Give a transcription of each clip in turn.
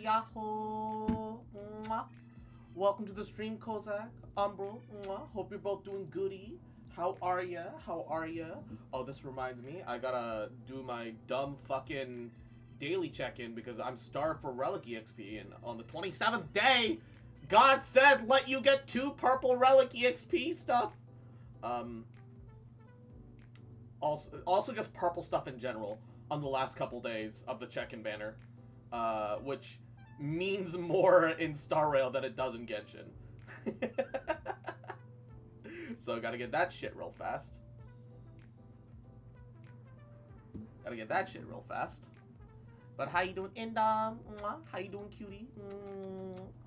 Yahoo! Mwah. Welcome to the stream, Kozak, Umbral. Mwah. Hope you're both doing goody. How are ya? How are ya? Oh, this reminds me, I gotta do my dumb fucking daily check-in because I'm starved for Relic EXP, and on the 27th day, God said let you get 2 purple Relic EXP stuff. Also just purple stuff in general on the last couple days of the check-in banner, which means more in Star Rail than it does in Genshin. So gotta get that shit real fast. But how you doing, Indom? How you doing, cutie?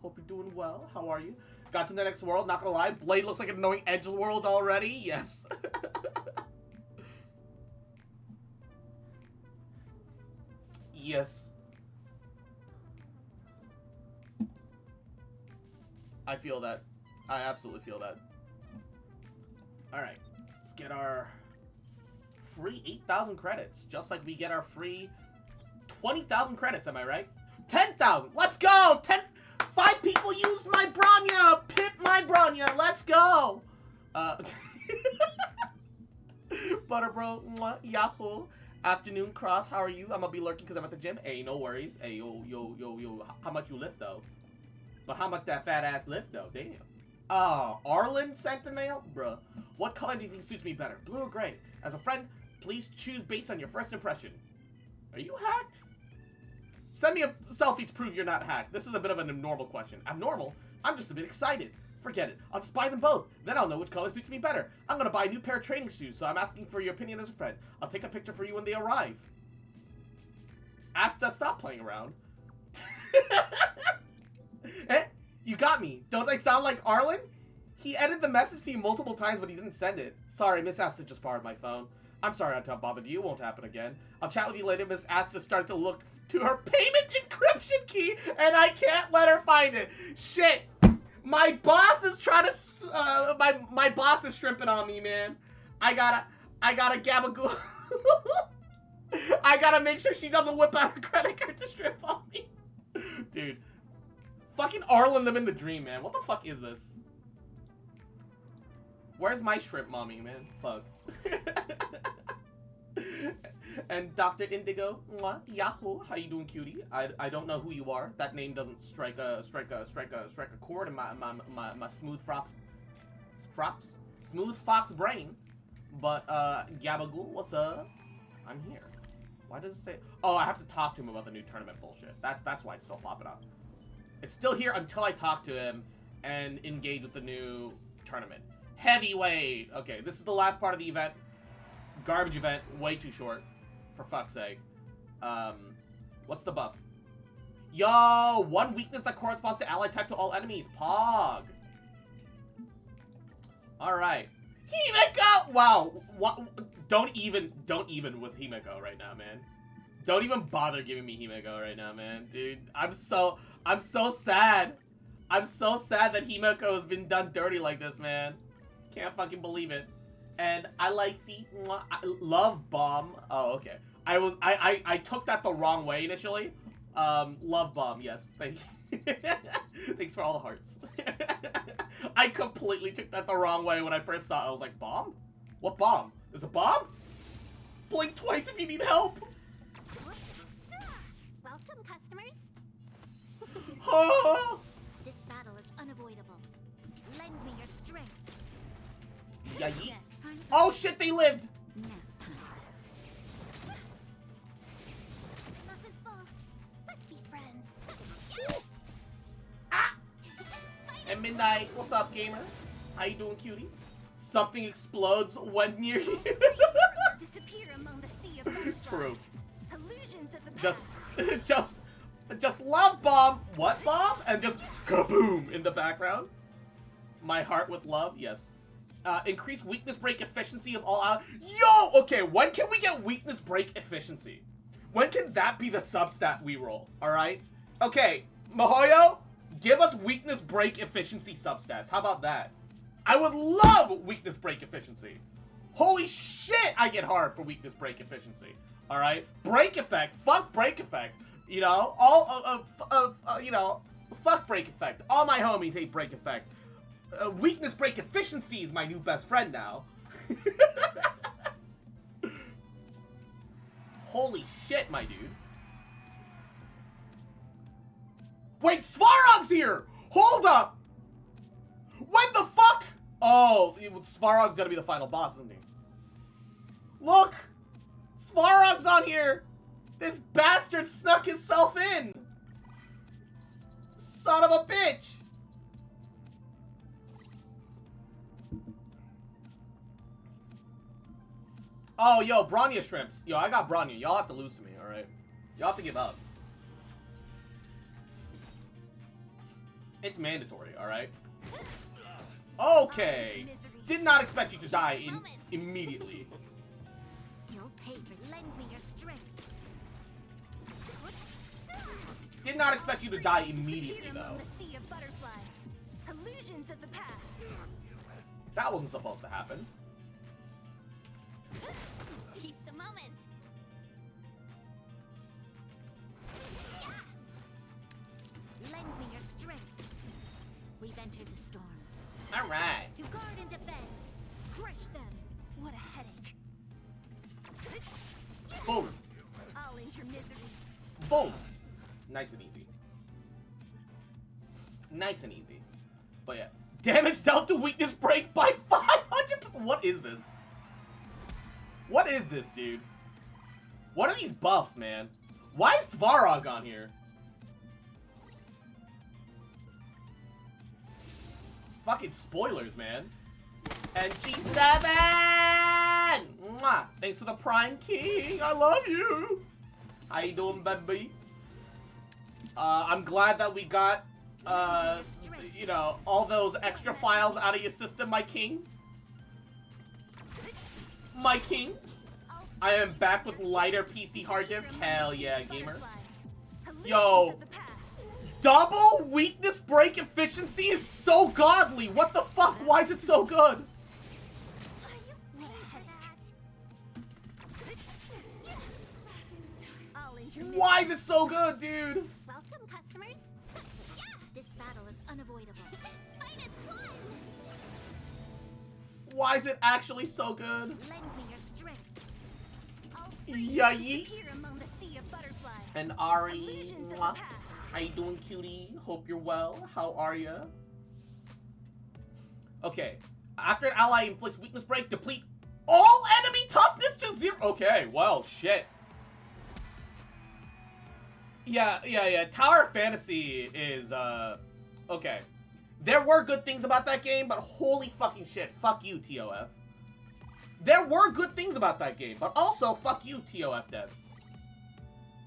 Hope you're doing well. How are you? Got to the next world, not gonna lie. Blade looks like an annoying edge world already. Yes. Yes. I feel that. I absolutely feel that. Alright. Let's get our free 8,000 credits. Just like we get our free 20,000 credits, am I right? 10,000! Let's go! 5 people used my Bronya! Pip my Bronya! Let's go! Butterbro, mwah, Yahoo! Afternoon Cross, how are you? I'm gonna be lurking because I'm at the gym. Hey, no worries. Hey, yo. How much you lift, though? But how much that fat ass lift, though? Damn. Arlen sent the mail? Bruh. What color do you think suits me better? Blue or gray? As a friend, please choose based on your first impression. Are you hacked? Send me a selfie to prove you're not hacked. This is a bit of an abnormal question. Abnormal? I'm just a bit excited. Forget it. I'll just buy them both. Then I'll know which color suits me better. I'm gonna buy a new pair of training shoes, so I'm asking for your opinion as a friend. I'll take a picture for you when they arrive. Asta, stop playing around. Eh? You got me. Don't I sound like Arlen? He edited the message to you multiple times, but he didn't send it. Sorry, Miss Asta just borrowed my phone. I'm sorry I bothered you. It won't happen again. I'll chat with you later. Miss Asta started to look to her payment encryption key, and I can't let her find it. Shit. My boss is trying to, my boss is shrimping on me, man. I gotta gabagool. I gotta make sure she doesn't whip out her credit card to shrimp on me. Dude. Fucking Arlen them in the dream, man. What the fuck is this? Where's my shrimp mommy, man? Fuck. And Dr. Indigo, mwah, Yahoo, how you doing, cutie? I don't know who you are. That name doesn't strike a chord in my smooth fox brain. But Gabagool, what's up? I'm here. Why does it say? Oh, I have to talk to him about the new tournament bullshit. That's why it's still popping up. It's still here until I talk to him and engage with the new tournament. Heavyweight. Okay, this is the last part of the event. Garbage event, way too short. For fuck's sake. What's the buff? Yo, 1 weakness that corresponds to ally type to all enemies. Pog. Alright. Himeko! Wow. What? Don't even with Himeko right now, man. Don't even bother giving me Himeko right now, man. Dude, I'm so sad. I'm so sad that Himeko has been done dirty like this, man. Can't fucking believe it. And I like feet. I love bomb. Oh, okay. I took that the wrong way initially. Love bomb. Yes. Thank you. Thanks for all the hearts. I completely took that the wrong way when I first saw it. I was like, bomb? What bomb? There's a bomb? Blink twice if you need help. Welcome, customers. Oh. This battle is unavoidable. Lend me your strength. Yeah, oh shit, they lived! Mustn't fall. Let's be friends. Ah! And Midnight, what's up, gamer? How you doing, cutie? Something explodes when near you. Disappear among the sea of butterflies. True. Illusions of the past. just love bomb. What bomb? And just kaboom in the background. My heart with love, yes. Increase weakness break efficiency of all out. Yo! Okay, when can we get weakness break efficiency? When can that be the substat we roll? Alright? Okay, Mihoyo, give us weakness break efficiency substats. How about that? I would love weakness break efficiency. Holy shit, I get hard for weakness break efficiency. Alright? Break effect. Fuck break effect. You know, you know, fuck break effect. All my homies hate break effect. Weakness break efficiency is my new best friend now. Holy shit, my dude. Wait, Svarog's here! Hold up! When the fuck? Oh, Svarog's gonna be the final boss, isn't he? Look! Svarog's on here! This bastard snuck himself in! Son of a bitch! Oh, yo, Bronya shrimps. Yo, I got Bronya. Y'all have to lose to me, alright? Y'all have to give up. It's mandatory, alright? Okay. Did not expect you to die immediately. You'll pay for lend me your strength. Did not expect you to die immediately, though. Illusions of the past. That wasn't supposed to happen. He's the moment. Lend me your strength. We've entered the storm. All right. To guard and defend. Crush them. What a headache. Boom. I'll end your misery. Boom. Nice and easy. Nice and easy. But yeah. Damage dealt to weakness break by 500%. What is this? What is this, dude? What are these buffs, man? Why is Svarog on here? Fucking spoilers, man. And G7! Mwah! Thanks for the Prime King. I love you. How you doing, baby? I'm glad that we got, you know, all those extra files out of your system, my king. My king. I am back with lighter PC hard disk. Hell yeah, gamer. Yo. Double weakness break efficiency is so godly. What the fuck? Why is it so good? Why is it so good, dude? Welcome, customers. This battle is unavoidable. Fight as one. Why is it actually so good? Lend me your strength. Yay! Among the sea of butterflies. And Ari, Illusions of mwah. the past. How you doing, cutie? Hope you're well. How are ya? Okay. After an ally inflicts weakness break, deplete all enemy toughness to 0. Okay, well, shit. Yeah. Tower of Fantasy is, okay. There were good things about that game, but holy fucking shit. Fuck you, TOF. There were good things about that game, but also fuck you, TOF devs.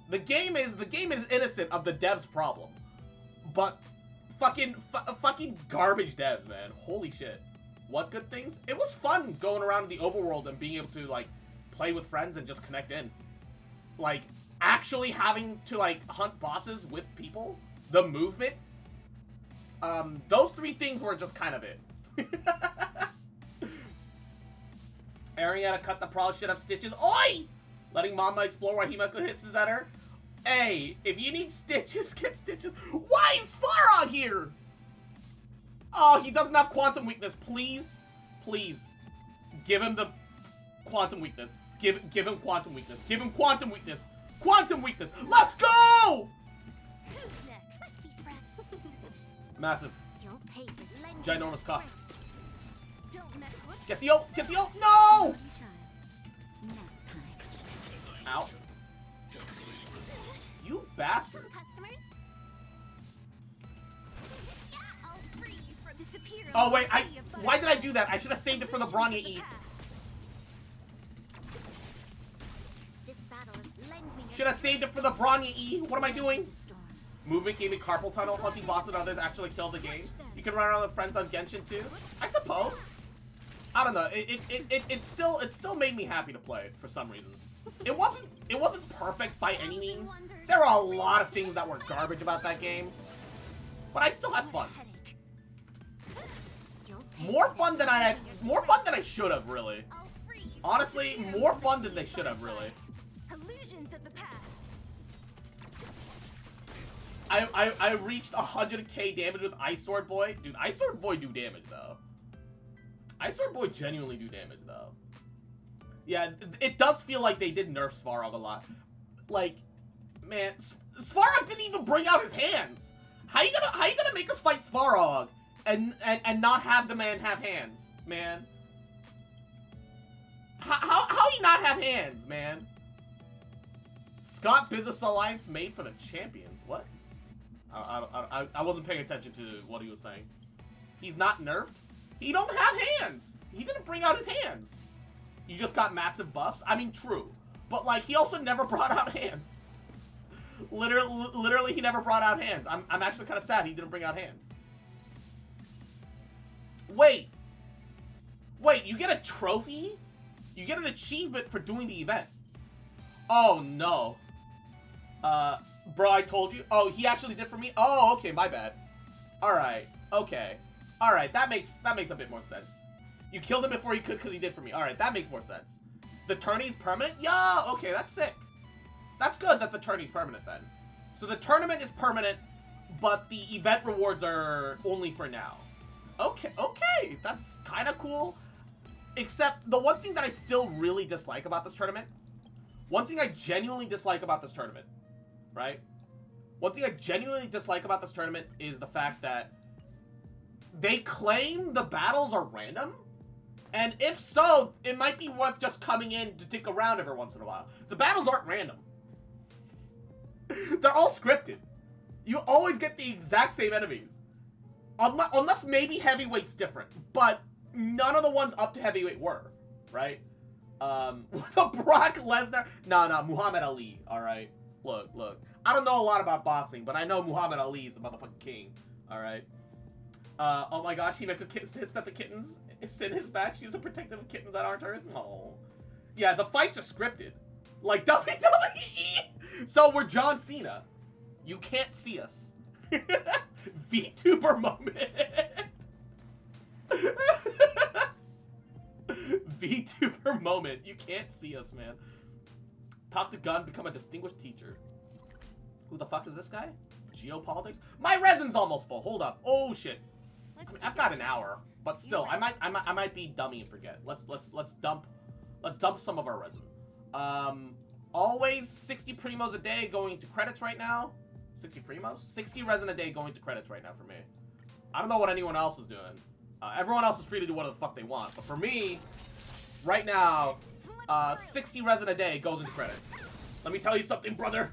The game is innocent of the devs' problem, but fucking garbage devs, man. Holy shit. What good things? It was fun going around in the overworld and being able to like play with friends and just connect in. Like actually having to like hunt bosses with people, the movement. Those three things were just kind of it. Ariana cut the probably should have stitches. Oi! Letting Mama explore why Himeko hisses at her. Hey, if you need stitches, get stitches. Why is Farah here? Oh, he doesn't have quantum weakness. Please, please, give him the quantum weakness. Give him quantum weakness. Give him quantum weakness. Quantum weakness. Let's go! Who's next? Massive. You'll pay for lending Ginormous your cock. strength. Don't mess with Get the ult! Get the ult! No! Ow. You bastard. Customers? I'll free you from disappear. Oh wait, why did I do that? I should have saved it for the Bronya E. Should have saved it for the Bronya E. What am I doing? Movement gave me carpal tunnel. Hunting bosses and others actually killed the game. You can run around with friends on Genshin too. I suppose. I don't know. It still made me happy to play it for some reason. It wasn't perfect by any means. There were a lot of things that were garbage about that game, but I still had fun. More fun than I should have, really. Honestly, more fun than they should have, really. Illusions of the past. I reached 100k damage with Ice Sword Boy. Dude, Ice Sword Boy do damage, though. Ice Sword Boy genuinely do damage, though. Yeah, it does feel like they did nerf Svarog a lot. Like, man, Svarog didn't even bring out his hands. How you gonna make us fight Svarog and not have the man have hands, man? How he not have hands, man? Scott Business Alliance made for the champions. What? I wasn't paying attention to what he was saying. He's not nerfed? He don't have hands. He didn't bring out his hands. He just got massive buffs. I mean, true. But, like, he also never brought out hands. Literally, he never brought out hands. I'm actually kind of sad he didn't bring out hands. Wait. Wait, you get a trophy? You get an achievement for doing the event. Oh, no. Bro, I told you. Oh, he actually did for me? Oh, okay, my bad. Alright, okay. Alright, that makes a bit more sense. You killed him before he could because he did for me. Alright, that makes more sense. The tourney's permanent? Yeah, okay, that's sick. That's good that the tourney's permanent then. So the tournament is permanent, but the event rewards are only for now. Okay, okay, that's kind of cool. Except, the one thing that I still really dislike about this tournament, one thing I genuinely dislike about this tournament, right? One thing I genuinely dislike about this tournament is the fact that they claim the battles are random. And if so, it might be worth just coming in to dick around every once in a while. The battles aren't random. They're all scripted. You always get the exact same enemies. Unless maybe heavyweight's different. But none of the ones up to heavyweight were, right? The Brock Lesnar. No, Muhammad Ali, alright? Look. I don't know a lot about boxing, but I know Muhammad Ali is the motherfucking king, alright? Oh my gosh, Himeko hissed at the kittens. It's in his back. She's a protective of kittens that aren't hers. No. Yeah, the fights are scripted. Like WWE. So we're John Cena. You can't see us. VTuber moment. VTuber moment. You can't see us, man. Talk to Gun, become a distinguished teacher. Who the fuck is this guy? Geopolitics? My resin's almost full. Hold up. Oh shit. I mean, I've got an hour, but still, I might be dummy and forget. Let's dump some of our resin. Always 60 primos a day going to credits right now. 60 primos? 60 resin a day going to credits right now for me. I don't know what anyone else is doing. Everyone else is free to do whatever the fuck they want, but for me, right now, 60 resin a day goes into credits. Let me tell you something, brother.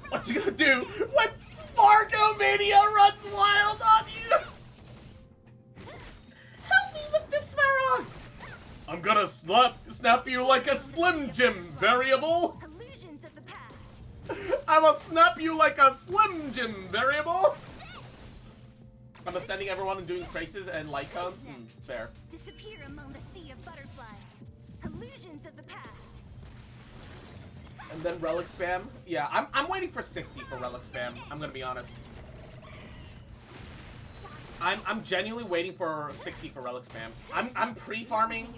What you gonna do when Sparkomania runs wild on you? Help me, Mr. Svarog! I'm gonna snap you like a Slim Jim variable. Illusions of the past. I will snap you like a Slim Jim variable. I'm ascending everyone and doing traces and light cones. Fair. Disappear among the sea of butterflies. Illusions of the past. And then relic spam. Yeah, I'm waiting for 60 for relic spam. I'm gonna be honest. I'm genuinely waiting for 60 for relic spam. I'm pre-farming.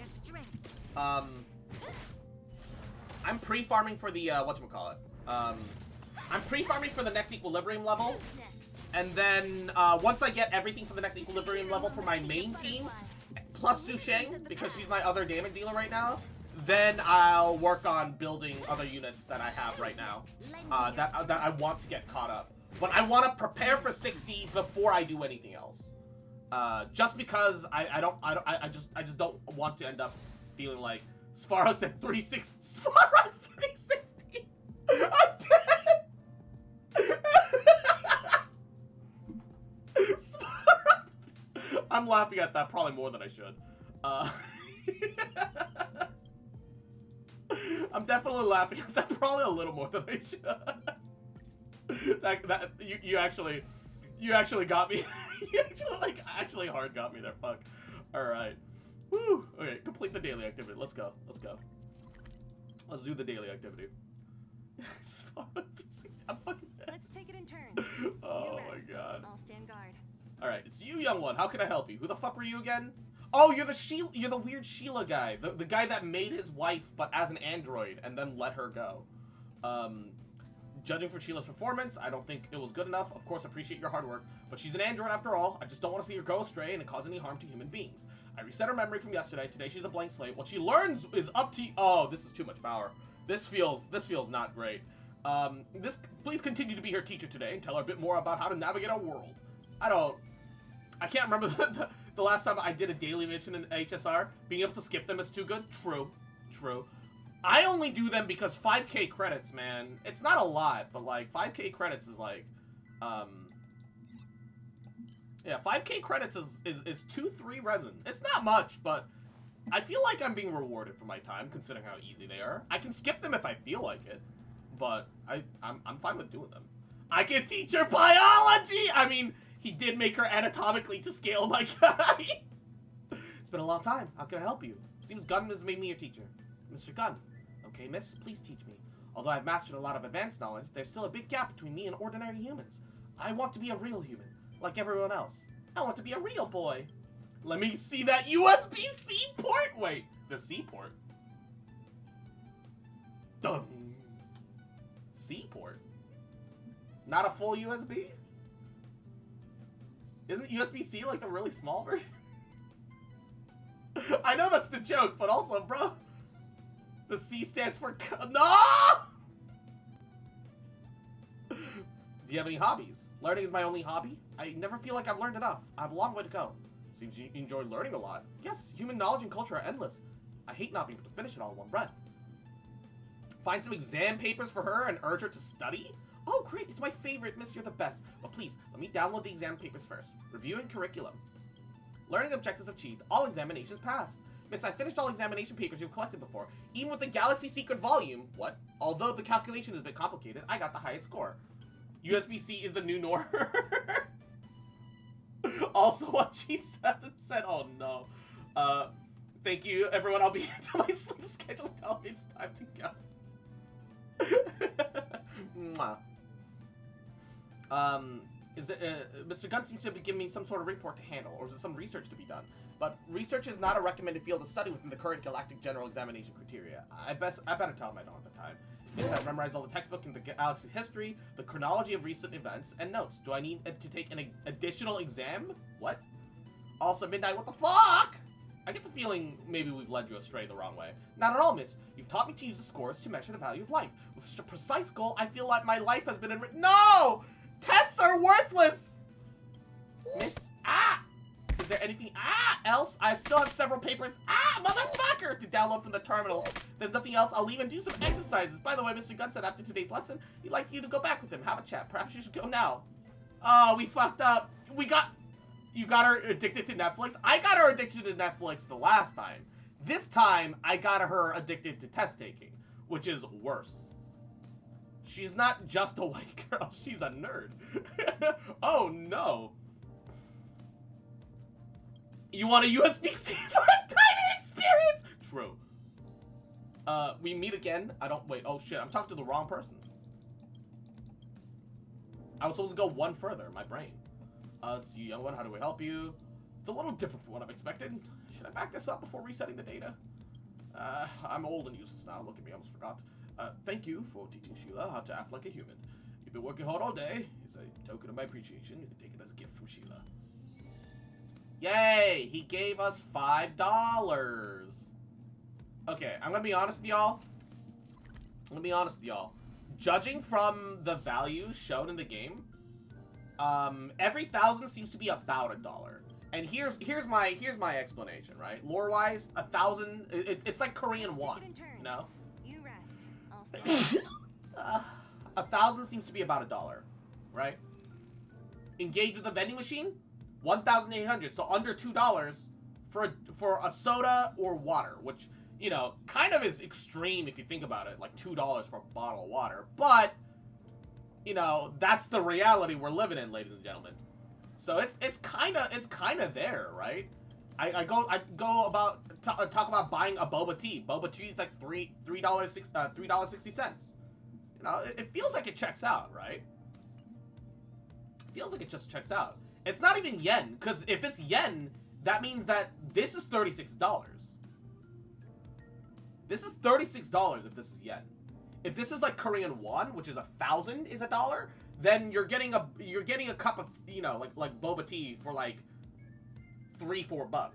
I'm pre-farming for the whatchamacallit. I'm pre-farming for the next equilibrium level. And then once I get everything for the next equilibrium level for my main team, plus Su Sheng, because she's my other damage dealer right now, then I'll work on building other units that I have right now that I want to get caught up. But I want to prepare for 60 before I do anything else. Just because I just don't want to end up feeling like Sparrow said 360. Sparrow 360. I'm dead. Sparrow. I'm laughing at that probably more than I should. I'm definitely laughing at that probably a little more than I should. that you actually got me. You actually hard got me there. Fuck. All right. Woo. Okay. Complete the daily activity. Let's go. Let's do the daily activity. I'm fucking dead. Let's take it in turns. Oh my god. I'll stand guard. All right. It's you, young one. How can I help you? Who the fuck were you again? Oh, you're the weird Sheila guy. The guy that made his wife but as an android and then let her go. Judging from Sheila's performance, I don't think it was good enough. Of course, appreciate your hard work, but she's an android after all. I just don't want to see her go astray and cause any harm to human beings. I reset her memory from yesterday. Today she's a blank slate. What she learns is up to you. Oh, this is too much power. This feels not great. Please continue to be her teacher today and tell her a bit more about how to navigate our world. I can't remember the last time I did a daily mission in HSR. Being able to skip them is too good. True. I only do them because 5k credits, man. It's not a lot, but like 5k credits is like, yeah, 5k credits is 2-3 resin. It's not much, but I feel like I'm being rewarded for my time considering how easy they are. I can skip them if I feel like it, but I'm fine with doing them. I can teach her biology. I mean, he did make her anatomically to scale, my guy. It's been a long time. How can I help you? Seems Gunn has made me your teacher. Mr. Gunn. Okay, miss, please teach me. Although I've mastered a lot of advanced knowledge, there's still a big gap between me and ordinary humans. I want to be a real human, like everyone else. I want to be a real boy. Let me see that USB-C port! Wait, the C port? Dun. C port? Not a full USB? Isn't USB-C like the really small version? I know that's the joke, but also, bro, the C stands for no! Do you have any hobbies? Learning is my only hobby. I never feel like I've learned enough. I have a long way to go. Seems you enjoy learning a lot. Yes, human knowledge and culture are endless. I hate not being able to finish it all in one breath. Find some exam papers for her and urge her to study? Oh, great. It's my favorite, miss. You're the best. But please, let me download the exam papers first. Reviewing curriculum. Learning objectives achieved. All examinations passed. Miss, I finished all examination papers you've collected before. Even with the Galaxy Secret Volume. What? Although the calculation is a bit complicated, I got the highest score. USB-C is the new norm. Also, what G7 said. Oh, no. Thank you, everyone. I'll be here until my sleep schedule tells me it's time to go. Mwah. Mr. Gunn seems to be giving me some sort of report to handle, or is it some research to be done? But research is not a recommended field of study within the current Galactic General Examination criteria. I better tell him I don't have the time. Yes, I've memorized all the textbook in the galaxy's history, the chronology of recent events, and notes. Do I need to take an additional exam? What? Also, Midnight, what the fuck? I get the feeling maybe we've led you astray the wrong way. Not at all, miss. You've taught me to use the scores to measure the value of life. With such a precise goal, I feel like my life has been enriched. No! Tests are worthless! Miss, is there anything, else? I still have several papers, motherfucker, to download from the terminal. There's nothing else. I'll leave and do some exercises. By the way, Mr. Gunn said after today's lesson, he'd like you to go back with him. Have a chat. Perhaps you should go now. Oh, we fucked up. You got her addicted to Netflix? I got her addicted to Netflix the last time. This time, I got her addicted to test taking, which is worse. She's not just a white girl, she's a nerd. Oh no. You want a USB-C for a tiny experience? True. We meet again. Wait, oh shit, I'm talking to the wrong person. I was supposed to go one further, my brain. It's you, young one, how do we help you? It's a little different from what I've expected. Should I back this up before resetting the data? I'm old and useless now, look at me, I almost forgot. Thank you for teaching Sheila how to act like a human. You've been working hard all day. As a token of my appreciation, you can take it as a gift from Sheila. Yay! He gave us $5. Okay, I'm gonna be honest with y'all. Judging from the values shown in the game, every 1,000 seems to be about $1. And here's my explanation, right? Lore-wise, 1,000, it's like Korean won, you know? You rest. I'll 1,000 seems to be about $1, right? Engage with the vending machine, 1,800, so under $2 for a soda or water, which, you know, kind of is extreme if you think about it, like $2 for a bottle of water. But, you know, that's the reality we're living in, ladies and gentlemen. So it's kind of there, right? I talk about buying a boba tea. Boba tea is like $3.60. You know, it feels like it checks out, right? Feels like it just checks out. It's not even yen, because if it's yen, that means that this is $36. This is $36 if this is yen. If this is like Korean won, which is 1,000 is $1, then you're getting a cup of, you know, like boba tea for like $3-4.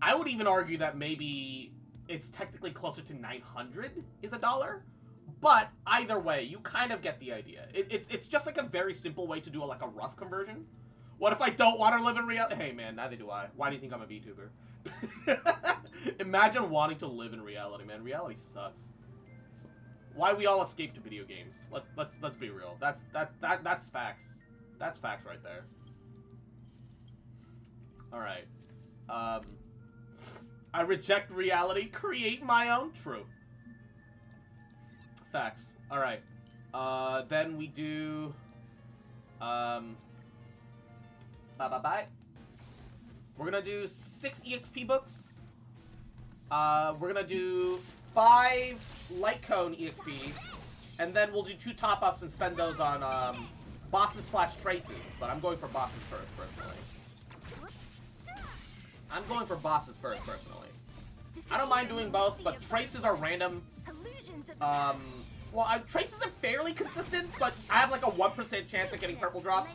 I would even argue that maybe it's technically closer to 900 is $1. But either way, you kind of get the idea. It's just like a very simple way to do like a rough conversion. What if I don't want to live in reality? Hey man, neither do I. Why do you think I'm a VTuber? Imagine wanting to live in reality, man. Reality sucks. Why we all escape to video games? Let's be real. That's facts. That's facts right there. All right. I reject reality. Create my own. True. Facts. All right. Then we do. Bye. We're gonna do 6 EXP books. We're gonna do 5 light cone EXP, and then we'll do 2 top-ups and spend those on bosses / traces. But I'm going for bosses first, personally. I don't mind doing both, but traces are random. Well, traces are fairly consistent, but I have like a 1% chance of getting purple drops.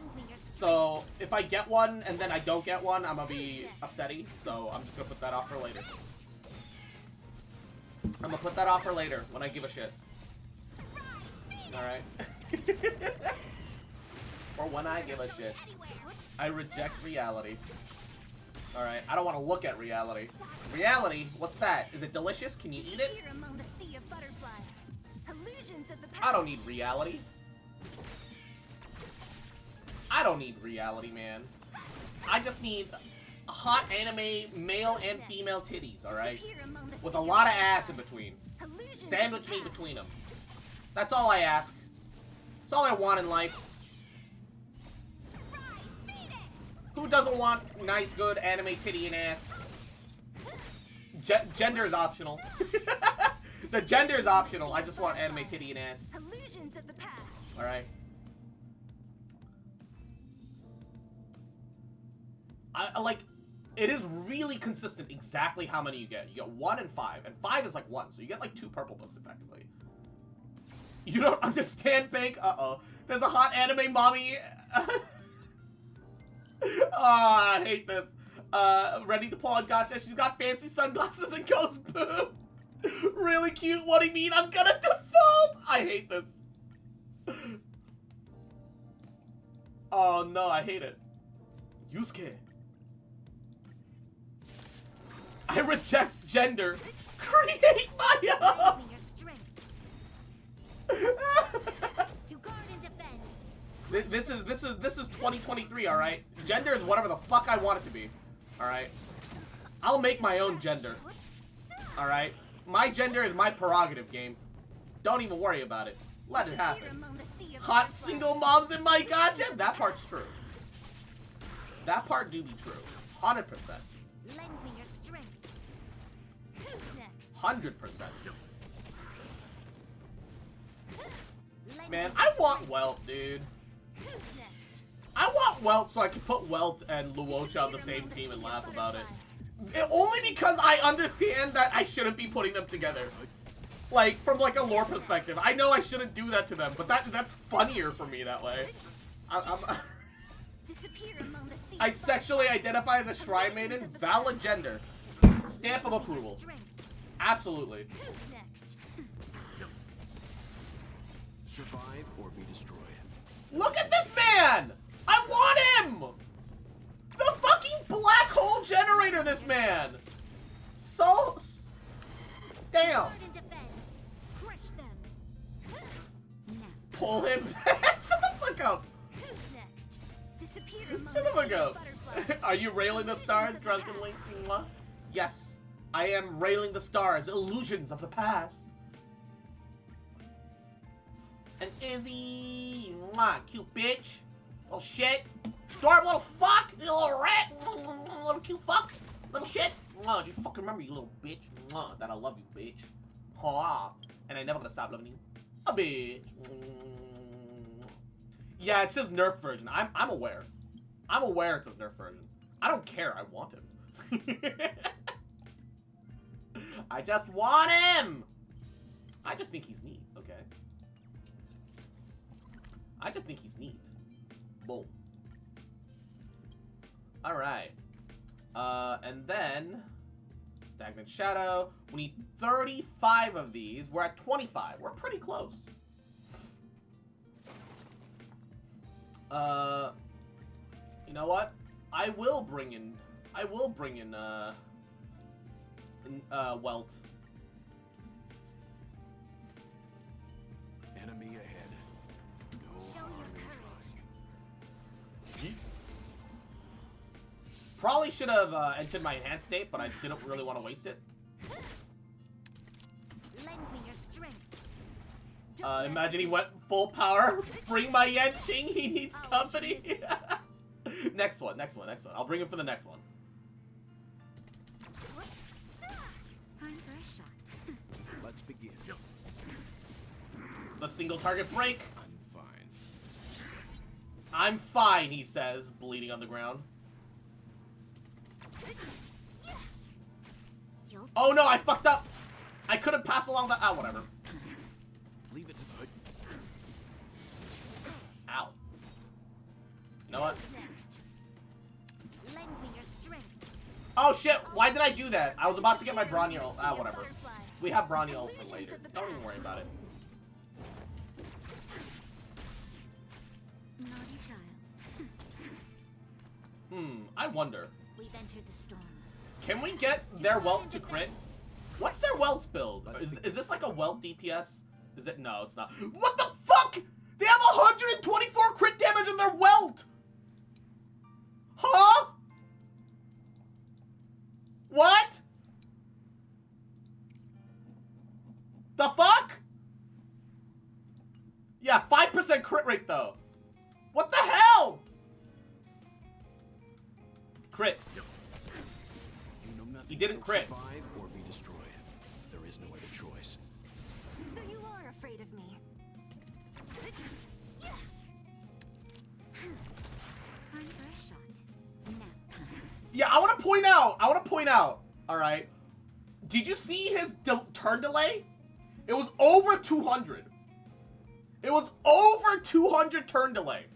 So if I get one and then I don't get one, I'm gonna be upsetty. So I'm just gonna put that off for later. When I give a shit. Alright. Or when I give a shit. I reject reality. Alright, I don't want to look at reality. Reality? What's that? Is it delicious? Can you eat it? I don't need reality. I don't need reality, man. I just need hot anime male and female titties, alright? With a lot of ass in between. Sandwich me between them. That's all I ask. That's all I want in life. Who doesn't want nice, good anime titty and ass? Gender is optional. The gender is optional. I just want anime titty and ass. Alright. I like, it is really consistent exactly how many you get. You get 1 and 5. And 5 is like 1, so you get like 2 purple books effectively. You don't understand, Pink? Uh-oh. There's a hot anime mommy. I hate this. Ready to pull on gotcha. She's got fancy sunglasses and goes boom. Really cute. What do you mean? I'm gonna default. I hate this. Oh no, I hate it. Yusuke. I reject gender. Create my own. This is 2023, all right. Gender is whatever the fuck I want it to be, all right. I'll make my own gender, all right. My gender is my prerogative, game. Don't even worry about it. Let it happen. Hot single moms in my gotcha. That part's true. That part do be true. 100%. 100%. Man, I want Welt, dude. I want Welt so I can put Welt and Luocha on the same team and laugh about it. Only because I understand that I shouldn't be putting them together. Like, from like a lore perspective. I know I shouldn't do that to them, but that's funnier for me that way. I sexually identify as a shrine maiden. Valid gender. Stamp of approval. Absolutely. Survive or be destroyed. Look at this man! I want him! The fucking black hole generator, this man! So... Damn. Pull him back. Shut the fuck up. Shut the fuck up. Are you railing the stars, drunken Link? Yes. I am railing the stars, illusions of the past. And Izzy, mwah, cute bitch, little shit, adorable little fuck, you little rat, little cute fuck, little shit. Mwah, just fucking remember, you little bitch, mwah, that I love you, bitch. Ha, and I never gonna stop loving you, a bitch. Yeah, it says nerf version. I'm aware. I'm aware it says nerf version. I don't care. I want him. I just want him. I just think he's neat. Okay. I just think he's neat. Boom. Alright. And then... Stagnant Shadow. We need 35 of these. We're at 25. We're pretty close. You know what? I will bring in Welt. Enemy ahead. No Show harm your in courage. trying. Probably should have entered my enhanced state, but I didn't really want to waste it. Lend me your strength. Imagine he went full power. Bring my Yenching. He needs company. Next one. I'll bring him for the next one. Time for a shot. Let's begin. The single target break. I'm fine. I'm fine, he says, bleeding on the ground. Oh no, I fucked up. I couldn't pass along that. Ah, whatever. Leave it to the hood. Ow. You know what? Next. Lend me your strength. Oh shit, why did I do that? I was about to get my Bronny ult. Ah, whatever. We have Bronny ult for later. Don't even worry about it. Naughty child. I wonder. We've entered the storm. Can we get their Welt to crit? What's their Welt's build? Is this like a Welt DPS? Is it? No, it's not. What the fuck? They have 124 crit damage on their Welt! Huh? What? The fuck? Yeah, 5% crit rate though. What the hell? Crit. You know nothing. He didn't You'll crit. Survive or be destroyed. There is no other choice. So you are afraid of me. Time for a shot. Nap time. Yeah, I want to point out, alright. Did you see his turn delay? It was over 200. It was over 200 turn delay.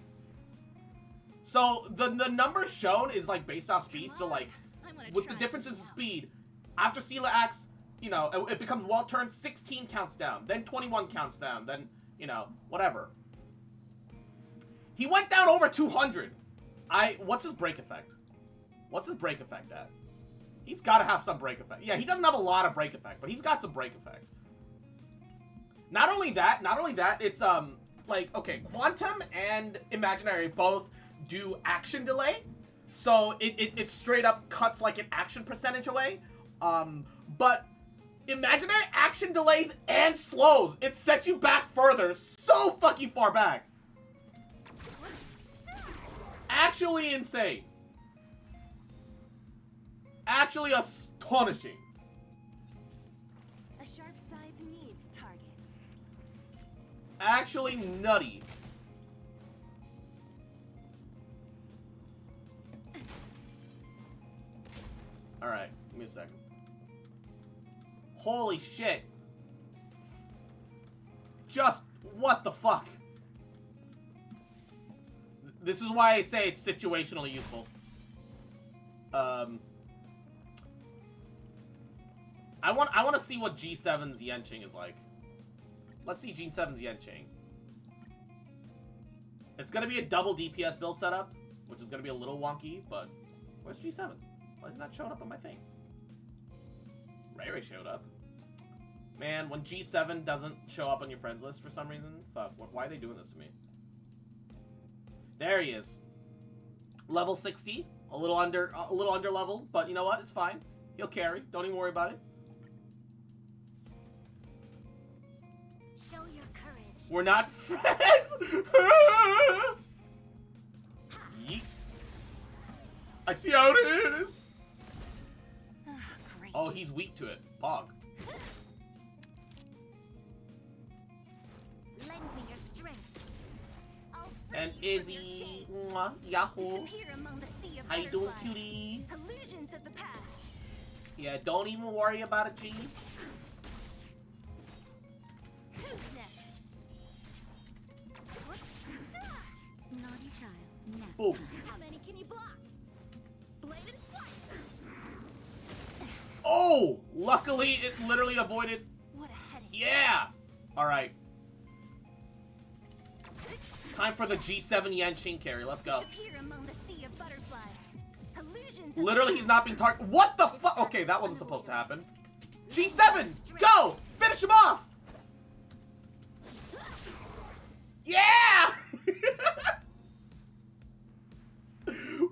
So, the number shown is, like, based off speed. So, like, with the differences in speed, after Sela acts, you know, it becomes Welt turn, 16 counts down. Then 21 counts down. Then, you know, whatever. He went down over 200. What's his break effect? What's his break effect at? He's got to have some break effect. Yeah, he doesn't have a lot of break effect, but he's got some break effect. Not only that, it's, like, okay, Quantum and Imaginary both do action delay. So, it straight up cuts, like, an action percentage away. But Imaginary action delays and slows. It sets you back further. So fucking far back. Actually insane. Actually astonishing. A sharp scythe needs targets. Actually nutty. Alright, give me a second. Holy shit. Just, what the fuck? This is why I say it's situationally useful. I want to see what G7's Yenching is like. Let's see G7's Yenching. It's going to be a double DPS build setup, which is going to be a little wonky, but where's G7? Why is that showing up on my thing? Ray showed up. Man, when G7 doesn't show up on your friends list for some reason, fuck, why are they doing this to me? There he is. Level 60, a little under leveled, but you know what? It's fine. He'll carry. Don't even worry about it. Show your courage. We're not friends. Yeet. I see how it is. Great. Oh, he's weak to it. Pog. Lend me your strength. I'll free And you from your Izzy, chains. mwah, yahoo. Disappear among the sea of How you doing, butterflies. cutie? Illusions of the past. Yeah, don't even worry about it, G. Boom. How many can you block? Blade and flight. Oh! Luckily, it literally avoided. What a headache. Yeah! Alright. Time for the G7 Yanqing carry. Let's go. Disappear among the sea of butterflies. Illusions of Literally, the he's not being past. targeted. What the fuck? Okay, that wasn't supposed to happen. G7! Go! Finish him off! Yeah!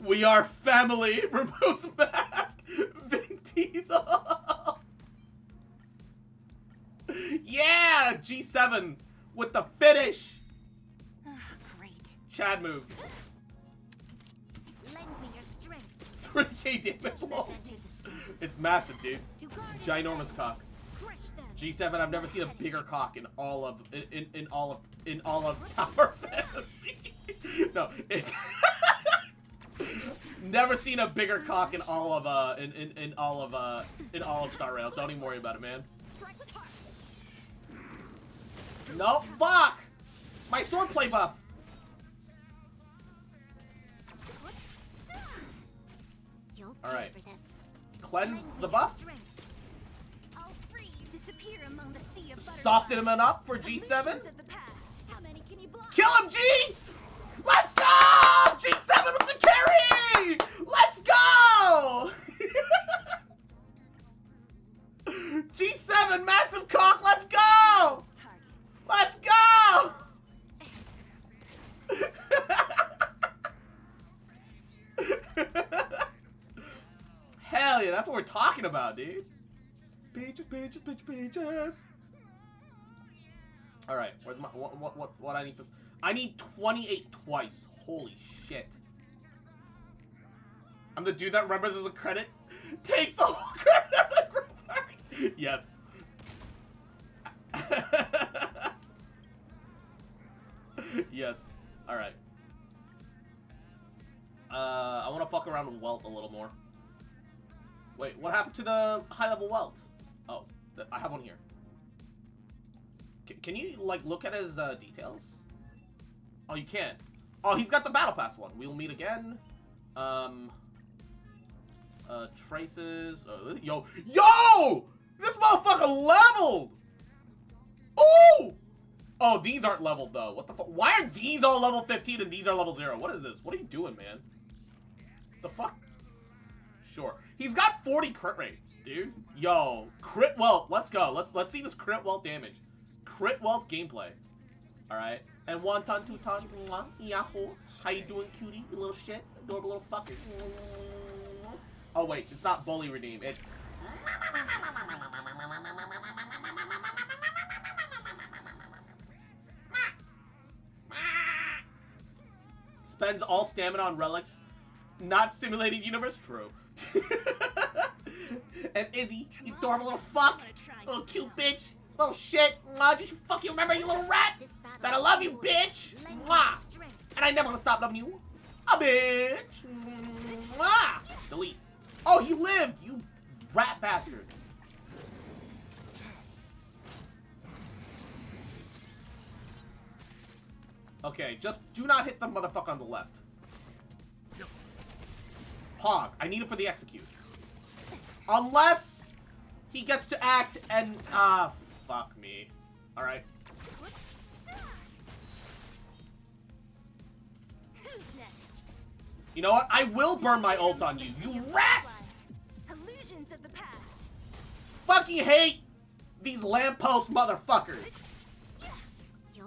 We are family. Removes mask. Vin Diesel. Yeah! G7 with the finish. Ah, great. Chad moves. Lend me your strength. 3k damage. Whoa. Enter the storm. It's massive, dude. To guard and Ginormous defend. cock. Crush them. G7. I've never seen a bigger cock in all of Tower Fantasy. No, never seen a bigger cock in all of Star Rail. Don't even worry about it, man. Strike with heart. No, fuck! My swordplay buff. You'll All pay right. for this. Cleanse Lend me the your buff. strength. I'll free you. Disappear among the sea of butterflies. Soften him up for Illusions G7. of the past. How many can you block? Kill him, G! Let's go! G7 with the carry! Let's go! G7, massive cock, let's go! Targets. Let's go! Hell yeah, that's what we're talking about, dude. Peaches, peaches, peaches, peaches. All right, where's my what I need for? I need 28 twice. Holy shit! I'm the dude that remembers as a credit takes the whole credit of the group party. Yes. Yes. All right. I want to fuck around with Welt a little more. Wait, what happened to the high-level Welt? Oh, I have one here. Can you, like, look at his details? Oh, you can. Oh, he's got the Battle Pass one. We'll meet again. Traces. Yo! This motherfucker leveled! Ooh! Oh, these aren't leveled, though. What the fuck? Why are these all level 15 and these are level 0? What is this? What are you doing, man? The fuck? Sure. He's got 40 crit rate, dude. Yo, crit welt. Let's go. Let's see this crit welt damage. Crit welt gameplay. All right. And 1 ton, 2 ton. Yahoo. How you doing, cutie? You little shit. Adorable little fucker. Oh wait, it's not bully redeem. It's. Spends all stamina on relics. Not simulated universe? True. And Izzy, you adorable little fuck. Little cute bitch. Little shit. Mwah, did you fucking remember, you little rat? That I love you, bitch. Mwah. And I never gonna stop loving you. A bitch. Mwah. Delete. Oh, he lived, you rat bastard. Okay, just do not hit the motherfucker on the left. Hog, I need it for the execute. Unless he gets to act and fuck me. Alright. Who's next? You know what? I will burn my ult on you, you rat! Illusions of the past. Fucking hate these lamppost motherfuckers.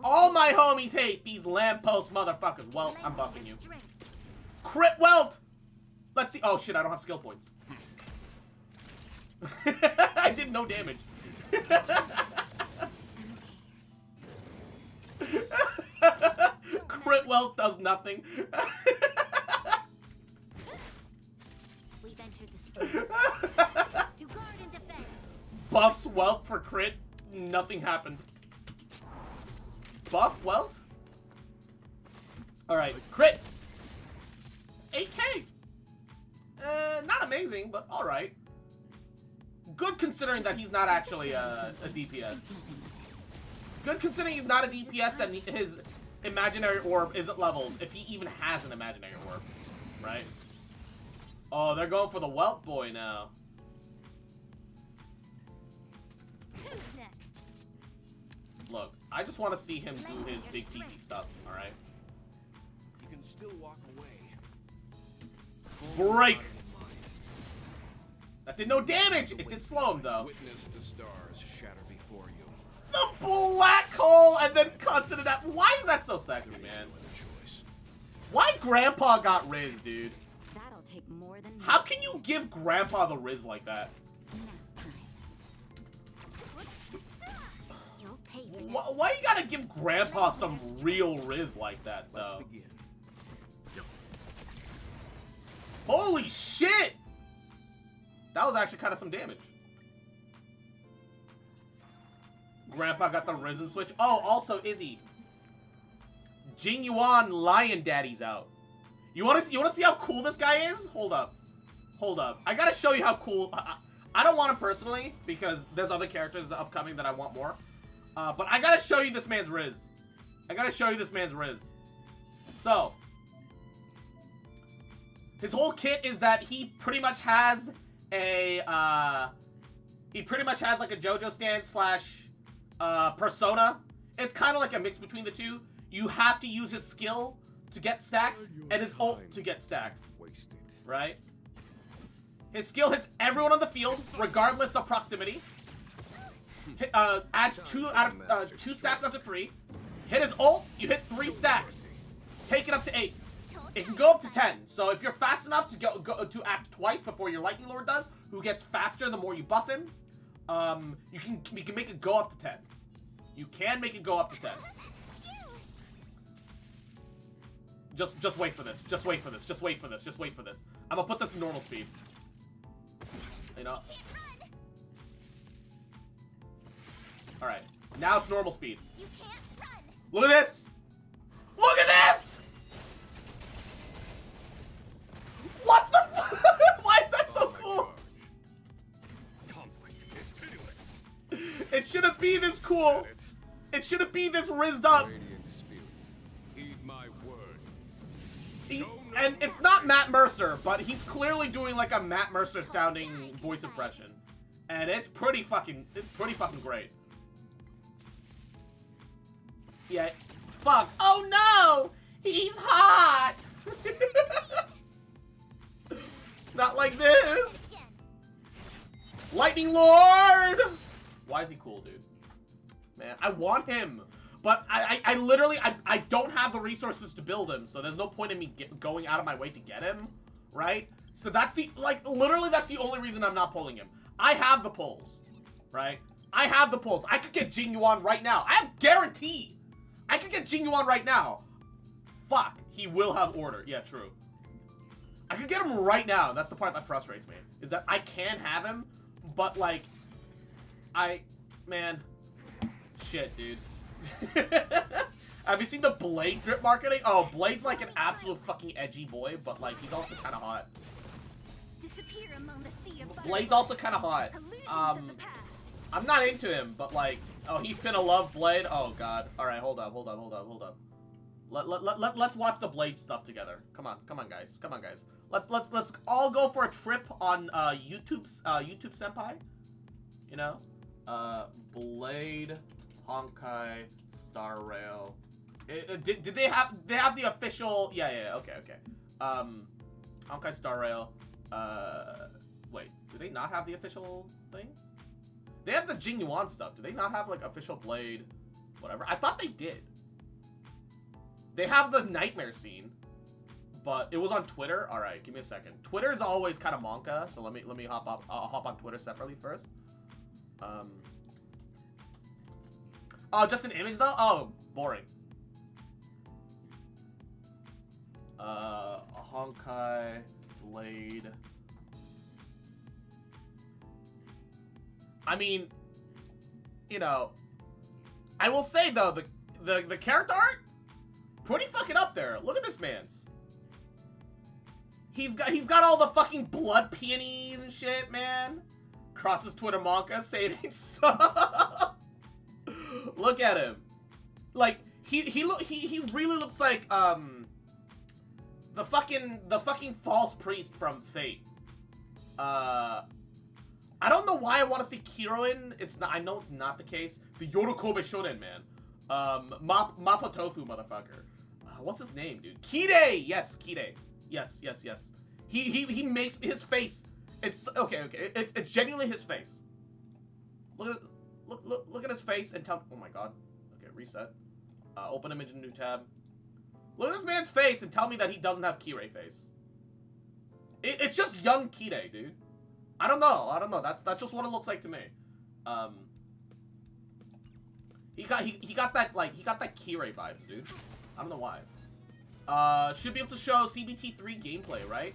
All my homies hate these lamppost motherfuckers. Well, I'm buffing you. Crit welt! Let's see. Oh shit, I don't have skill points. I did no damage. Crit welt does nothing. We've entered the storm. To guard and defend. Buffs welt for crit. Nothing happened. Buff welt? Alright, crit! 8k! Not amazing, but alright. Good considering that he's not actually a DPS. Good considering he's not a DPS and imaginary orb isn't leveled, if he even has an imaginary orb, right? Oh, they're going for the Welt Boy now. Who's next? Look, I just want to see him do his big TP stuff, alright? You can still walk away. Break! That did no damage! It did slow him, though. Witness the stars shatter before you. The black hole and then cuts into that. Why is that so sexy, man? No other choice. Why Grandpa got Riz, dude? That'll take more than How can you give Grandpa the Riz like that? You'll pay for this. Why you gotta give Grandpa some real Riz like that, Let's though? begin. Holy shit! That was actually kind of some damage. Grandpa got the Risen switch. Oh, also, Izzy. Jing Yuan Lion Daddy's out. You wanna see how cool this guy is? Hold up. Hold up. I gotta show you how cool... I don't want him personally, because there's other characters upcoming that I want more. But I gotta show you this man's Riz. I gotta show you this man's Riz. So... his whole kit is that he pretty much has a, he pretty much has like a JoJo stand slash, persona. It's kind of like a mix between the two. You have to use his skill to get stacks, and his ult to get stacks. Wasted. Right? His skill hits everyone on the field, regardless of proximity. Adds 2 stacks up to 3. Hit his ult, you hit 3 stacks. Take it up to 8. It can go up to 10. So if you're fast enough to go to act twice before your Lightning Lord does, who gets faster the more you buff him, you can make it go up to 10. You can make it go up to 10. Just wait for this. Just wait for this. Just wait for this. Just wait for this. I'm gonna put this in normal speed. You know. All right. Now it's normal speed. You can't run. Look at this. Look at this. What the fuck? Why is that so cool? Conflict is pitiless. It shouldn't be this cool. It shouldn't be this rizzed up. Radiant spirit, heed my word. And it's not Matt Mercer, but he's clearly doing like a Matt Mercer sounding voice impression. And it's pretty fucking great. Yeah. Fuck. Oh no! He's hot! Not like this! Lightning Lord! Why is he cool, dude? Man, I want him. But I literally don't have the resources to build him, so there's no point in me going out of my way to get him, right? So that's the, like, literally that's the only reason I'm not pulling him. I have the pulls, right? I have the pulls. I could get Jing Yuan right now. I have guarantee. I could get Jing Yuan right now. Fuck, he will have order. Yeah, true. I could get him right now. That's the part that frustrates me, is that I can have him, but, like, man, shit, dude. Have you seen the Blade drip marketing? Oh, Blade's like an absolute fucking edgy boy, but like he's also kind of hot. Disappear among the sea of Blade's also kind of hot. illusions of the past. I'm not into him, but like, oh, he finna love Blade. Oh god. All right, hold up. Let's watch the Blade stuff together. Come on, guys. Let's all go for a trip on YouTube Senpai. You know, Blade. Honkai Star Rail. Did they have the official? Yeah. Okay. Honkai Star Rail. Wait, do they not have the official thing? They have the Jing Yuan stuff. Do they not have like official Blade? Whatever. I thought they did. They have the nightmare scene, but it was on Twitter. All right, give me a second. Twitter is always kind of monka, so let me hop up. I'll hop on Twitter separately first. Oh, just an image though? Oh, boring. Honkai Blade. I mean, you know, I will say though, the character art, pretty fucking up there. Look at this man's. He's got all the fucking blood peonies and shit, man. Crosses Twitter Monka saying it's so. Look at him. Like, He really looks like the fucking false priest from Fate. I don't know why I want to see Kiroin. It's not. I know it's not the case. The Yorokobe Shonen man. Mapotofu motherfucker. What's his name, dude? Kide. Yes, Kide. Yes. He makes his face. It's okay. It's genuinely his face. Look at his face and tell. Oh my god. Okay, reset. Open image in new tab. Look at this man's face and tell me that he doesn't have Kirei face. It's just young Kide, dude. I don't know. That's just what it looks like to me. He got that Kirei vibes, dude. I don't know why. Should be able to show CBT3 gameplay, right?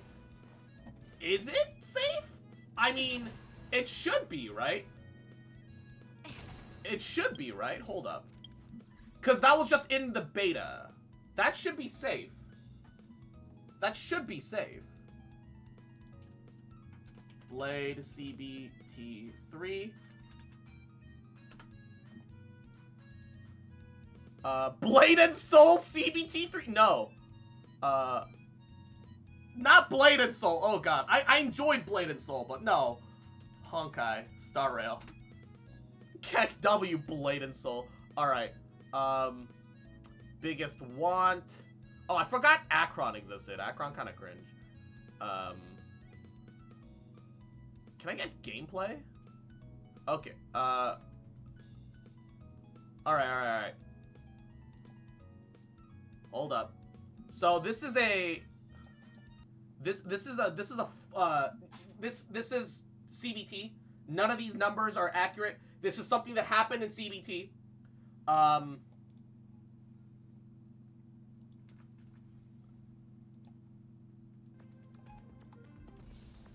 Is it safe? I mean, it should be, right? It should be, right? Hold up. Because that was just in the beta. That should be safe. That should be safe. Blade CBT3. Blade and Soul CBT3? No. Not Blade and Soul. Oh god. I enjoyed Blade and Soul, but no. Honkai. Star Rail. Keck W Blade and Soul. Alright. Biggest want. Oh, I forgot Akron existed. Akron kind of cringe. Can I get gameplay? Okay. Alright. Hold up. So this is a this is CBT. None of these numbers are accurate. This is something that happened in CBT.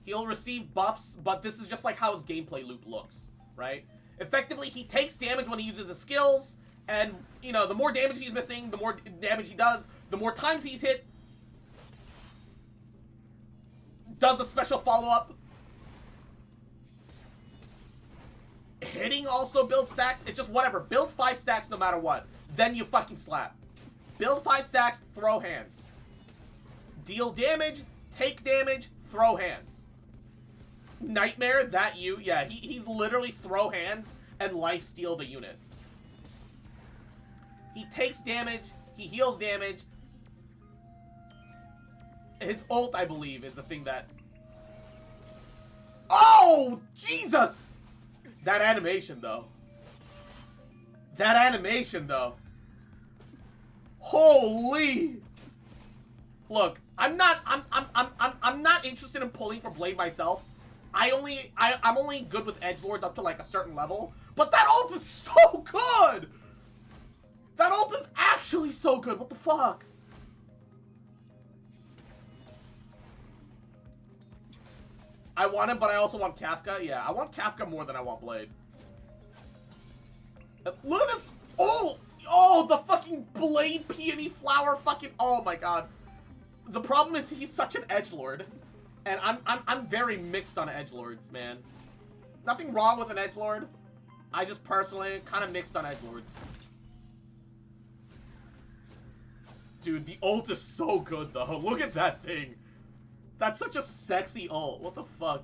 He'll receive buffs, but this is just like how his gameplay loop looks, right? Effectively, he takes damage when he uses his skills, and, you know, the more damage he's missing, the more damage he does, the more times he's hit, does a special follow-up. Hitting also builds stacks. It's just whatever. Build 5 stacks no matter what. Then you fucking slap. Build 5 stacks, throw hands. Deal damage, take damage, throw hands. Nightmare, that you? Yeah, he's literally throw hands and lifesteal the unit. He takes damage, he heals damage. His ult, I believe, is the thing that... Oh, Jesus! That animation, though. Holy! Look, I'm not interested in pulling for Blade myself. I'm only good with edgelords up to like a certain level. But that ult is so good! That ult is actually so good. What the fuck? I want him, but I also want Kafka. Yeah, I want Kafka more than I want Blade. Look at this! Oh, the fucking Blade peony flower fucking... Oh my god. The problem is he's such an edgelord. And I'm very mixed on edgelords, man. Nothing wrong with an edgelord. I just personally kind of mixed on edgelords. Dude, the ult is so good, though. Look at that thing. That's such a sexy ult. What the fuck?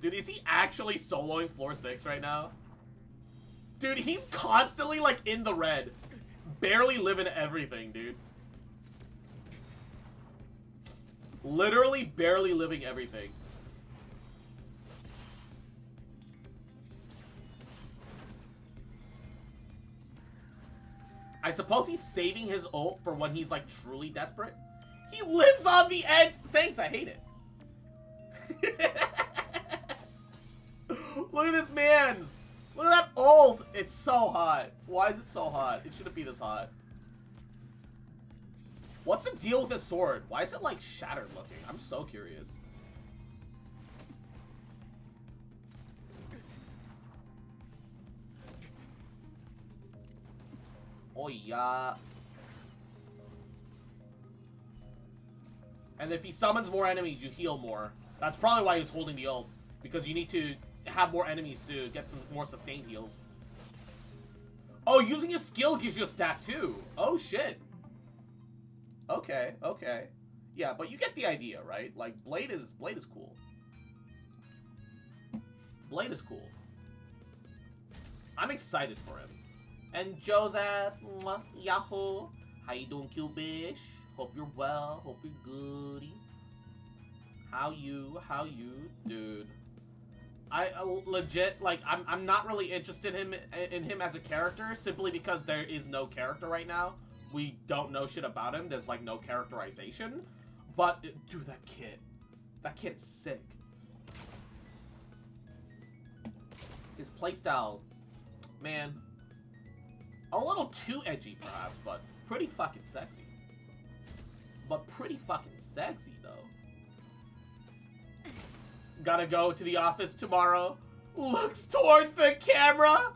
Dude, is he actually soloing floor 6 right now? Dude, he's constantly, like, in the red. Barely living everything, dude. Literally barely living everything. I suppose he's saving his ult for when he's, like, truly desperate. He lives on the edge. Thanks, I hate it. Look at this man's. Look at that ult. It's so hot. Why is it so hot? It shouldn't be this hot. What's the deal with his sword? Why is it, like, shattered looking? I'm so curious. Oh, yeah. And if he summons more enemies, you heal more. That's probably why he's holding the ult. Because you need to have more enemies to get some more sustained heals. Oh, using a skill gives you a stat too. Oh shit. Okay, okay. Yeah, but you get the idea, right? Like Blade is cool. Blade is cool. I'm excited for him. And Joseph, mwah, Yahoo. How you doing, Cubish? Hope you're well. Hope you're goody. How you, dude? I legit like. I'm not really interested in him as a character simply because there is no character right now. We don't know shit about him. There's like no characterization. But dude, that kid is sick. His playstyle, man, a little too edgy perhaps, but pretty fucking sexy. But pretty fucking sexy though. Gotta go to the office tomorrow. Looks towards the camera.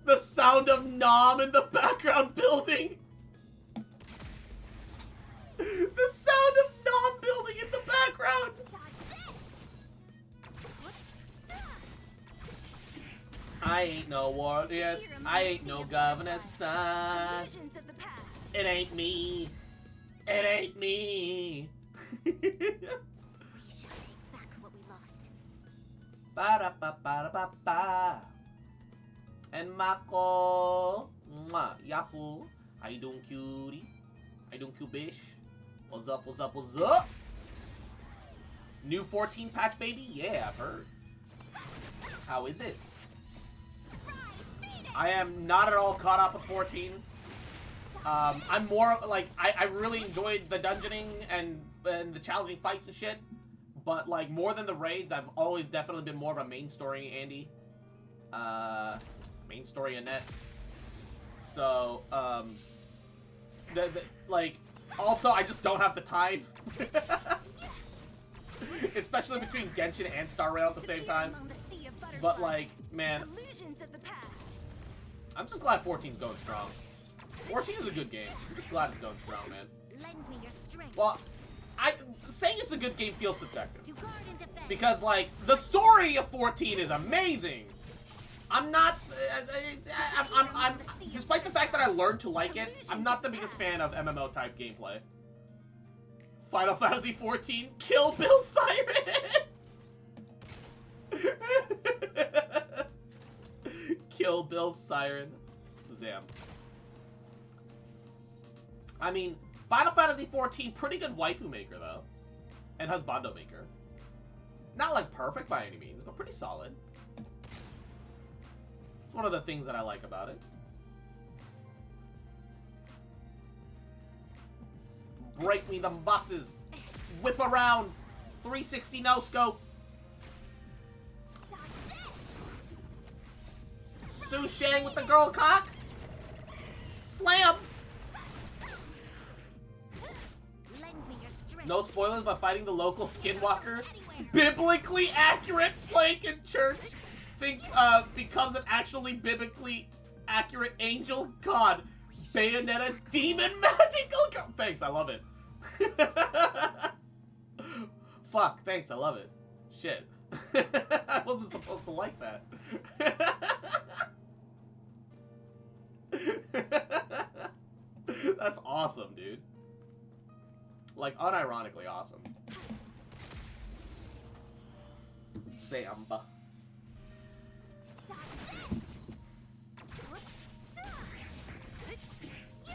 The sound of Nom in the background building. The sound of Nom building in the background. I ain't no warriors. I ain't no governor's son. It ain't me. It ain't me. We shall take back what we lost. Ba-da-ba-ba-da-ba-ba. And Mako. Mwah. Yahoo. How you doing, cutie? How you doing, cubish? What's up, what's up, what's up? New 14 patch, baby? Yeah, I've heard. How is it? I am not at all caught up with 14. I'm more like I really enjoyed the dungeoning and the challenging fights and shit, but like more than the raids, I've always definitely been more of a main story Andy, main story Annette. So like also I just don't have the time, especially between Genshin and Star Rail at the same time. But like man, I'm just glad 14's going strong. 14 is a good game. I'm just glad it's going strong, man. Lend me your strength. Well, saying it's a good game feels subjective. To guard and defend. Because, like, the story of 14 is amazing. I'm not... I'm despite the fact that I learned to like it, I'm not the biggest fan of MMO-type gameplay. Final Fantasy 14, Kill Bill Siren! Kill Bill Siren. Zam. I mean, Final Fantasy 14, pretty good waifu maker, though. And husbando maker. Not, like, perfect by any means, but pretty solid. It's one of the things that I like about it. Break me them boxes. Whip around. 360 no scope. Su Shang with the girl cock. Slam. No spoilers, but fighting the local skinwalker. Biblically accurate flank in church. Becomes an actually biblically accurate angel. God. Bayonetta demon magical girl. Thanks, I love it. Fuck, thanks, I love it. Shit. I wasn't supposed to like that. That's awesome, dude. Like, unironically awesome. Zamba.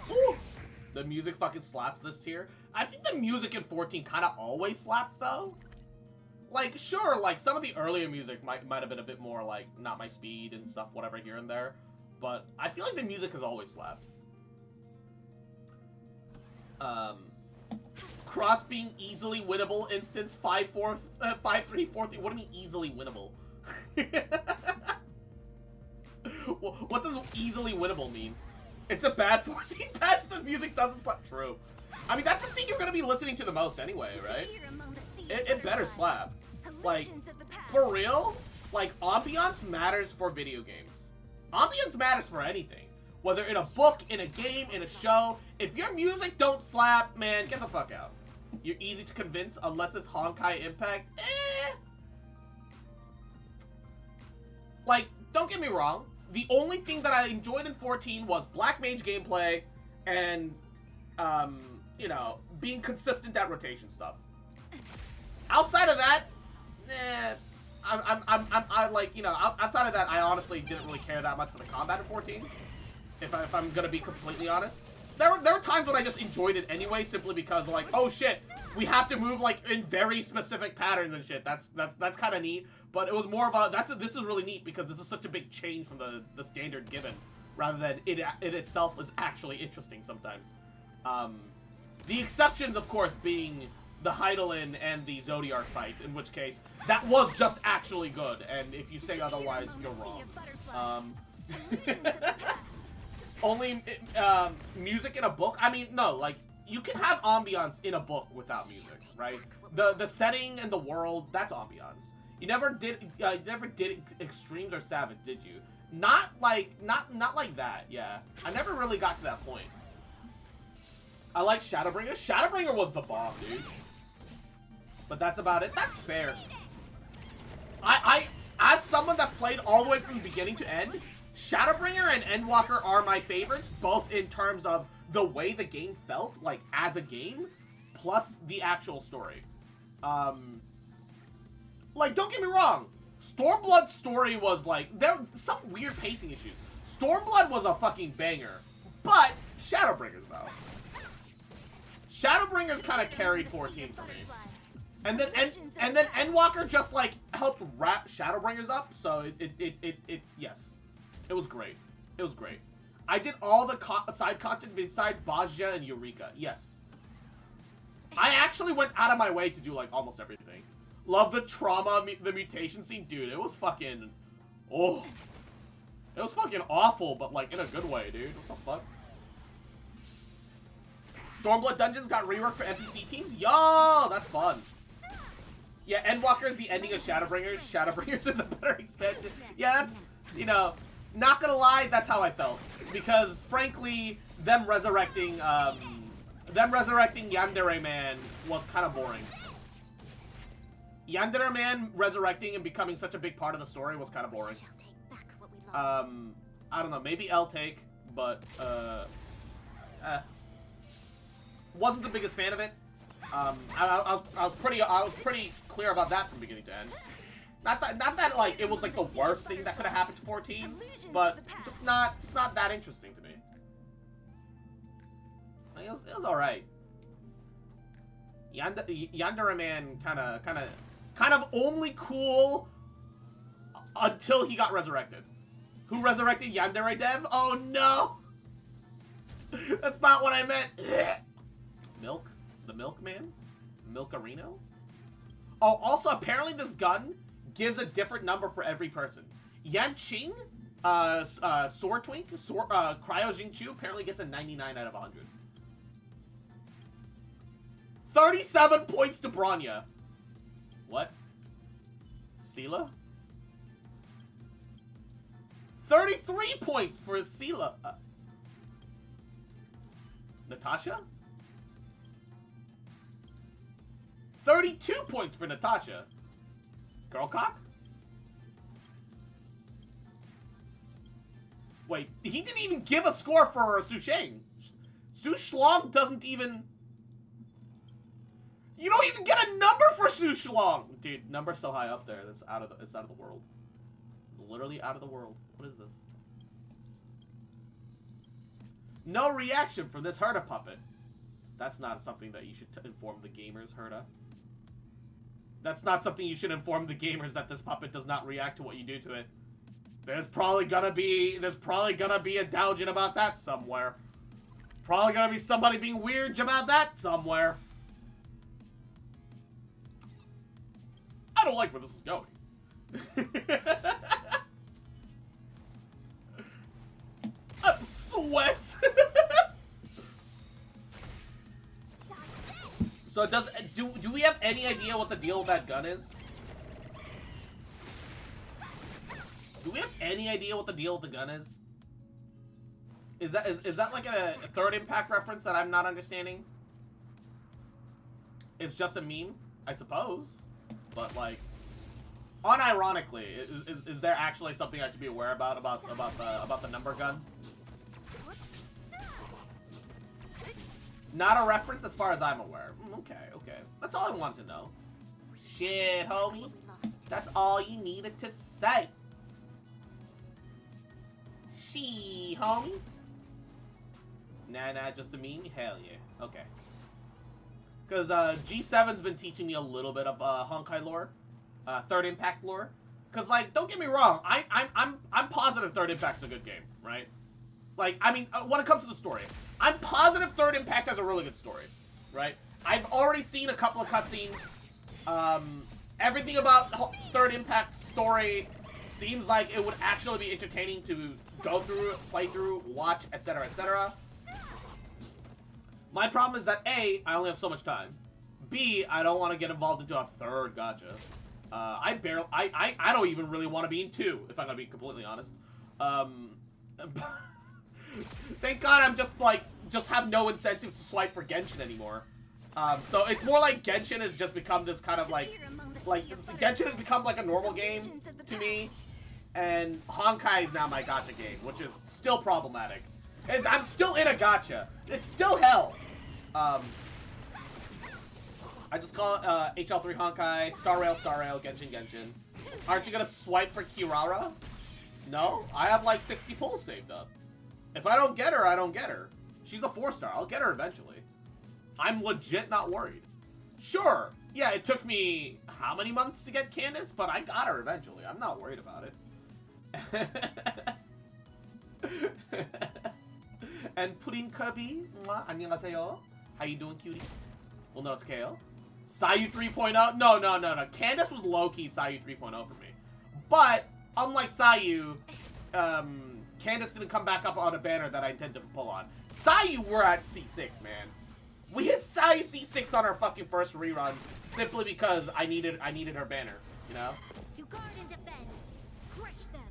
Ooh. The music fucking slaps this tier. I think the music in 14 kind of always slapped, though. Like, sure, like, some of the earlier music might have been a bit more, like, not my speed and stuff, whatever, here and there. But I feel like the music has always slapped. Cross being easily winnable instance 5-4 5-3 4-3. What do you mean easily winnable? What does easily winnable mean? It's a bad 14 patch. The music doesn't slap. True. I mean, that's the thing you're gonna be listening to the most anyway, right? It better slap. Like, for real? Like, ambiance matters for video games. Ambiance matters for anything. Whether in a book, in a game, in a show. If your music don't slap, man, get the fuck out. You're easy to convince unless it's Honkai Impact. Like, don't get me wrong. The only thing that I enjoyed in 14 was Black Mage gameplay and, you know, being consistent at rotation stuff. Outside of that, I like, you know, outside of that, I honestly didn't really care that much for the combat in 14. If I'm gonna be completely honest. There were times when I just enjoyed it anyway, simply because, like, oh shit, we have to move, like, in very specific patterns and shit. That's kind of neat. But it was more of a, this is really neat because this is such a big change from the standard given, rather than it itself is actually interesting sometimes. The exceptions, of course, being the Heidelin and the Zodiark fights, in which case, that was just actually good, and if you say otherwise, you're wrong. Only music in a book? I mean, no, like, you can have ambiance in a book without music, right? The setting and the world, that's ambiance. You never did Extremes or Savage, did you? Not like that, yeah. I never really got to that point. I like Shadowbringer. Shadowbringer was the bomb, dude. But that's about it. That's fair. I as someone that played all the way from beginning to end, Shadowbringer and Endwalker are my favorites, both in terms of the way the game felt, like, as a game, plus the actual story. Like, don't get me wrong, Stormblood's story was, like, there were some weird pacing issues. Stormblood was a fucking banger, but Shadowbringers, though. Shadowbringers kind of carried 14 for me. And then Endwalker just, like, helped wrap Shadowbringers up, so yes. It was great. It was great. I did all the side content besides Bajja and Eureka. Yes. I actually went out of my way to do, like, almost everything. Love the trauma, the mutation scene. Dude, it was fucking... Oh. It was fucking awful, but, like, in a good way, dude. What the fuck? Stormblood Dungeons got reworked for NPC teams? Yo! That's fun. Yeah, Endwalker is the ending of Shadowbringers. Shadowbringers is a better expansion. Yeah, that's... You know... Not gonna lie, that's how I felt. Because, frankly, them resurrecting Yandere Man was kind of boring. Yandere Man resurrecting and becoming such a big part of the story was kind of boring. I don't know, maybe L-Take, but, wasn't the biggest fan of it. I was pretty clear about that from beginning to end. Not that like it was like the worst thing that could have happened to 14, but just not that interesting to me. Like, it was all right. Yandere Man kind of only cool until he got resurrected. Who resurrected Yandere Dev? Oh no, that's not what I meant. Milk, the Milkman, Milkarino. Oh, also apparently this gun gives a different number for every person. Yanqing, Sword Twink, Cryo Jingchu apparently gets a 99 out of 100. 37 points to Bronya. What? Sela? 33 points for Sela. Natasha? 32 points for Natasha. Girlcock? Wait, he didn't even give a score for Su Sheng. Su Shlong doesn't even... You don't even get a number for Su Shlong! Dude, number's so high up there, it's out of the world. Literally out of the world. What is this? No reaction from this Herta puppet. That's not something that you should inform the gamers, Herta. That's not something you should inform the gamers, that this puppet does not react to what you do to it. There's probably gonna be a doujin about that somewhere. Probably gonna be somebody being weird about that somewhere. I don't like where this is going. Sweats. So do we have any idea what the deal with that gun is? Do we have any idea what the deal with the gun is? Is that like a third impact reference that I'm not understanding? It's just a meme, I suppose. But like, unironically, is there actually something I should be aware about the number gun? Not a reference as far as I'm aware. Okay, okay. That's all I want to know. Shit, homie. That's all you needed to say. She, homie. Nah, just a meme? Hell yeah. Okay. Because G7's been teaching me a little bit of Honkai lore, Third Impact lore. Because like, don't get me wrong, I'm positive Third Impact's a good game, right? Like, I mean, when it comes to the story, I'm positive Third Impact has a really good story, right? I've already seen a couple of cutscenes. Everything about Third Impact's story seems like it would actually be entertaining to go through, play through, watch, etc., etc. My problem is that A, I only have so much time. B, I don't want to get involved into a third gacha. I don't even really want to be in 2, if I'm gonna be completely honest. Thank God I'm just have no incentive to swipe for Genshin anymore. So it's more like Genshin has just become this kind of like Genshin has become like a normal game to me, and Honkai is now my gacha game, which is still problematic. And I'm still in a gacha. It's still hell. I just call it HL3 Honkai, Star Rail, Genshin. Aren't you gonna swipe for Kirara? No, I have like 60 pulls saved up. If I don't get her, I don't get her. She's a 4-star. I'll get her eventually. I'm legit not worried. Sure, yeah, it took me how many months to get Candace, but I got her eventually. I'm not worried about it. And Pudding Kirby, 안녕하세요. How you doing, cutie? Well, no, it's KO. Sayu 3.0? No. Candace was low-key Sayu 3.0 for me. But, unlike Sayu, Candace didn't come back up on a banner that I intended to pull on. Sayu, we're at C6, man. We hit Sayu C6 on our fucking first rerun simply because I needed her banner, you know? To guard and defend. Crush them.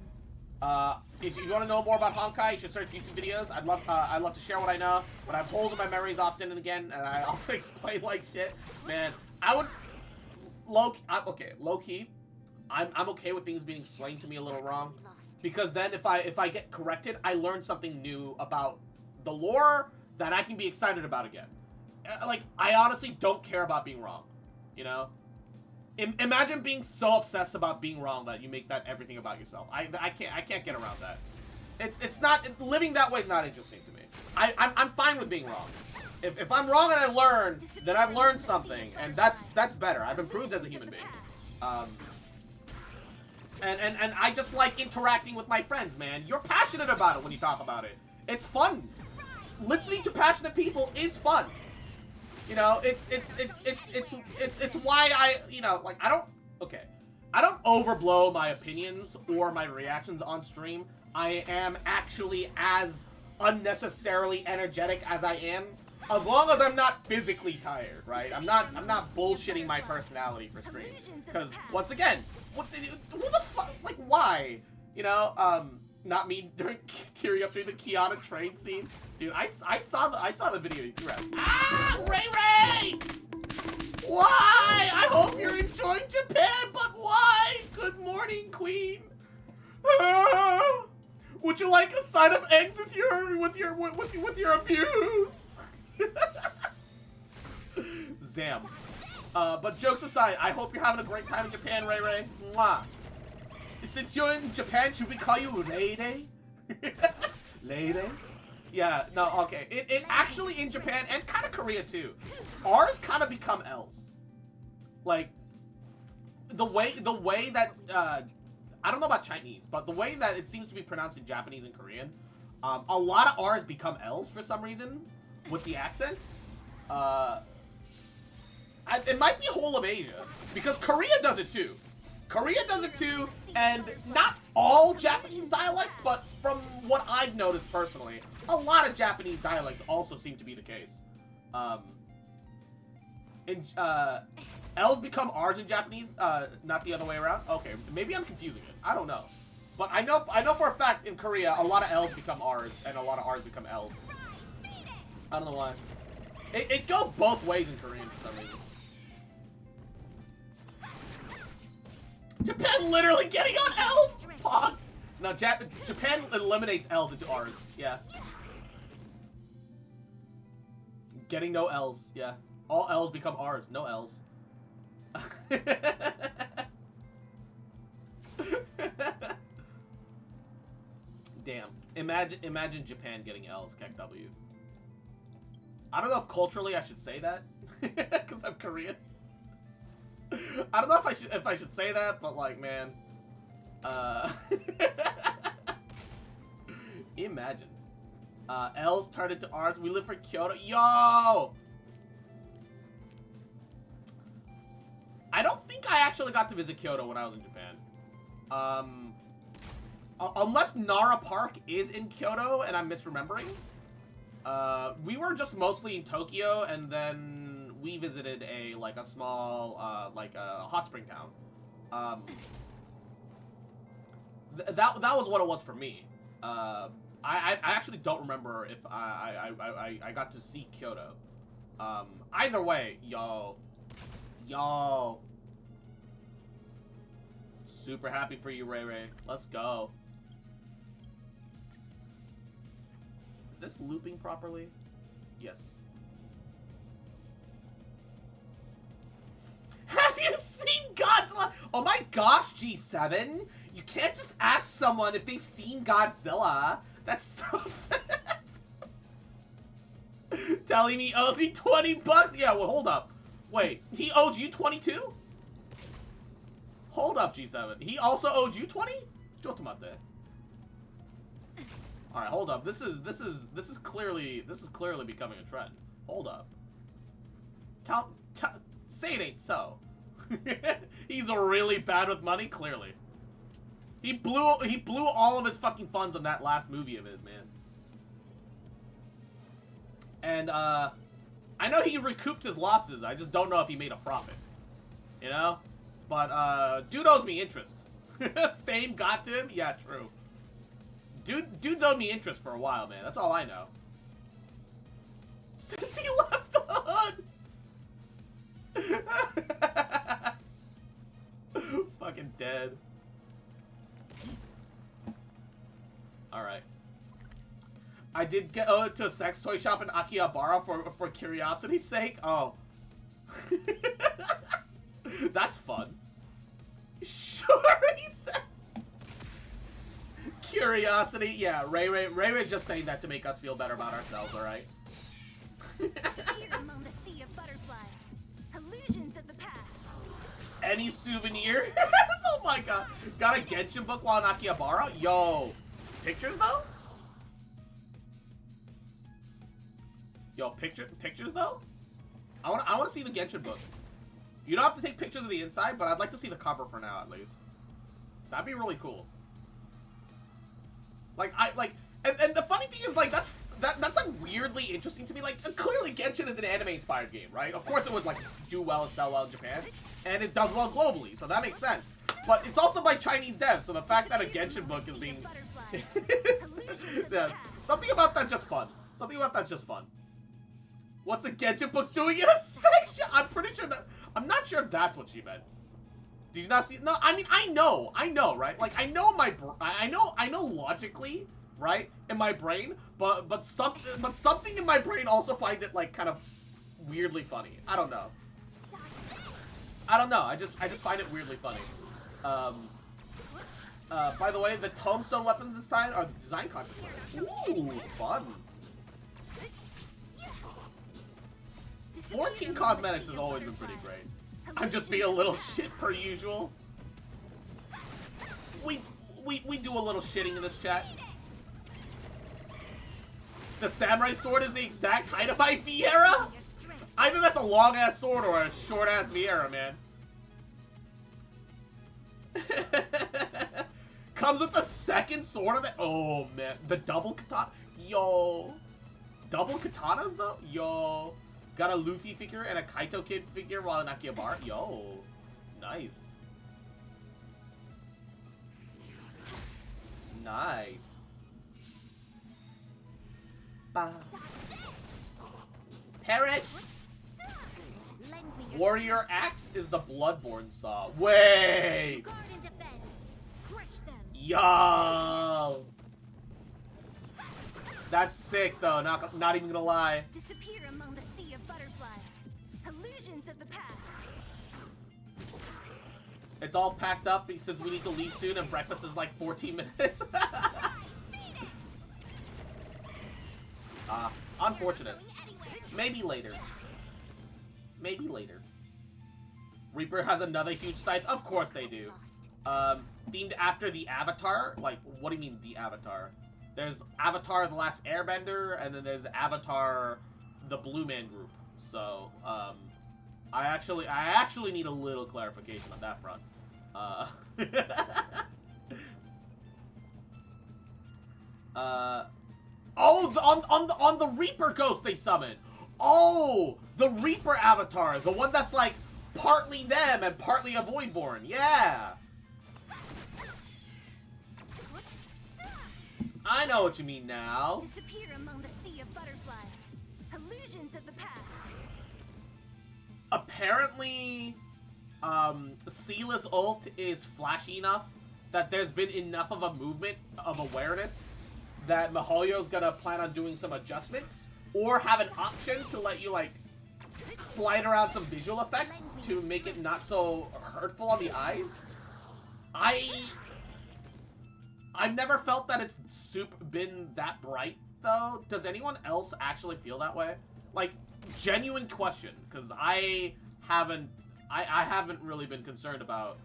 If you want to know more about Honkai, you should search YouTube videos. I'd love to share what I know, but I've holes in my memories often and again, and I often explain like shit. Man, I would low key. I'm okay with things being explained to me a little wrong, because then if I get corrected, I learn something new about the lore that I can be excited about again. Like, I honestly don't care about being wrong, you know? Imagine being so obsessed about being wrong that you make that everything about yourself. I can't get around that. It's not, living that way is not interesting to me. I'm fine with being wrong. If I'm wrong and I learn, then I've learned something, and that's better. I've improved as a human being. And I just like interacting with my friends, man. You're passionate about it when you talk about it. It's fun. Listening to passionate people is fun. You know, it's why I, you know, like, I don't overblow my opinions or my reactions on stream. I am actually as unnecessarily energetic as I am, as long as I'm not physically tired, right? I'm not bullshitting my personality for stream. Because, once again, who the fuck, like, why? You know, not me tearing up through the Kiana train scenes. Dude, I saw the video you threw out. Ah, Ray! Why? I hope you're enjoying Japan, but why? Good morning, Queen. Would you like a side of eggs with your abuse? Zam. But jokes aside, I hope you're having a great time in Japan, Ray. Mwah. Since you're in Japan, should we call you Lady? Lady? Yeah, no, okay. It actually, in Japan, and kind of Korea too, R's kind of become L's. Like, the way that, I don't know about Chinese, but the way that it seems to be pronounced in Japanese and Korean, a lot of R's become L's for some reason, with the accent. It might be whole of Asia, because Korea does it too. And not all Japanese dialects, but from what I've noticed personally, a lot of Japanese dialects also seem to be the case. L's become R's in Japanese, not the other way around. Okay, maybe I'm confusing it. I don't know. But I know for a fact in Korea, a lot of L's become R's, and a lot of R's become L's. I don't know why. It goes both ways in Korean for some reason. Japan literally getting on L's? Fuck. No, Japan eliminates L's into R's. Yeah. Getting no L's. Yeah. All L's become R's. No L's. Damn. Imagine Japan getting L's, Kek W. I don't know if culturally I should say that, because I'm Korean. I don't know if I should say that, but like, man, imagine L's turned into R's. We live for Kyoto. Yo, I don't think I actually got to visit Kyoto when I was in Japan. Unless Nara Park is in Kyoto and I'm misremembering. We were just mostly in Tokyo, and then we visited a small hot spring town. That was what it was for me. I actually don't remember if I got to see Kyoto. Either way, yo. Super happy for you, Ray Ray. Let's go. Is this looping properly? Yes. Have you seen Godzilla? Oh my gosh, G7. You can't just ask someone if they've seen Godzilla. That's so fast. Telling me owes me 20 bucks? Yeah, well, hold up. Wait, he owes you 22? Hold up, G7. He also owes you 20? Jotomate. All right, hold up. This is clearly becoming a trend. Hold up. Say it ain't so. He's really bad with money. Clearly, he blew all of his fucking funds on that last movie of his, man. And I know he recouped his losses. I just don't know if he made a profit. You know, but dude owes me interest. Fame got to him. Yeah, true. Dude's owed me interest for a while, man. That's all I know. Since he left the hood. Fucking dead. Alright. I did go to a sex toy shop in Akihabara for curiosity's sake. Oh. That's fun. Sure, he says. Curiosity, yeah. Ray just saying that to make us feel better about ourselves, alright? Disappear among the sea of butterflies. Illusions of the past. Any souvenir? Oh my god. Got a Genshin book while in Akihabara? Yo. Pictures though? Yo, pictures though? I wanna see the Genshin book. You don't have to take pictures of the inside, but I'd like to see the cover for now at least. That'd be really cool. And the funny thing is, like, that's like weirdly interesting to me. Like, clearly Genshin is an anime-inspired game, right? Of course it would, like, do well and sell well in Japan, and it does well globally, so that makes sense. But it's also by Chinese devs, so the fact that a Genshin book is being... Yeah, something about that's just fun. Something about that's just fun. What's a Genshin book doing in a section? I'm pretty sure that... I'm not sure if that's what she meant. Did you not see? No, I mean, I know, right? Like, I know I know logically, right, in my brain, but something in my brain also finds it like kind of weirdly funny. I don't know. I just find it weirdly funny. By the way, the tombstone weapons this time are design controversial. Ooh, fun. 14 cosmetics has always been pretty great. I'm just being a little shit per usual. We do a little shitting in this chat. The samurai sword is the exact height of my Viera? Either that's a long ass sword or a short ass Viera, man. Comes with the second sword of it. Oh man, the double katana. Yo, double katanas though. Yo. Got a Luffy figure and a Kaito Kid figure while in Akihabara. Yo, nice. Nice. Bah. Perish. Lend me Warrior Axe is the Bloodborne saw. Wait! Guard and defend. Crush them. Yo! That's sick though, not even gonna lie. Disappear among the sea of butterflies. Illusions of the past. It's all packed up since we need to leave soon and breakfast is like 14 minutes. Unfortunate. Maybe later. Maybe later. Reaper has another huge scythe. Of course they do. Themed after the Avatar. Like, what do you mean the Avatar? There's Avatar The Last Airbender, and then there's Avatar The Blue Man Group. So, I actually need a little clarification on that front. Oh, on the Reaper ghost they summoned. Oh, the Reaper avatar, the one that's like partly them and partly a Voidborn. Yeah. I know what you mean now. Disappear among the sea of butterflies. Illusions of the past. Apparently, Seela's ult is flashy enough that there's been enough of a movement of awareness that MiHoYo's gonna plan on doing some adjustments or have an option to let you like slide around some visual effects to make it not so hurtful on the eyes. I've never felt that it's been that bright though. Does anyone else actually feel that way? Like, genuine question, because I haven't really been concerned about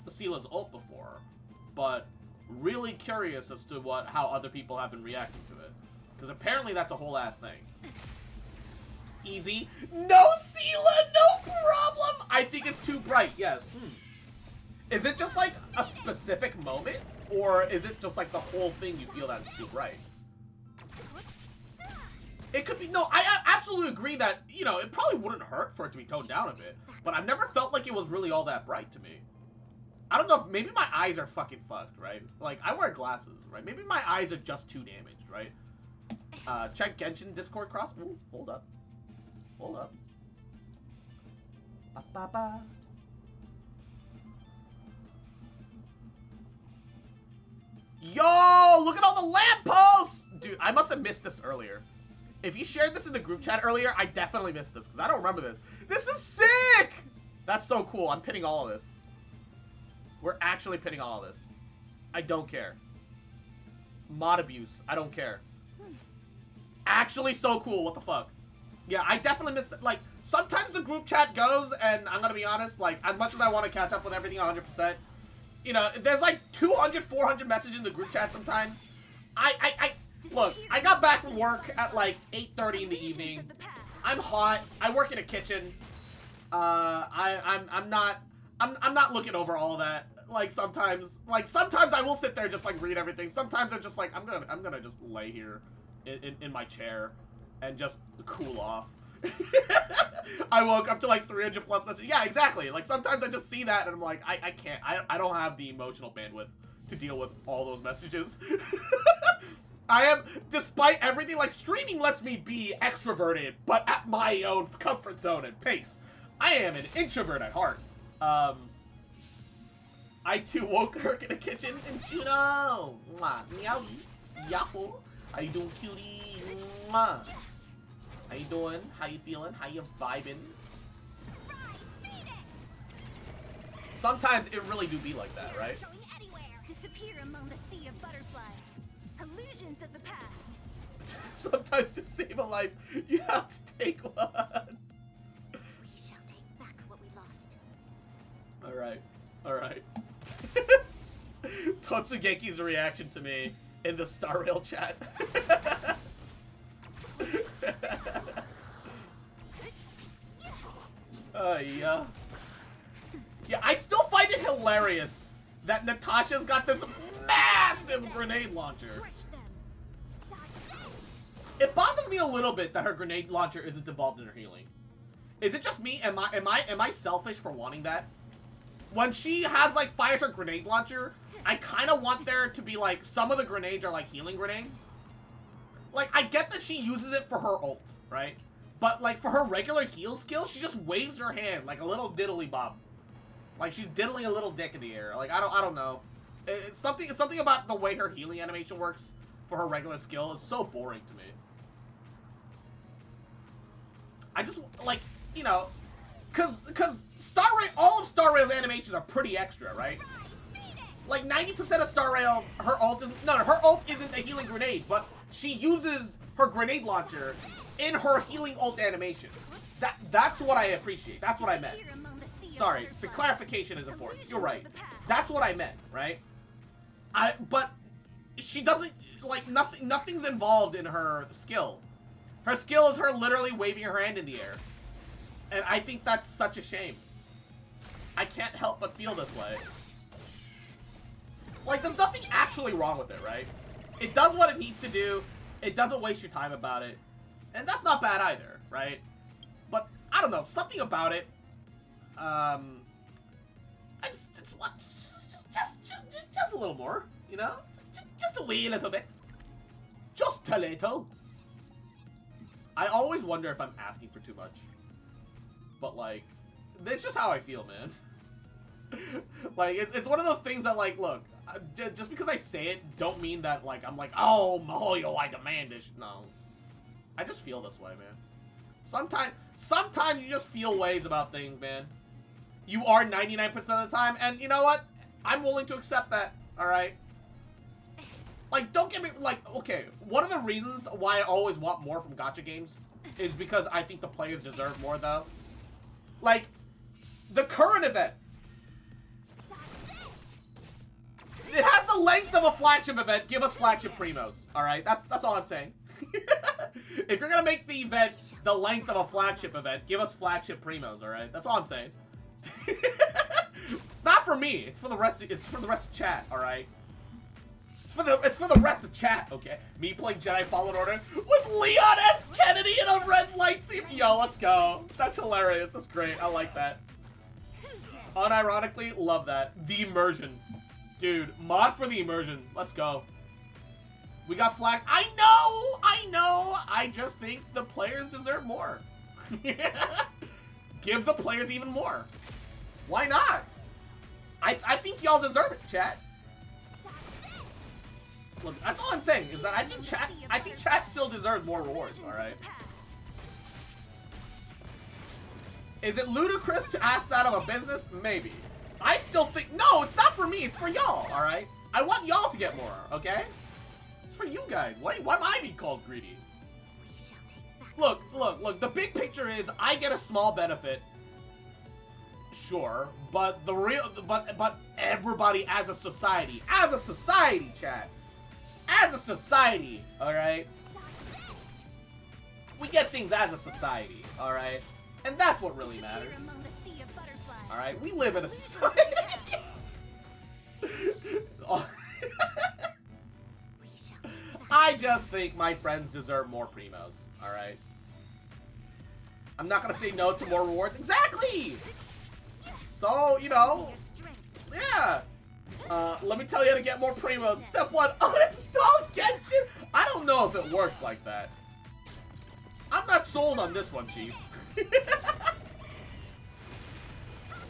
Seela's ult before, but really curious as to how other people have been reacting to it, because apparently that's a whole ass thing. Easy. No, Seela, no problem. I think it's too bright. Yes. Is it just like a specific moment, or is it just like the whole thing you feel that it's too bright? It could be, no, I absolutely agree that, you know, it probably wouldn't hurt for it to be toned down a bit, but I've never felt like it was really all that bright to me. I don't know, maybe my eyes are fucking fucked, right? Like, I wear glasses, right? Maybe my eyes are just too damaged, right? Check Genshin Discord cross. Ooh, hold up. Hold up. Ba ba ba. Yo, look at all the lampposts! Dude, I must have missed this earlier. If you shared this in the group chat earlier, I definitely missed this, because I don't remember this. This is sick! That's so cool. I'm pinning all of this. We're actually pinning all of this. I don't care. Mod abuse. I don't care. Actually so cool. What the fuck? Yeah, I definitely missed it. Like, sometimes the group chat goes, and I'm gonna be honest, like, as much as I want to catch up with everything 100%, you know, there's like 200, 400 messages in the group chat sometimes. Look, I got back from work at like 8:30 in the evening. I'm hot. I work in a kitchen. I'm not looking over all that. Like sometimes I will sit there and just like read everything. Sometimes I'm just like I'm gonna just lay here in my chair and just cool off. I woke up to like 300 plus messages. Yeah, exactly. Like sometimes I just see that and I'm like I can't. I don't have the emotional bandwidth to deal with all those messages. I am, despite everything, like, streaming lets me be extroverted, but at my own comfort zone and pace. I am an introvert at heart. I too woke her in the kitchen and Juno. Mwah. Meow. Yahoo. How you doing, cutie? Mwah. How you doing? How you feeling? How you vibing? Sometimes it really do be like that, right? Disappear among the sea of butterflies. Illusions of the past. Sometimes to save a life, you have to take one. We shall take back what we lost. Alright. Alright. Totsugeki's reaction to me in the Star Rail chat. Yeah. Yeah, I still find it hilarious that Natasha's got this massive grenade launcher. It bothers me a little bit that her grenade launcher isn't involved in her healing. Is it just me? Am I selfish for wanting that? When she has like fires her grenade launcher, I kind of want there to be like some of the grenades are like healing grenades. Like I get that she uses it for her ult, right? But, like, for her regular heal skill, she just waves her hand like a little diddly bob. Like, she's diddling a little dick in the air. Like, I don't know. It's something about the way her healing animation works for her regular skill is so boring to me. I just, like, you know, cause all of Star Rail's animations are pretty extra, right? Like 90% of Star Rail, her ult isn't a healing grenade, but she uses her grenade launcher in her healing ult animation. That's what I appreciate. That's what I meant. Sorry, the clarification is important. You're right. That's what I meant, right? But she doesn't, like, nothing's involved in her skill. Her skill is her literally waving her hand in the air. And I think that's such a shame. I can't help but feel this way. Like, there's nothing actually wrong with it, right? It does what it needs to do. It doesn't waste your time about it. And that's not bad either, right? But, I don't know, something about it. I just want just a little more, you know? Just a wee little bit. Just a little. I always wonder if I'm asking for too much. But, like, it's just how I feel, man. Like, it's one of those things that, like, look, just because I say it, don't mean that, like, I'm like, oh, Mahoyo, I demand this. No. I just feel this way, man. Sometimes you just feel ways about things, man. You are 99% of the time, and you know what? I'm willing to accept that, alright? Like, don't get me, like, okay, one of the reasons why I always want more from gacha games is because I think the players deserve more, though. Like, the current event. It has the length of a flagship event. Give us flagship primos, alright? That's all I'm saying. If you're gonna make the event the length of a flagship event, give us flagship primos, alright? That's all I'm saying. It's not for me. It's for the rest of chat, alright? It's for the rest of chat, okay? Me playing Jedi Fallen Order with Leon S. Kennedy in a red lightsaber. Yo, let's go. That's hilarious. That's great. I like that. Unironically, love that. The immersion. Dude, mod for the immersion. Let's go. We got flag. I know. I just think the players deserve more. Give the players even more. Why not? I think y'all deserve it, chat. Look, that's all I'm saying, is that I think chat still deserves more rewards, alright? Is it ludicrous to ask that of a business? Maybe. I still think, no, it's not for me, it's for y'all, alright? I want y'all to get more, okay? It's for you guys. Why am I being called greedy? Look, the big picture is I get a small benefit. Sure, but but everybody as a society, chat. As a society, alright? We get things as a society, alright? And that's what really matters. Alright, we live in a society. I just think my friends deserve more primos, alright? I'm not gonna say no to more rewards. Exactly! So, you know, yeah. Let me tell you how to get more primos. Step 1, uninstall Genshin. I don't know if it works like that. I'm not sold on this one, Chief.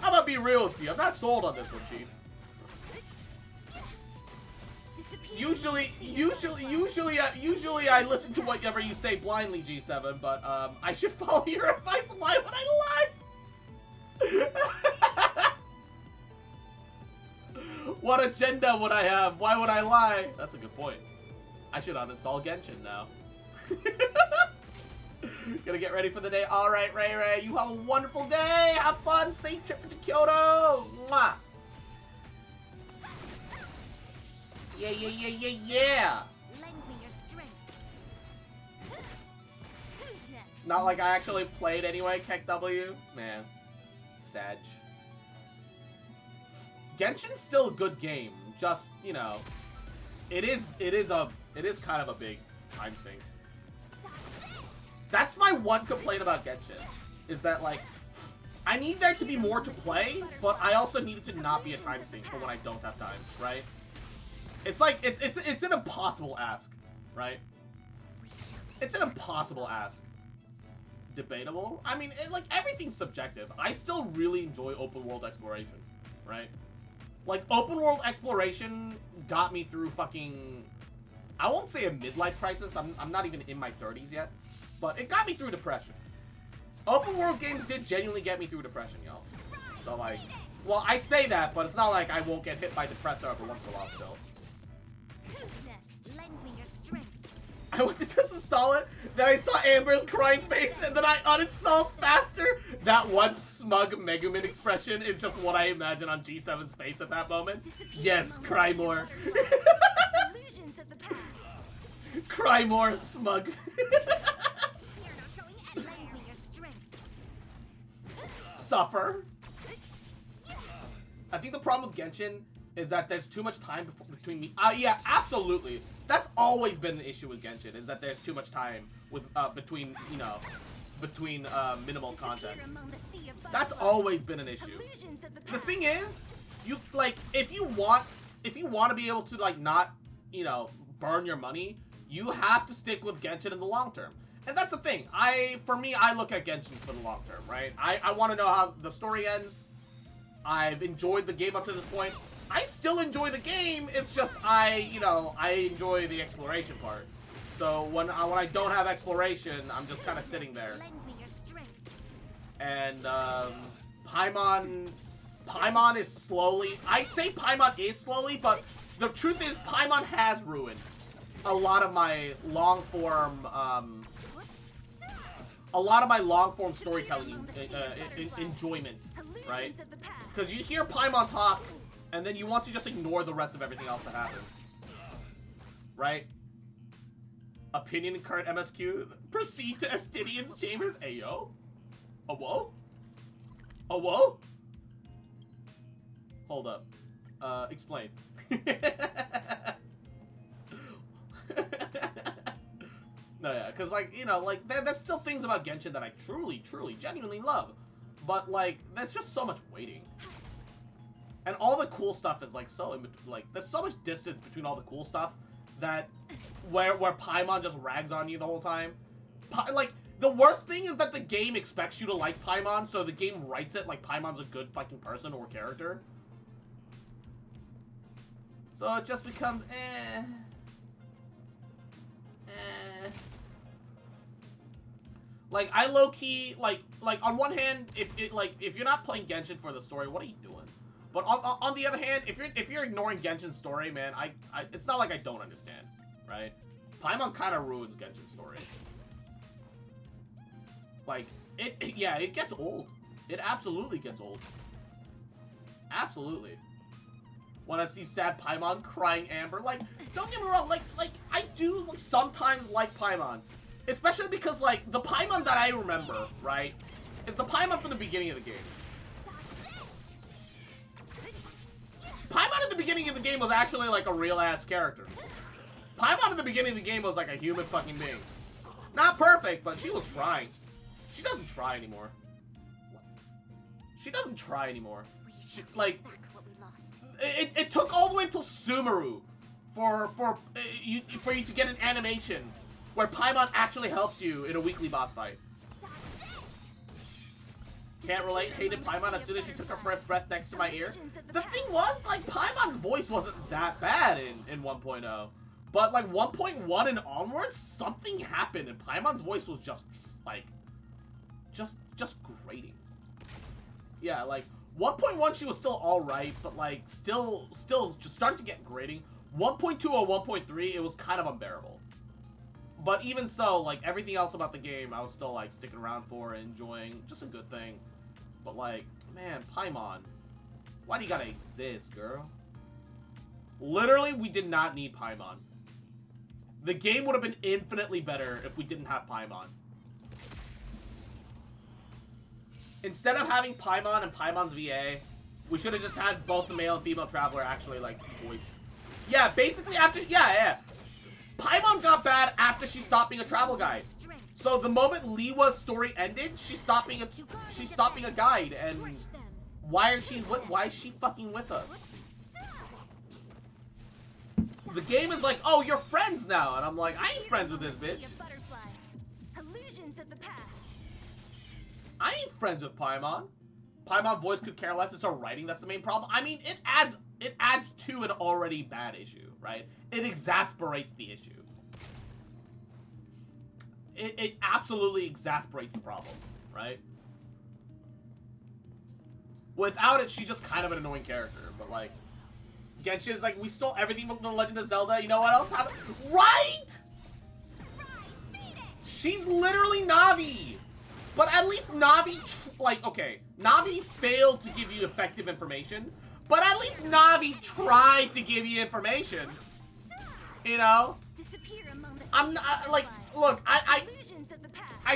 I'm gonna be real with you. I'm not sold on this one, Chief. Usually I listen to whatever you say blindly, G7, but I should follow your advice. Why would I lie? What agenda would I have? Why would I lie? That's a good point. I should uninstall Genshin now. Gonna get ready for the day. Alright, Ray. You have a wonderful day. Have fun. Safe trip to Kyoto. Mwah. Yeah. Lend me your strength. Who's next? Not like I actually played anyway, Keck W. Man. Sag. Genshin's still a good game. Just, you know, it is kind of a big time sink. That's my one complaint about Genshin, is that, like, I need there to be more to play, but I also need it to not be a time sink for when I don't have time, right? It's like, it's an impossible ask, right? It's an impossible ask. debatable. I mean, like, everything's subjective. I still really enjoy open world exploration, right? Like, open world exploration got me through fucking... I won't say a midlife crisis. I'm not even in my 30s yet. But it got me through depression. Open world games did genuinely get me through depression, y'all. So, like... Well, I say that, but it's not like I won't get hit by depressor every once in a while still. Who's next? Lend me your strength. I went to disinstall it, then I saw Amber's crying face, and then I uninstalled faster. That one smug Megumin expression is just what I imagine on G7's face at that moment. Yes, cry more. Illusions of the past. Cry more, smug. You're not going and lend me your strength. Suffer. I think the problem with Genshin is that there's too much time between me. Yeah, absolutely. That's always been an issue with Genshin, is that there's too much time with between, you know, between minimal content. That's always been an issue. The thing is, you like if you want to be able to like not, you know, burn your money, you have to stick with Genshin in the long term. And that's the thing. For me, I look at Genshin for the long term, right? I want to know how the story ends. I've enjoyed the game up to this point. I still enjoy the game. It's just I enjoy the exploration part. So when I don't have exploration, I'm just kind of sitting there. And Paimon is slowly. I say Paimon is slowly, but the truth is Paimon has ruined a lot of my long form storytelling enjoyment, right? Because you hear Paimon talk, and then you want to just ignore the rest of everything else that happens. Right? Opinion in current MSQ. Proceed to Estidian's chambers. Ayo. A whoa? A whoa? Hold up. Explain. No, yeah, because, like, you know, like, there's still things about Genshin that I truly, genuinely love. But, like, there's just so much waiting. And all the cool stuff is, like, there's so much distance between all the cool stuff that, where Paimon just rags on you the whole time. Like, the worst thing is that the game expects you to like Paimon, so the game writes it like Paimon's a good fucking person or character. So it just becomes, Like, I low-key, like, on one hand, if you're not playing Genshin for the story, what are you doing? But on the other hand, if you're ignoring Genshin's story, man, it's not like I don't understand, right? Paimon kind of ruins Genshin's story. Like, yeah, it gets old. It absolutely gets old. Absolutely. When I see sad Paimon crying Amber, like, don't get me wrong, like I do sometimes like Paimon. Especially because, like, the Paimon that I remember, right, is the Paimon from the beginning of the game. Paimon at the beginning of the game was actually, like, a real-ass character. Paimon at the beginning of the game was, like, a human fucking being. Not perfect, but she was trying. She doesn't try anymore. She doesn't try anymore. She, like, it took all the way until Sumeru for you to get an animation where Paimon actually helps you in a weekly boss fight. Can't relate, hated Paimon as soon as she took her first breath next to my ear. The thing was, like, Paimon's voice wasn't that bad in 1.0. But, like, 1.1 and onwards, something happened and Paimon's voice was just, like, just grating. Yeah, like, 1.1 she was still alright, but, like, still just started to get grating. 1.2 or 1.3, it was kind of unbearable. But even so, like, everything else about the game, I was still, like, sticking around for and enjoying. Just a good thing. But, like, man, Paimon. Why do you gotta exist, girl? Literally, we did not need Paimon. The game would have been infinitely better if we didn't have Paimon. Instead of having Paimon and Paimon's VA, we should have just had both the male and female traveler actually, like, voice. Yeah, basically after... Yeah. Paimon got bad after she stopped being a travel guide. So the moment Liwa's story ended, she stopped being a guide, and why is she fucking with us? The game is like, oh, you're friends now, and I'm like, I ain't friends with this bitch. friends with Paimon. Paimon voice could care less. It's her writing that's the main problem. I mean, it adds to an already bad issue, right? It exasperates the issue. It absolutely exasperates the problem, right? Without it, she's just kind of an annoying character. But like, Genshin's like, we stole everything from The Legend of Zelda. You know what else happened? Right? She's literally Navi. But at least Navi, like, okay, Navi failed to give you effective information. But at least Navi tried to give you information. You know? I'm not, like, look, I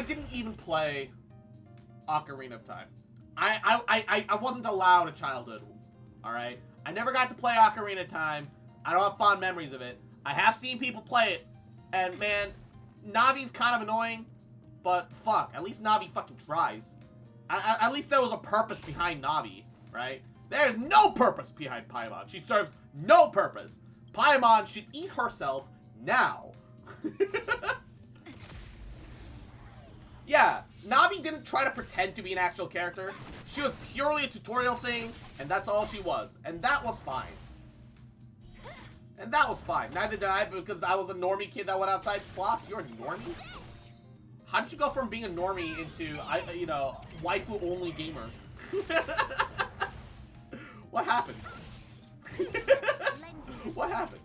didn't even play Ocarina of Time. I wasn't allowed a childhood, alright? I never got to play Ocarina of Time. I don't have fond memories of it. I have seen people play it, and man, Navi's kind of annoying, but fuck, at least Navi fucking tries. At least there was a purpose behind Navi, right? There's no purpose behind Paimon. She serves no purpose. Paimon should eat herself now. Yeah, Navi didn't try to pretend to be an actual character. She was purely a tutorial thing, and that's all she was. And that was fine. And that was fine. Neither did I, because I was a normie kid that went outside slots. You're a normie? How did you go from being a normie into, you know, waifu-only gamer? What happened? What happened?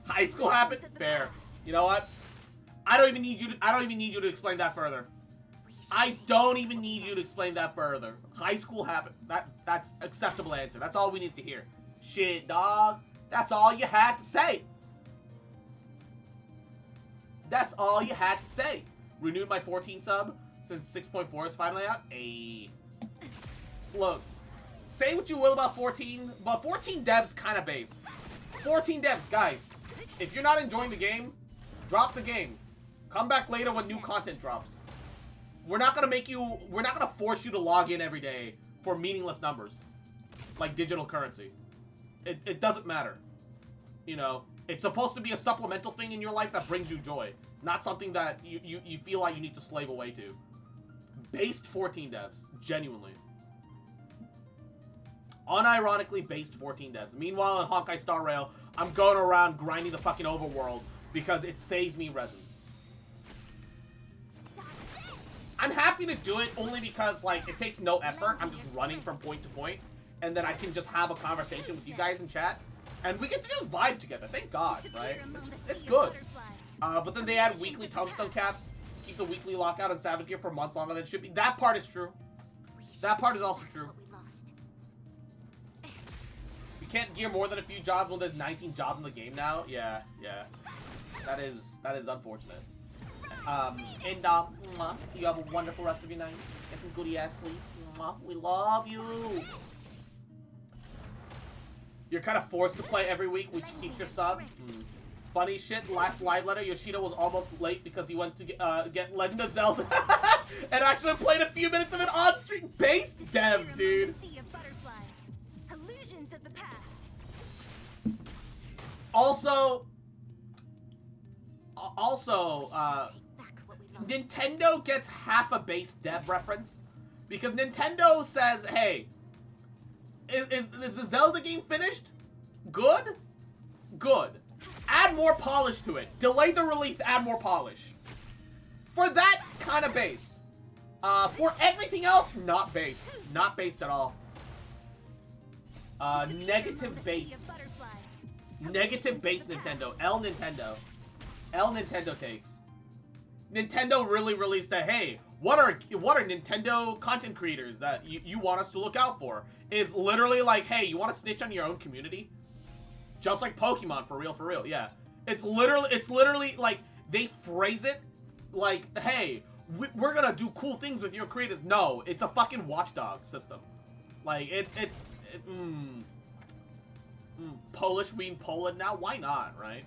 High school happened? Fair. You know what? I don't even need you to explain that further. I don't even need you to explain that further. High school happened. That's acceptable answer. That's all we need to hear. Shit, dog. That's all you had to say. That's all you had to say. Renewed my 14 sub since 6.4 is finally out. Ayy. Look. Say what you will about 14, but 14 devs kind of base. 14 devs, guys. If you're not enjoying the game, drop the game. Come back later when new content drops. We're not gonna force you to log in every day for meaningless numbers. Like digital currency. It doesn't matter. You know, it's supposed to be a supplemental thing in your life that brings you joy. Not something that you feel like you need to slave away to. Based 14 devs. Genuinely. Unironically based 14 devs. Meanwhile, in Honkai Star Rail, I'm going around grinding the fucking overworld because it saves me resin. I'm happy to do it only because, like, it takes no effort. I'm just running from point to point, and then I can just have a conversation with you guys in chat, and we get to just vibe together. Thank God, right? It's good. But then they add weekly tombstone caps, keep the weekly lockout on Savage Gear for months longer than it should be. That part is true. That part is also true. You can't gear more than a few jobs when there's 19 jobs in the game now. Yeah. That is unfortunate. You have a wonderful rest of your night. Get some goody ass sleep. We love you. You're kind of forced to play every week, which keeps your sub. Funny shit, last live letter, Yoshida was almost late because he went to get Legend of Zelda and actually played a few minutes of it on stream. Based devs, dude. Also, Nintendo gets half a base dev reference because Nintendo says, hey, is the Zelda game finished? Good? Good. Add more polish to it. Delay the release, add more polish. For that kind of base. For everything else, not based. Not based at all. Negative base. Negative base Nintendo. L Nintendo. L Nintendo takes. Nintendo really released a, hey, what are Nintendo content creators that you want us to look out for? Is literally like, hey, you want to snitch on your own community? Just like Pokemon, for real, yeah. It's literally like, they phrase it like, hey, we're gonna do cool things with your creators. No, it's a fucking watchdog system. Like, Polish being Poland now? Why not, right?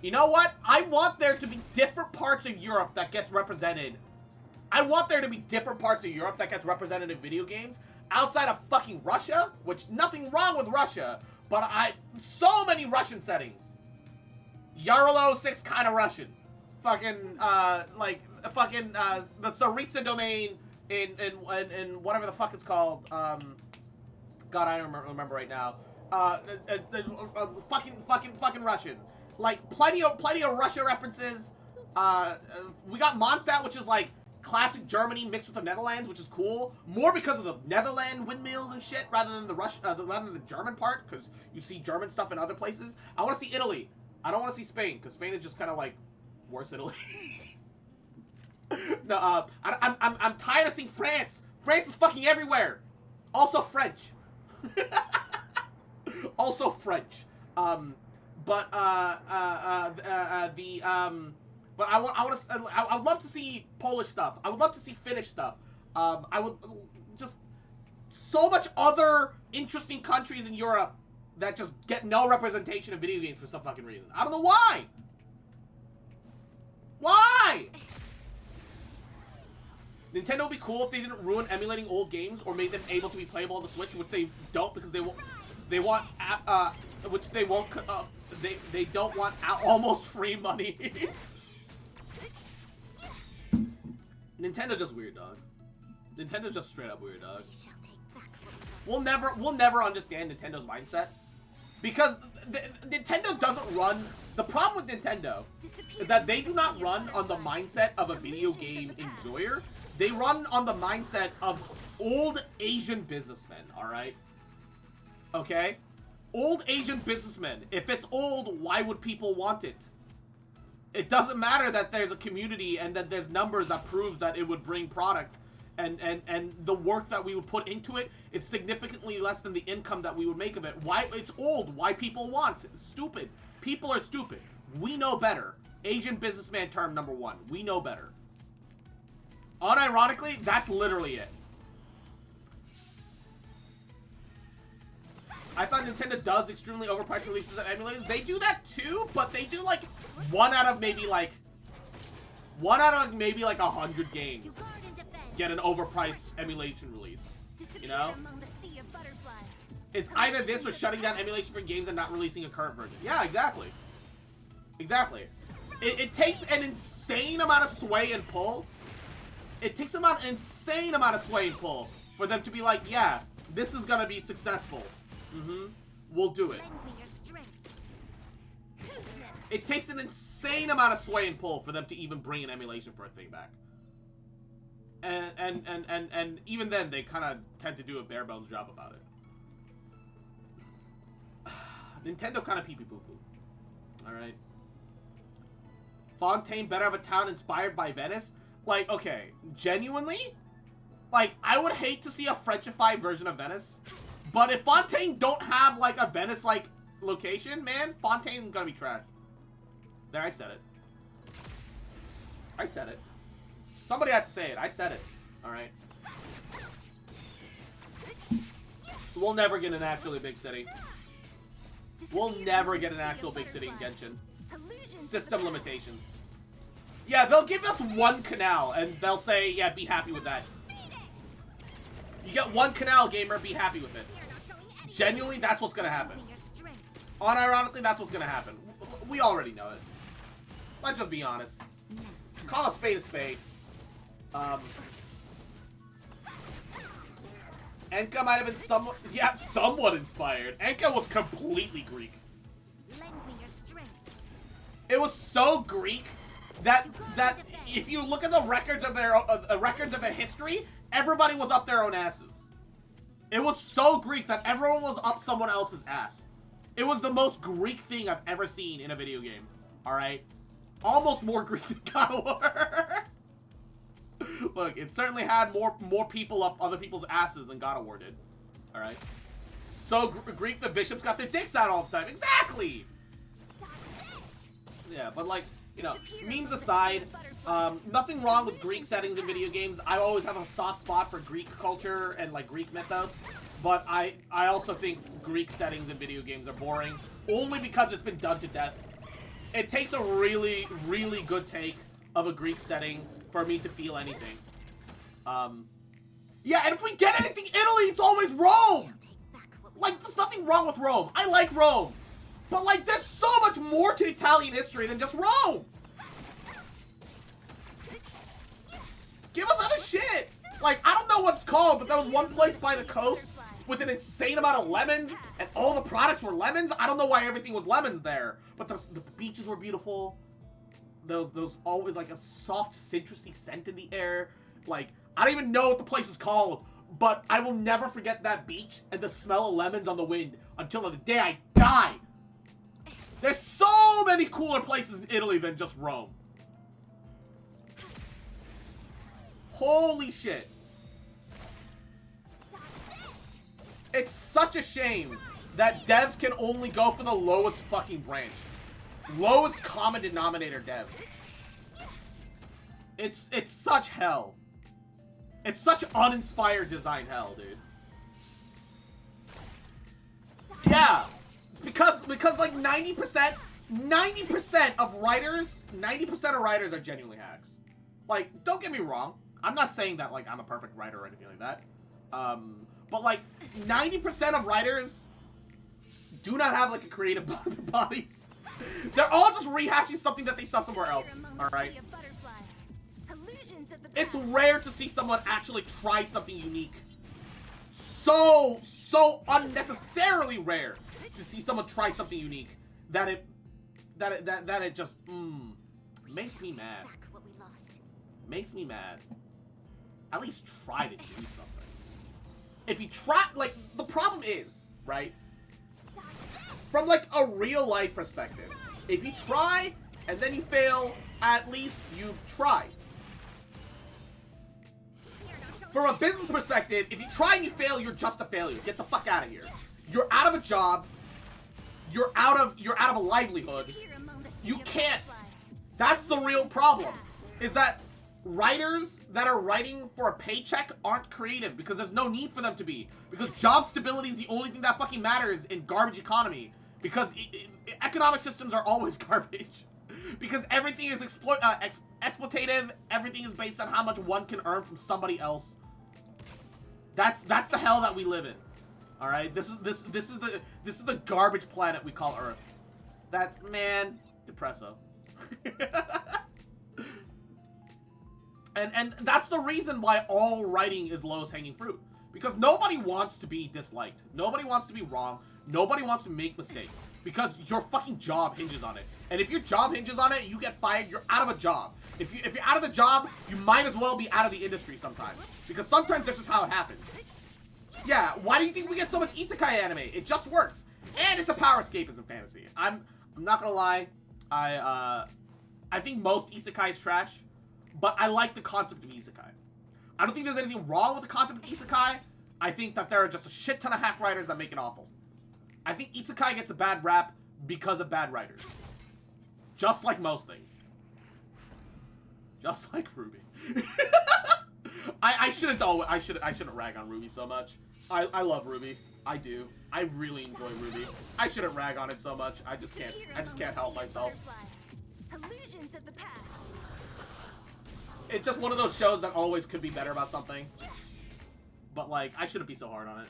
You know what? I want there to be different parts of Europe that gets represented. I want there to be different parts of Europe that gets represented in video games outside of fucking Russia, which nothing wrong with Russia, but so many Russian settings. Yarlo 6 kind of Russian. Fucking the Tsaritsa domain in whatever the fuck it's called. God, I don't remember right now. Fucking Russian. Like plenty of Russia references. We got Mondstadt, which is like classic Germany mixed with the Netherlands, which is cool. More because of the Netherland windmills and shit, rather than the rather than the German part, because you see German stuff in other places. I want to see Italy. I don't want to see Spain, because Spain is just kind of like worse Italy. No, I'm tired of seeing France. France is fucking everywhere. Also French. Also French. But I would love to see Polish stuff. I would love to see Finnish stuff. I would just so much other interesting countries in Europe that just get no representation of video games for some fucking reason. I don't know why. Why? Nintendo would be cool if they didn't ruin emulating old games or made them able to be playable on the Switch, which they don't because they won't. They want which they won't. They don't want almost free money. Nintendo's just weird, dog. Nintendo's just straight up weird, dog. We'll never understand Nintendo's mindset because Nintendo doesn't run. The problem with Nintendo is that they do not run on the mindset of a video game enjoyer. They run on the mindset of old Asian businessmen. All right. Okay. Old Asian businessmen. If it's old, why would people want it? It doesn't matter that there's a community and that there's numbers that proves that it would bring product, and the work that we would put into it is significantly less than the income that we would make of it. Why? It's old. Why people want it? Stupid. People are stupid. We know better. Asian businessman term number 1. We know better. Unironically, that's literally it. I thought Nintendo does extremely overpriced releases and emulators. They do that too, but they do like one out of maybe like 100 games get an overpriced emulation release. You know? It's either this or shutting down emulation for games and not releasing a current version. Yeah, exactly. Exactly. It takes an insane amount of sway and pull. It takes an insane amount of sway and pull for them to be like, yeah, this is gonna be successful. We'll do it. It takes an insane amount of sway and pull for them to even bring an emulation for a thing back. And even then, they kind of tend to do a bare bones job about it. Nintendo kind of pee pee poo poo. Alright. Fontaine better have a town inspired by Venice? Like, okay, genuinely? Like, I would hate to see a Frenchified version of Venice. But if Fontaine don't have, like, a Venice-like location, man, Fontaine's gonna be trash. There, I said it. I said it. Somebody had to say it. I said it. Alright. We'll never get an actually big city. We'll never get an actual big city in Genshin. System limitations. Yeah, they'll give us one canal, and they'll say, yeah, be happy with that. You get one canal, gamer, be happy with it. Genuinely, that's what's gonna happen. Unironically, that's what's gonna happen. We already know it. Let's just be honest. Call a spade a spade. Enka might have been somewhat inspired. Enka was completely Greek. It was so Greek that if you look at the records of their history, everybody was up their own asses. It was so Greek that everyone was up someone else's ass. It was the most Greek thing I've ever seen in a video game. Alright? Almost more Greek than God of War. Look, it certainly had more people up other people's asses than God of War did. Alright? So Greek, the bishops got their dicks out all the time. Exactly! Yeah, but like, you know, memes aside, nothing wrong with Greek settings in video games. I always have a soft spot for Greek culture and like Greek mythos, but I also think Greek settings in video games are boring, only because it's been done to death. It takes a really, really good take of a Greek setting for me to feel anything. Yeah, and if we get anything Italy, it's always Rome! Like, there's nothing wrong with Rome. I like Rome. But, like, there's so much more to Italian history than just Rome. Give us other shit. Like, I don't know what it's called, but there was one place by the coast with an insane amount of lemons, and all the products were lemons. I don't know why everything was lemons there, but the beaches were beautiful. Those always like a soft citrusy scent in the air. Like, I don't even know what the place is called, but I will never forget that beach and the smell of lemons on the wind until the day I die. There's so many cooler places in Italy than just Rome. Holy shit. It's such a shame that devs can only go for the lowest fucking branch. Lowest common denominator devs. It's such hell. It's such uninspired design hell, dude. Yeah. Because like 90% of writers are genuinely hacks. Like, don't get me wrong. I'm not saying that like I'm a perfect writer or anything like that. But like 90% of writers do not have like a creative bodies. They're all just rehashing something that they saw somewhere else. All right. It's rare to see someone actually try something unique. So unnecessarily rare to see someone try something unique that it just makes me mad. Makes me mad. At least try to do something. If you try, like, the problem is, right? From, like, a real-life perspective, if you try and then you fail, at least you've tried. From a business perspective, if you try and you fail, you're just a failure. Get the fuck out of here. You're out of a job. You're out of a livelihood. You can't. That's the real problem. Is that writers that are writing for a paycheck aren't creative because there's no need for them to be. Because job stability is the only thing that fucking matters in garbage economy. Because economic systems are always garbage. Because everything is exploitative. Everything is based on how much one can earn from somebody else. That's the hell that we live in. All right, this is the garbage planet we call Earth. That's, man, depresso. And that's the reason why all writing is lowest hanging fruit. Because nobody wants to be disliked. Nobody wants to be wrong. Nobody wants to make mistakes. Because your fucking job hinges on it. And if your job hinges on it, you get fired, you're out of a job. If you're out of the job, you might as well be out of the industry sometimes. Because sometimes that's just how it happens. Yeah, why do you think we get so much isekai anime? It just works. And it's a power escapism fantasy. I'm not gonna lie. I think most isekai is trash. But I like the concept of isekai. I don't think there's anything wrong with the concept of isekai. I think that there are just a shit ton of hack writers that make it awful. I think isekai gets a bad rap because of bad writers. Just like most things. Just like Ruby. I shouldn't rag on Ruby so much. I love Ruby. I do. I really enjoy Ruby. I shouldn't rag on it so much. I just can't help myself. Illusions of the past. It's just one of those shows that always could be better about something. But, like, I shouldn't be so hard on it.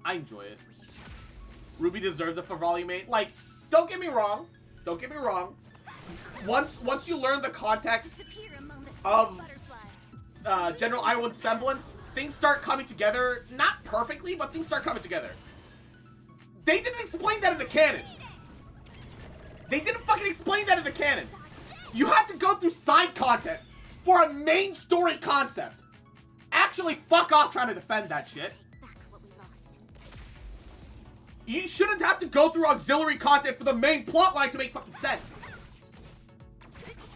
I enjoy it. Ruby deserves it for Volume 8. Like, don't get me wrong. Don't get me wrong. Once you learn the context of General Iroh's semblance, things start coming together. Not perfectly, but things start coming together. They didn't explain that in the canon. They didn't fucking explain that in the canon. You have to go through side content for a main story concept. Actually, fuck off trying to defend that shit. You shouldn't have to go through auxiliary content for the main plotline to make fucking sense.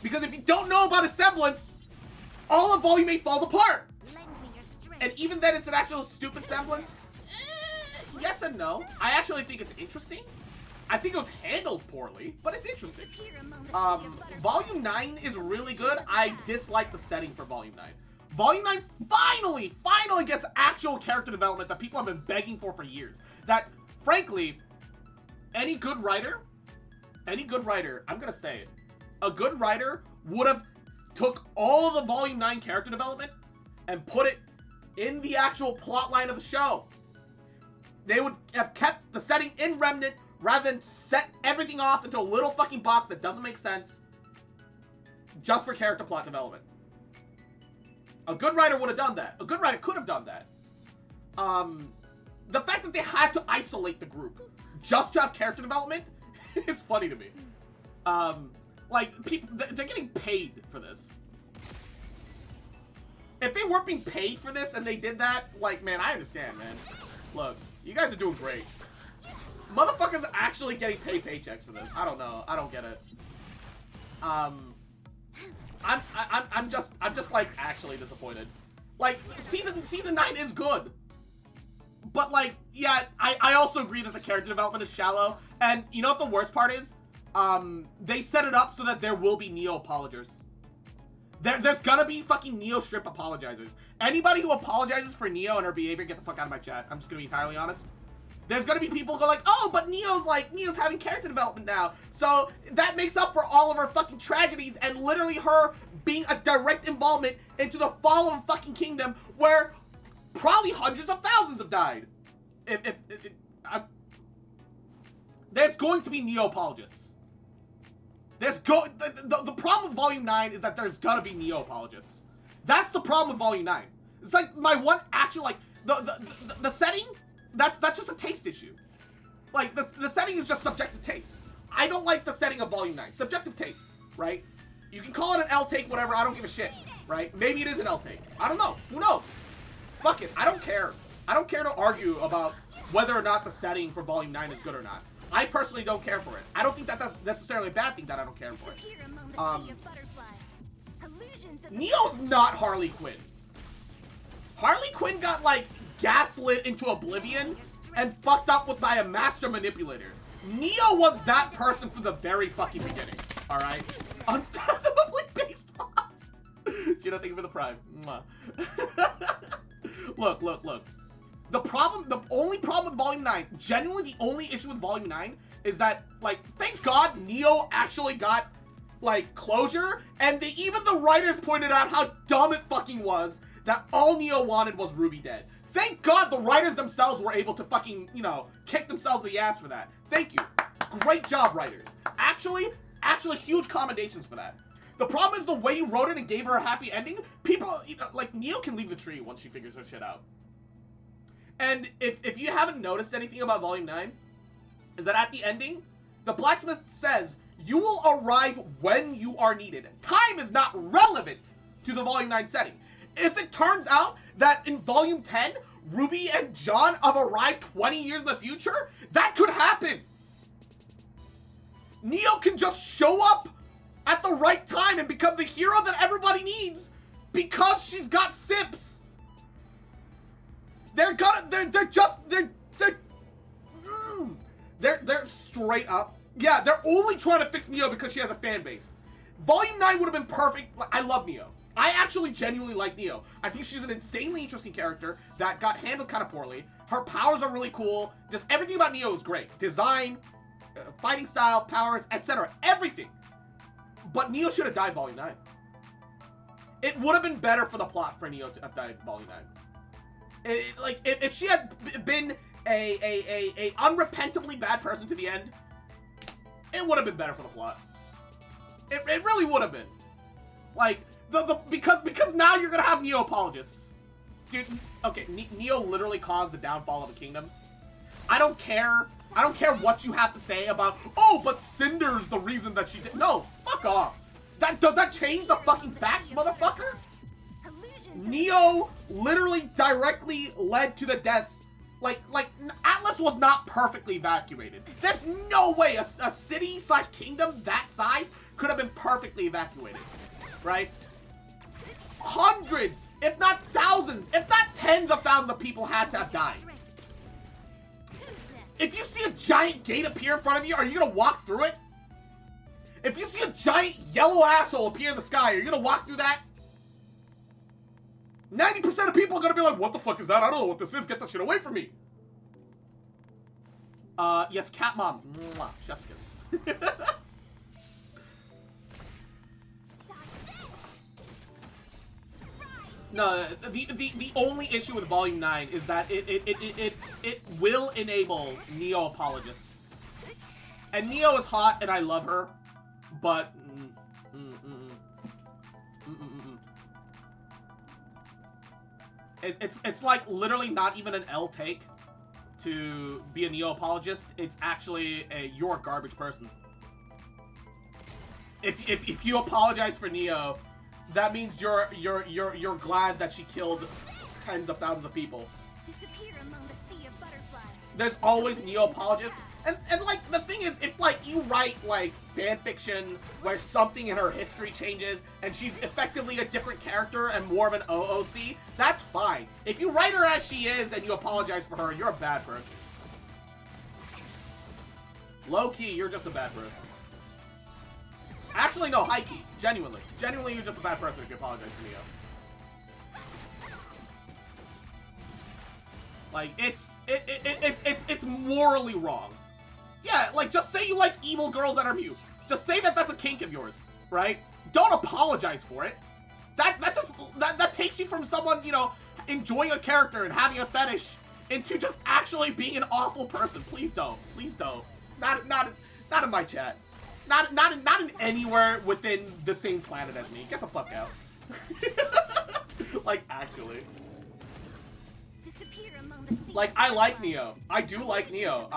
Because if you don't know about a semblance, all of Volume 8 falls apart. And even then, it's an actual stupid semblance. Yes and no. I actually think it's interesting. I think it was handled poorly, but it's interesting. Volume 9 is really good. I dislike the setting for Volume 9. Volume 9 finally gets actual character development that people have been begging for years. That, frankly, any good writer, I'm gonna say it, a good writer would have took all the Volume 9 character development and put it in the actual plot line of the show. they would have kept the setting in Remnant rather than set everything off into a little fucking box that doesn't make sense just for character plot development. A good writer would have done that. A good writer could have done that. The fact that they had to isolate the group just to have character development is funny to me. Like, people, they're getting paid for this. If they weren't being paid for this and they did that, like, man, I understand, man. Look, you guys are doing great. Motherfuckers are actually getting paid paychecks for this. I don't know. I don't get it. I'm just like actually disappointed. Like, season 9 is good. But like, yeah, I also agree that the character development is shallow. And you know what the worst part is? They set it up so that there will be Neo apologers. There's gonna be fucking Neo strip apologizers. Anybody who apologizes for Neo and her behavior, get the fuck out of my chat. I'm just gonna be entirely honest. There's gonna be people who go like, oh, but Neo's having character development now. So that makes up for all of her fucking tragedies and literally her being a direct involvement into the fall of a fucking kingdom where probably hundreds of thousands have died. There's going to be Neo apologists. The problem with Volume 9 is that there's gonna be Neo apologists. That's the problem with Volume 9. It's like my one actual, like, the setting, that's just a taste issue. Like, the setting is just subjective taste. I don't like the setting of Volume 9. Subjective taste, right? You can call it an L take, whatever, I don't give a shit, right? Maybe it is an L take. I don't know. Who knows? Fuck it. I don't care. I don't care to argue about whether or not the setting for Volume 9 is good or not. I personally don't care for it. I don't think that that's necessarily a bad thing that I don't care for it. Neo's not Harley Quinn. Harley Quinn got, like, gaslit into oblivion and fucked up with by a master manipulator. Neo was that person from the very fucking beginning. Alright? Unfathomably based boss. Gino, thank you for the prime. Look. The only problem with Volume 9, genuinely the only issue with Volume 9 is that, like, thank God Neo actually got, like, closure, and even the writers pointed out how dumb it fucking was that all Neo wanted was Ruby dead. Thank God the writers themselves were able to fucking, you know, kick themselves in the ass for that. Thank you. Great job, writers. Actually, huge commendations for that. The problem is the way you wrote it and gave her a happy ending. People, you know, like, Neo can leave the tree once she figures her shit out. And if you haven't noticed anything about Volume 9, is that at the ending, the blacksmith says, you will arrive when you are needed. Time is not relevant to the Volume 9 setting. If it turns out that in Volume 10, Ruby and John have arrived 20 years in the future, that could happen. Neo can just show up at the right time and become the hero that everybody needs because she's got sips. They're straight up. Yeah, they're only trying to fix Neo because she has a fan base. Volume 9 would have been perfect. I love Neo. I actually genuinely like Neo. I think she's an insanely interesting character that got handled kind of poorly. Her powers are really cool. Just everything about Neo is great. Design, fighting style, powers, etc. Everything. But Neo should have died Volume 9. It would have been better for the plot for Neo to have died Volume 9. Like, if she had been a unrepentably bad person to the end, it would have been better for the plot. It really would have been. Like, because now you're gonna have Neo apologists. Dude, okay, Neo literally caused the downfall of a kingdom. I don't care what you have to say about, oh, but Cinder's the reason that she did. No, fuck off. Does that change the fucking facts, motherfucker? Neo literally directly led to the deaths. Like, Atlas was not perfectly evacuated. There's no way a city/kingdom that size could have been perfectly evacuated, right? Hundreds, if not thousands, if not tens of thousands of people had to have died. If you see a giant gate appear in front of you, are you gonna walk through it? If you see a giant yellow asshole appear in the sky, are you gonna walk through that? 90% of people are gonna be like, what the fuck is that? I don't know what this is. Get that shit away from me. Yes, cat mom. Mwah, chef's kiss. No, the only issue with Volume 9 is that it will enable Neo apologists. And Neo is hot, and I love her, but it's like literally not even an L take to be a Neo apologist. It's actually you're a garbage person. If you apologize for Neo, that means you're glad that she killed tens of thousands of people. Disappear among the sea of butterflies. There's always Neo apologists. And like the thing is, if like you write like fan fiction where something in her history changes and she's effectively a different character and more of an OOC, that's fine. If you write her as she is and you apologize for her, you're a bad person. Low key, you're just a bad person. Actually, no, high key. Genuinely, you're just a bad person if you apologize to Neo. Like it's morally wrong. Yeah, like, just say you like evil girls that are mute. Just say that that's a kink of yours, right? Don't apologize for it. That takes you from someone, you know, enjoying a character and having a fetish into just actually being an awful person. Please don't. Please don't. Not in my chat. Not in anywhere within the same planet as me. Get the fuck out. Like, actually. Like, I like Neo. I do like Neo.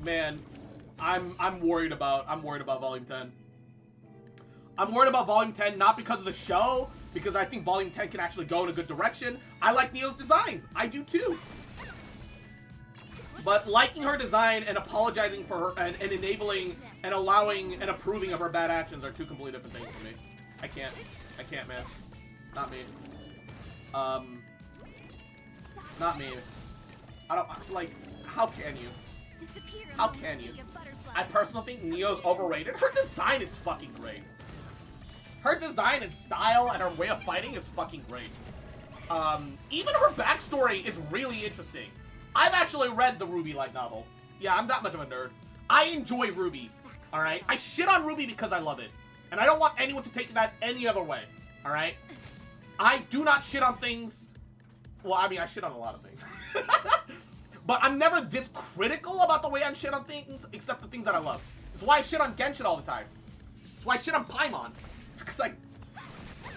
Man, I'm worried about Volume 10. I'm worried about Volume 10 not because of the show, because I think Volume 10 can actually go in a good direction. I like Neo's design. I do too. But liking her design and apologizing for her and enabling and allowing and approving of her bad actions are two completely different things for me. I can't, man. Not me. Not me. I don't, like, how can you? How can you? I personally think Neo's overrated. Her design is fucking great. Her design and style and her way of fighting is fucking great. Even her backstory is really interesting. I've actually read the Ruby light novel. Yeah, I'm that much of a nerd. I enjoy Ruby, alright? I shit on Ruby because I love it. And I don't want anyone to take that any other way, alright? I do not shit on things. Well, I mean, I shit on a lot of things. But I'm never this critical about the way I shit on things, except the things that I love. It's why I shit on Genshin all the time. It's why I shit on Paimon. It's because, like,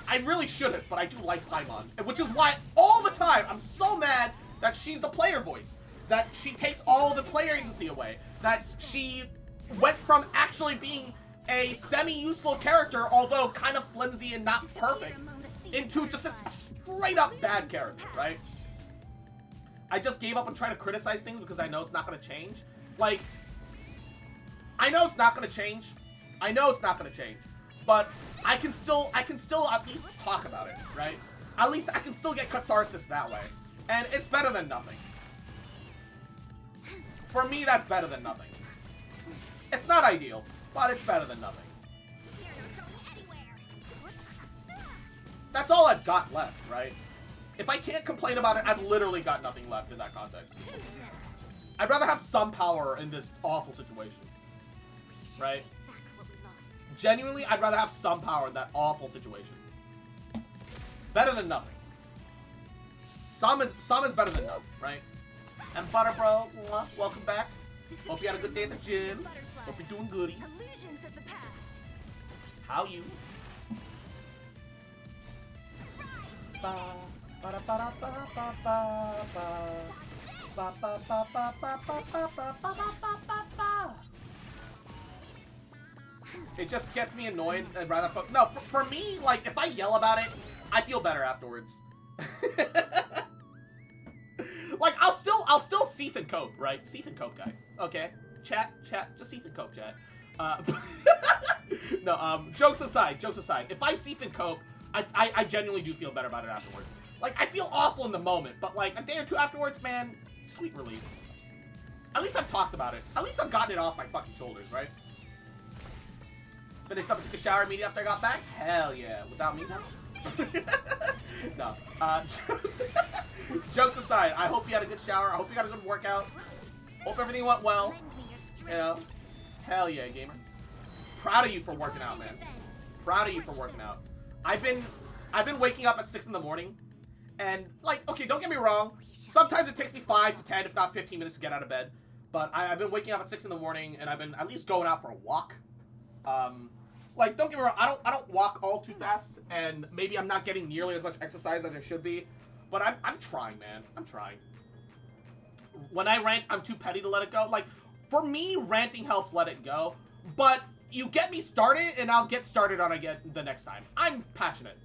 I really shouldn't, but I do like Paimon. Which is why, all the time, I'm so mad that she's the player voice. That she takes all the player agency away. That she went from actually being a semi-useful character, although kind of flimsy and not perfect, into just a straight-up bad character, right? I just gave up on trying to criticize things because I know it's not going to change. Like, I know it's not going to change. I know it's not going to change. But I can still at least talk about it, right? At least I can still get catharsis that way. And it's better than nothing. For me, that's better than nothing. It's not ideal, but it's better than nothing. That's all I've got left, right? If I can't complain about it, I've literally got nothing left in that context. I'd rather have some power in this awful situation. Right? Genuinely, I'd rather have some power in that awful situation. Better than nothing. Some is better than none, right? And Butter Bro, welcome back. Hope you had a good day at the gym. Hope you're doing goody. How you? It just gets me annoyed and rather no, for me, like, if I yell about it, I feel better afterwards. Like, I'll still seeth and cope, right? Seeth and cope guy. Okay. Chat, just seeth and cope, chat. No, jokes aside. If I seeth and cope, I genuinely do feel better about it afterwards. Like, I feel awful in the moment, but like a day or two afterwards, man, sweet relief. At least I've talked about it. At least I've gotten it off my fucking shoulders, right? Finished up and took a shower immediately after I got back? Hell yeah. Without me, no. No. Jokes aside, I hope you had a good shower. I hope you got a good workout. Hope everything went well. You know? Hell yeah, gamer. Proud of you for working out, man. Proud of you for working out. I've been waking up at 6 in the morning And, like, okay, don't get me wrong. Sometimes it takes me 5 to 10, if not 15 minutes to get out of bed. But I've been waking up at 6 in the morning, and I've been at least going out for a walk. Like, don't get me wrong, I don't walk all too fast, and maybe I'm not getting nearly as much exercise as I should be. But I'm trying, man. I'm trying. When I rant, I'm too petty to let it go. Like, for me, ranting helps let it go. But you get me started, and I'll get started on again the next time. I'm passionate.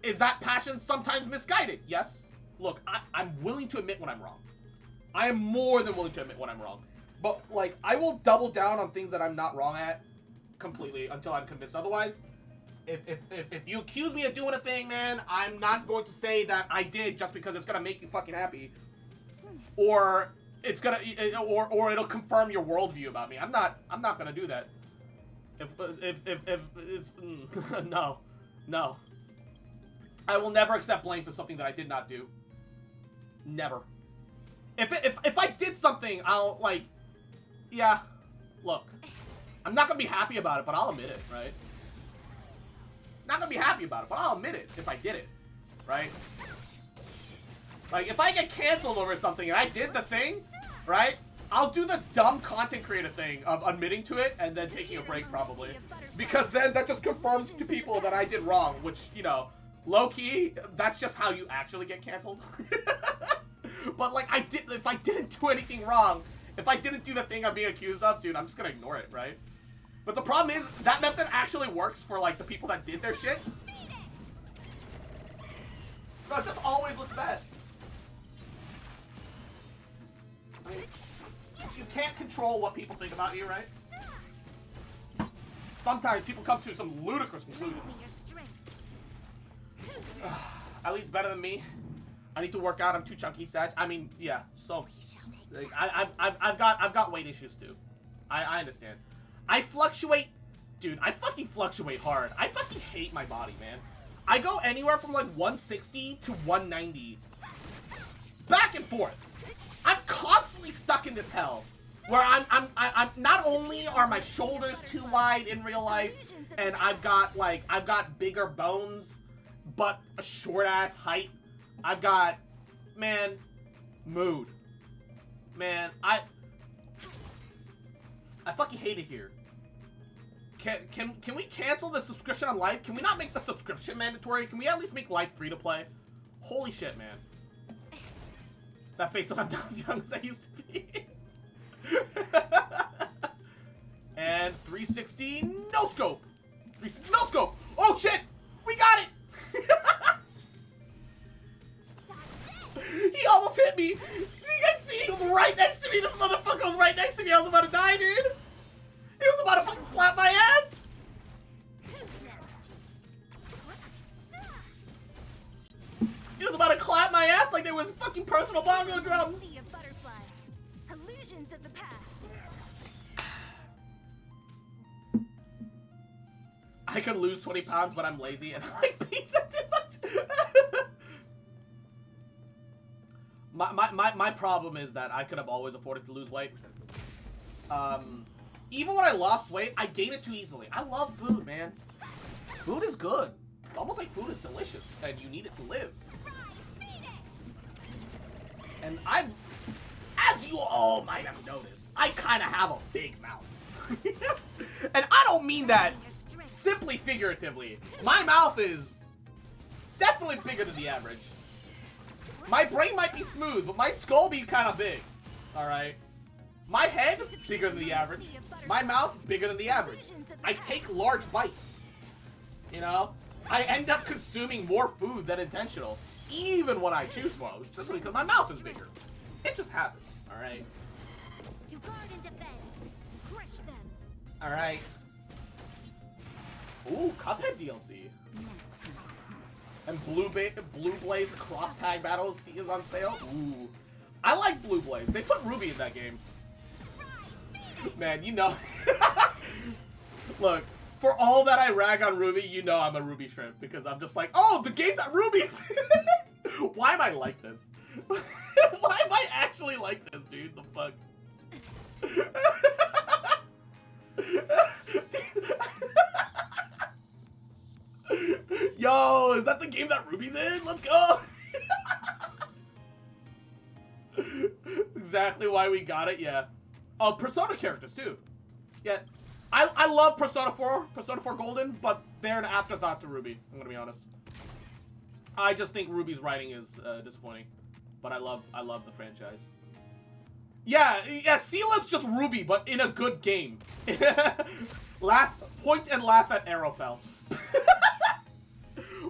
Is that passion sometimes misguided? Yes. Look, I'm willing to admit when I'm wrong. I am more than willing to admit when I'm wrong. But, like, I will double down on things that I'm not wrong at completely until I'm convinced otherwise. If you accuse me of doing a thing, man, I'm not going to say that I did just because it's gonna make you fucking happy. Or it's gonna, or it'll confirm your worldview about me. I'm not gonna do that. If it's no. I will never accept blame for something that I did not do. Never. If I did something, I'll, like, yeah, look, I'm not gonna be happy about it, but I'll admit it, right? Not gonna be happy about it, but I'll admit it if I did it, right? Like, if I get canceled over something and I did the thing, right? I'll do the dumb content creator thing of admitting to it and then taking a break, probably. Because then that just confirms to people that I did wrong, which, you know, low-key, that's just how you actually get canceled. But, like, if I didn't do anything wrong, if I didn't do the thing I'm being accused of, dude, I'm just gonna ignore it, right? But the problem is, that method actually works for, like, the people that did their shit. So it just always looks bad. Like, you can't control what people think about you, right? Sometimes people come to some ludicrous conclusions. At least better than me. I need to work out. I'm too chunky, Sag. I mean, yeah. So, like, I've got weight issues too. I understand. I fluctuate, dude. I fucking fluctuate hard. I fucking hate my body, man. I go anywhere from like 160 to 190, back and forth. I'm constantly stuck in this hell, where I'm not only are my shoulders too wide in real life, and I've got bigger bones, but a short ass height. I've got, man, mood. Man, I fucking hate it here. Can we cancel the subscription on Life? Can we not make the subscription mandatory? Can we at least make Life free to play? Holy shit, man. That face when I'm not as young as I used to be. And 360, no scope. No scope. Oh shit, we got it. He almost hit me. Did you guys see? He was right next to me. This motherfucker was right next to me. I was about to die, dude. He was about to fucking slap my ass. He was about to clap my ass like there was fucking personal bongo drums. Sea of butterflies. Illusions of the past. I could lose 20 pounds, but I'm lazy and I like pizza too much. My problem is that I could have always afforded to lose weight. Even when I lost weight, I gained it too easily. I love food, man. Food is good. It's almost like food is delicious, and you need it to live. And as you all might have noticed, I kind of have a big mouth. And I don't mean that simply figuratively. My mouth is definitely bigger than the average. My brain might be smooth, but my skull be kind of big. Alright? My head is bigger than the average. My mouth is bigger than the average. I take large bites. You know? I end up consuming more food than intentional. Even when I chew slow. Simply because my mouth is bigger. It just happens. Alright? To guard and defend. Crush them. Alright. Ooh, Cuphead DLC. And Blue Blaze Cross Tag Battles is on sale. Ooh. I like Blue Blaze. They put Ruby in that game. Man, you know. Look, for all that I rag on Ruby, you know I'm a Ruby shrimp. Because I'm just like, oh, the game that Ruby's in. Why am I like this? Why am I actually like this, dude? The fuck? Yo, is that the game that Ruby's in? Let's go! exactly why we got it, yeah. Oh, Persona characters, too. Yeah. I love Persona 4, Persona 4 Golden, but they're an afterthought to Ruby, I'm gonna be honest. I just think Ruby's writing is disappointing. But I love the franchise. Yeah, Seala's just Ruby, but in a good game. Point and laugh at Arrowfell.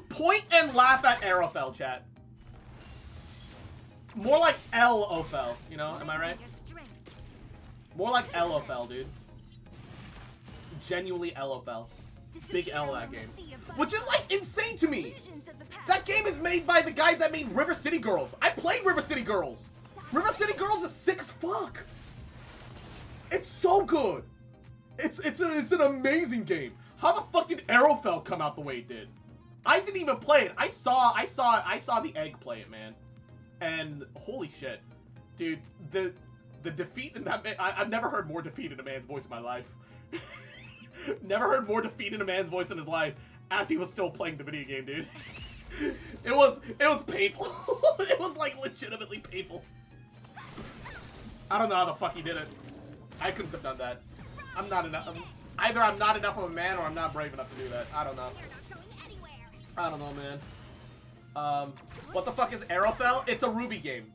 Point and laugh at Arrowfell, chat. More like L-O-Fell, you know, am I right? More like L-O-Fell, dude. Genuinely L-O-Fell. Big L that game. Which is, like, insane to me. That game is made by the guys that made River City Girls. I played River City Girls. River City Girls is sick as fuck. It's so good. It's an amazing game. How the fuck did Arrowfell come out the way it did? I didn't even play it. I saw the egg play it, man. And holy shit, dude, the defeat in that man, I've never heard more defeat in a man's voice in my life. Never heard more defeat in a man's voice in his life as he was still playing the video game, dude. It was painful. It was like legitimately painful. I don't know how the fuck he did it. I couldn't have done that. I'm not enough. Either I'm not enough of a man or I'm not brave enough to do that. I don't know. I don't know, man. What the fuck is Arrowfell? It's a Ruby game.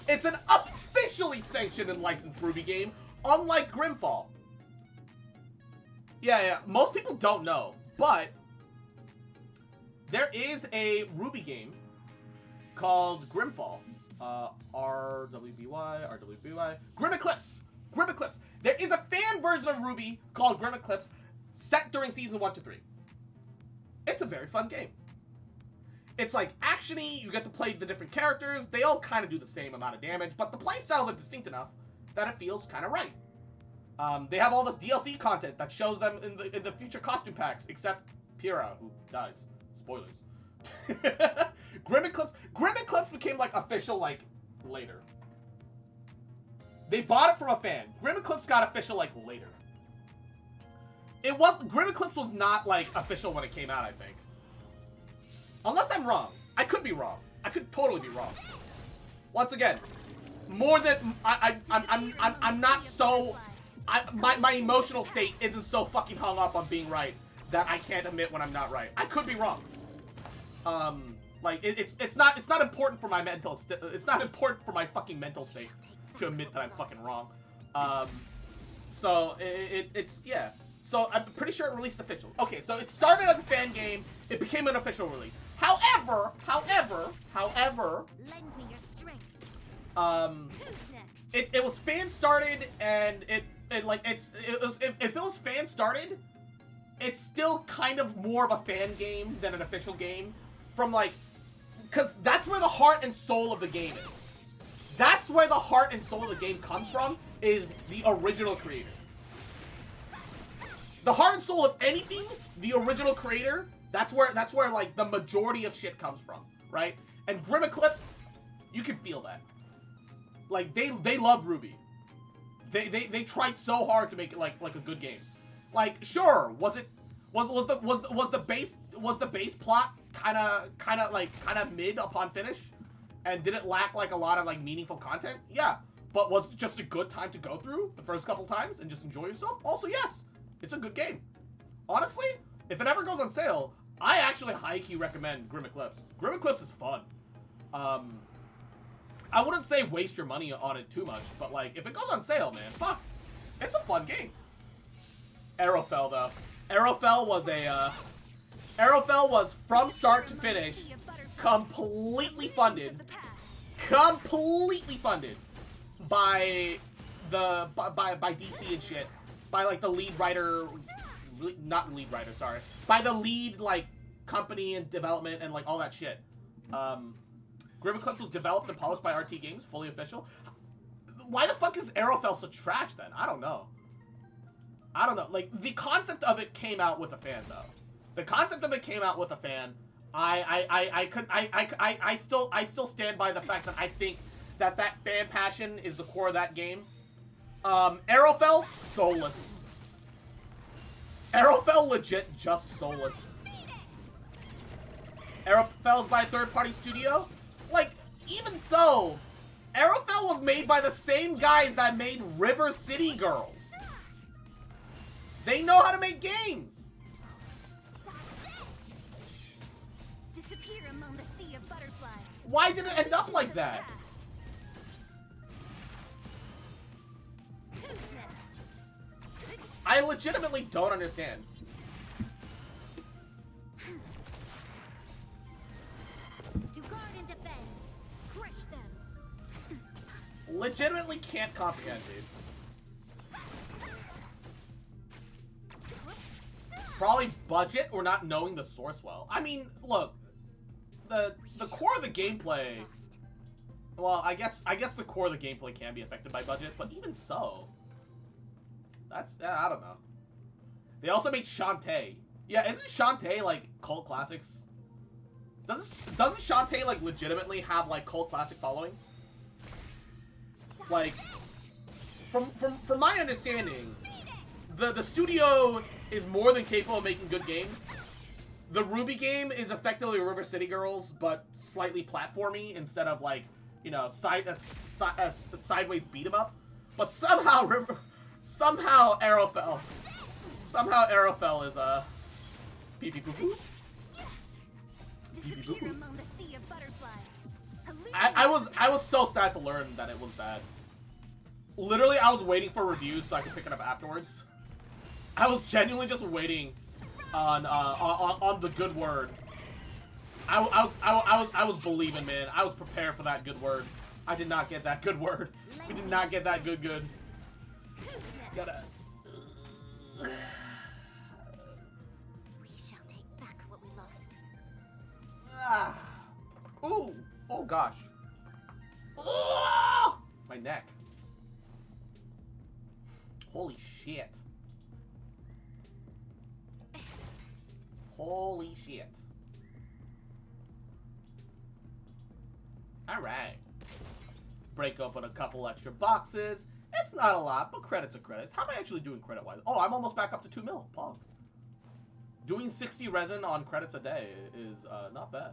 It's an officially sanctioned and licensed Ruby game, unlike Grimfall. Yeah, most people don't know, but there is a Ruby game called Grimfall. RWBY. Grim Eclipse. There is a fan version of Ruby called Grim Eclipse set during season 1 to 3. It's a very fun game. It's like action-y, you get to play the different characters, they all kind of do the same amount of damage, but the playstyles are distinct enough that it feels kind of right. They have all this DLC content that shows them in the future costume packs, except Pyrrha, who dies. Spoilers. Grim Eclipse became like official like later. They bought it from a fan. Grim Eclipse got official like later. Grim Eclipse was not like official when it came out, I think. Unless I'm wrong. I could be wrong. I could totally be wrong. Once again, more than I'm not so my emotional state isn't so fucking hung up on being right that I can't admit when I'm not right. I could be wrong. Like it's not important for my mental it's not important for my fucking mental state to admit that I'm fucking wrong. So it's yeah. So I'm pretty sure it released official. Okay, so it started as a fan game, it became an official release. However, Lend me your strength. Who's next? It was fan started and if it was fan started, it's still kind of more of a fan game than an official game. From like, cause that's where the heart and soul of the game is. That's where the heart and soul of the game comes from, is the original creator. The heart and soul of anything, the original creator, that's where like the majority of shit comes from, right? And Grim Eclipse, you can feel that. Like they love Ruby. They tried so hard to make it like a good game. Like sure, was the base plot kind of mid upon finish, and did it lack like a lot of like meaningful content? Yeah, but was it just a good time to go through the first couple times and just enjoy yourself? Also yes, it's a good game. Honestly, if it ever goes on sale, I actually high-key recommend Grim Eclipse. Grim Eclipse is fun. I wouldn't say waste your money on it too much, but like if it goes on sale, man, fuck, it's a fun game. Arrowfell though, Arrowfell was from start to finish completely funded by DC and shit, by like the lead writer, not lead writer, sorry, by the lead like company and development and like all that shit. Grim Eclipse was developed and polished by RT Games, fully official. Why the fuck is Arrowfell so trash then? I don't know. Like the concept of it came out with a fan though. The concept of it came out with a fan. I still stand by the fact that I think that fan passion is the core of that game. Arrowfell, soulless. Arrowfell legit just soulless. Arrowfell's by a third-party studio. Like, even so, Arrowfell was made by the same guys that made River City Girls. They know how to make games. Disappear among the sea of butterflies. Why did it end up like that? Who's next? I legitimately don't understand. To guard and defend. Crush them. Legitimately can't comprehend, dude. Probably budget or not knowing the source well. I mean, look, the core of the gameplay. Well, I guess the core of the gameplay can be affected by budget, but even so, that's I don't know. They also made Shantae. Yeah, isn't Shantae like cult classics? Doesn't Shantae like legitimately have like cult classic following? Like, from my understanding, the studio is more than capable of making good games. The Ruby game is effectively River City Girls, but slightly platformy instead of like, you know, sideways beat 'em up. But somehow Arrowfell is pee pee poo poo. Disappear among the sea of butterflies. I was so sad to learn that it was bad. Literally, I was waiting for reviews so I could pick it up afterwards. I was genuinely just waiting on the good word. I was believing, man. I was prepared for that good word. I did not get that good word. We did not get that good. Gotta. We shall take back what we lost. Ah. Ooh. Oh gosh. Oh! My neck. Holy shit. Holy shit. Alright. Break open a couple extra boxes. It's not a lot, but credits are credits. How am I actually doing credit-wise? Oh, I'm almost back up to 2 mil. Pog. Doing 60 resin on credits a day is not bad.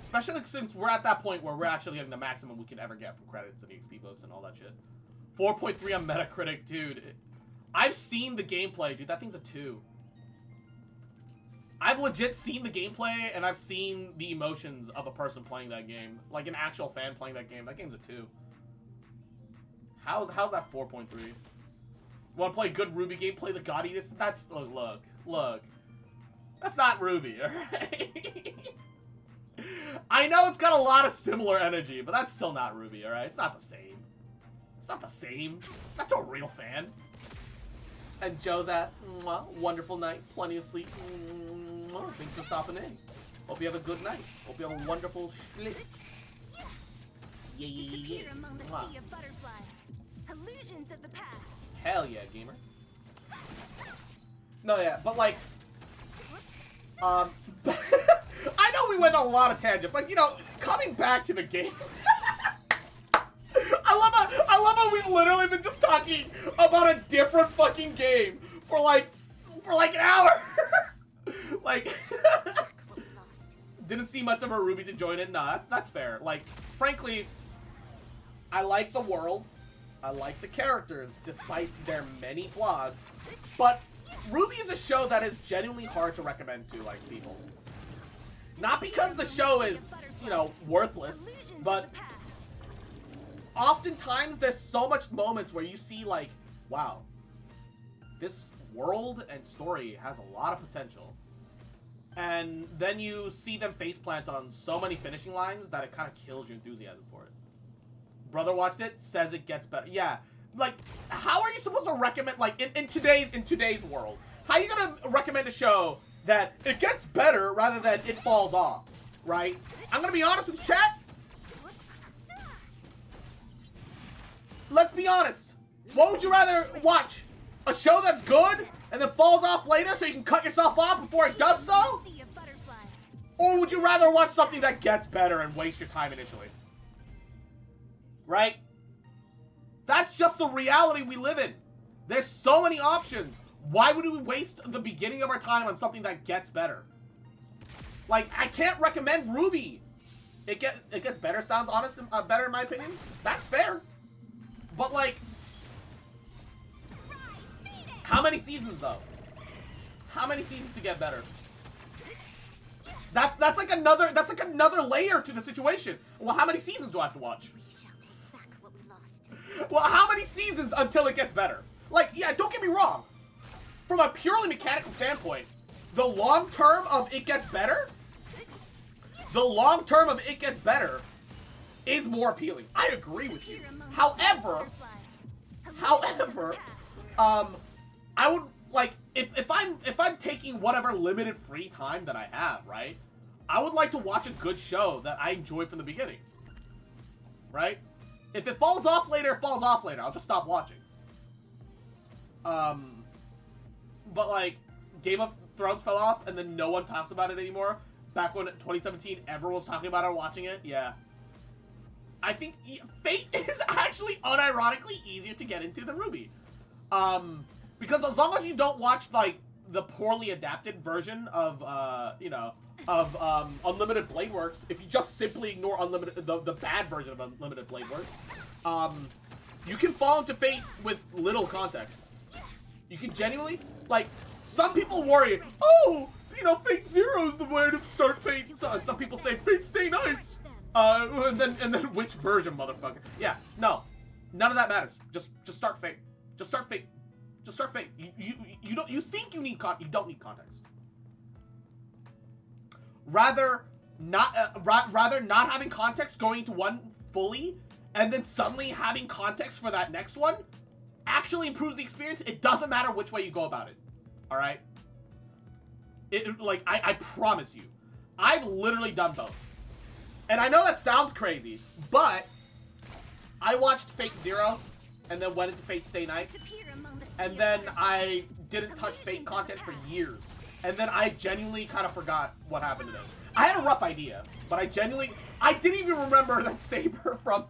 Especially since we're at that point where we're actually getting the maximum we can ever get from credits and EXP books and all that shit. 4.3 on Metacritic, dude. I've seen the gameplay, dude. That thing's a 2. I've legit seen the gameplay, and I've seen the emotions of a person playing that game. Like an actual fan playing that game. That game's a 2. How's that 4.3? Want to play a good Ruby game? Play the God Eaters? That's... Look. That's not Ruby, alright? I know it's got a lot of similar energy, but that's still not Ruby, alright? It's not the same. It's not the same. Not to a real fan. And Joe's at, wonderful night, plenty of sleep. Thanks for stopping in. Hope you have a good night. Hope you have a wonderful sleep. Disappear among the sea of butterflies. Illusions of the past. Hell yeah, gamer. No, yeah, but like, I know we went on a lot of tangents, but you know, coming back to the game. I love how we've literally been just talking about a different fucking game for like an hour. Like, didn't see much of a Ruby to join in. Nah, that's fair. Like, frankly, I like the world. I like the characters, despite their many flaws. But Ruby is a show that is genuinely hard to recommend to, like, people. Not because the show is, you know, worthless, but oftentimes there's so much moments where you see, like, wow, this world and story has a lot of potential. And then you see them faceplant on so many finishing lines that it kind of kills your enthusiasm for it. Brother watched it, says it gets better. Yeah, like, how are you supposed to recommend, like, in today's world, how are you gonna recommend a show that it gets better rather than it falls off, right? I'm gonna be honest with chat. Let's be honest. What would you rather watch? A show that's good and then falls off later so you can cut yourself off before it does so? Or would you rather watch something that gets better and waste your time initially? Right? That's just the reality we live in. There's so many options. Why would we waste the beginning of our time on something that gets better? Like, I can't recommend Ruby. it gets better sounds honest, better in my opinion. That's fair. But like, how many seasons though? How many seasons to get better? That's like another layer to the situation. Well, how many seasons do I have to watch? We shall take back what we lost. Well, how many seasons until it gets better? Like, yeah, don't get me wrong. From a purely mechanical standpoint, the long term of it gets better, is more appealing. I agree with you. However, I would like if I'm taking whatever limited free time that I have, right? I would like to watch a good show that I enjoy from the beginning. Right? If it falls off later, it falls off later. I'll just stop watching. But like, Game of Thrones fell off, and then no one talks about it anymore. Back when 2017, everyone was talking about it, watching it. Yeah. I think Fate is actually unironically easier to get into than Ruby. Because as long as you don't watch like the poorly adapted version of Unlimited Blade Works, if you just simply ignore the bad version of Unlimited Blade Works, you can fall into Fate with little context. You can genuinely, like, some people worry, oh, you know, Fate Zero is the way to start Fate. Some people say Fate Stay Night. And then which version, motherfucker? Yeah, no, none of that matters. Just start Fate. Just start Fate. Just start Fate. You think you need you don't need context. Rather not having context going into one fully, and then suddenly having context for that next one, actually improves the experience. It doesn't matter which way you go about it. All right. I promise you, I've literally done both. And I know that sounds crazy, but I watched Fate Zero, and then went into Fate Stay Night, and then I didn't touch Fate content for years. And then I genuinely kind of forgot what happened to them. I had a rough idea, but I didn't even remember that Saber from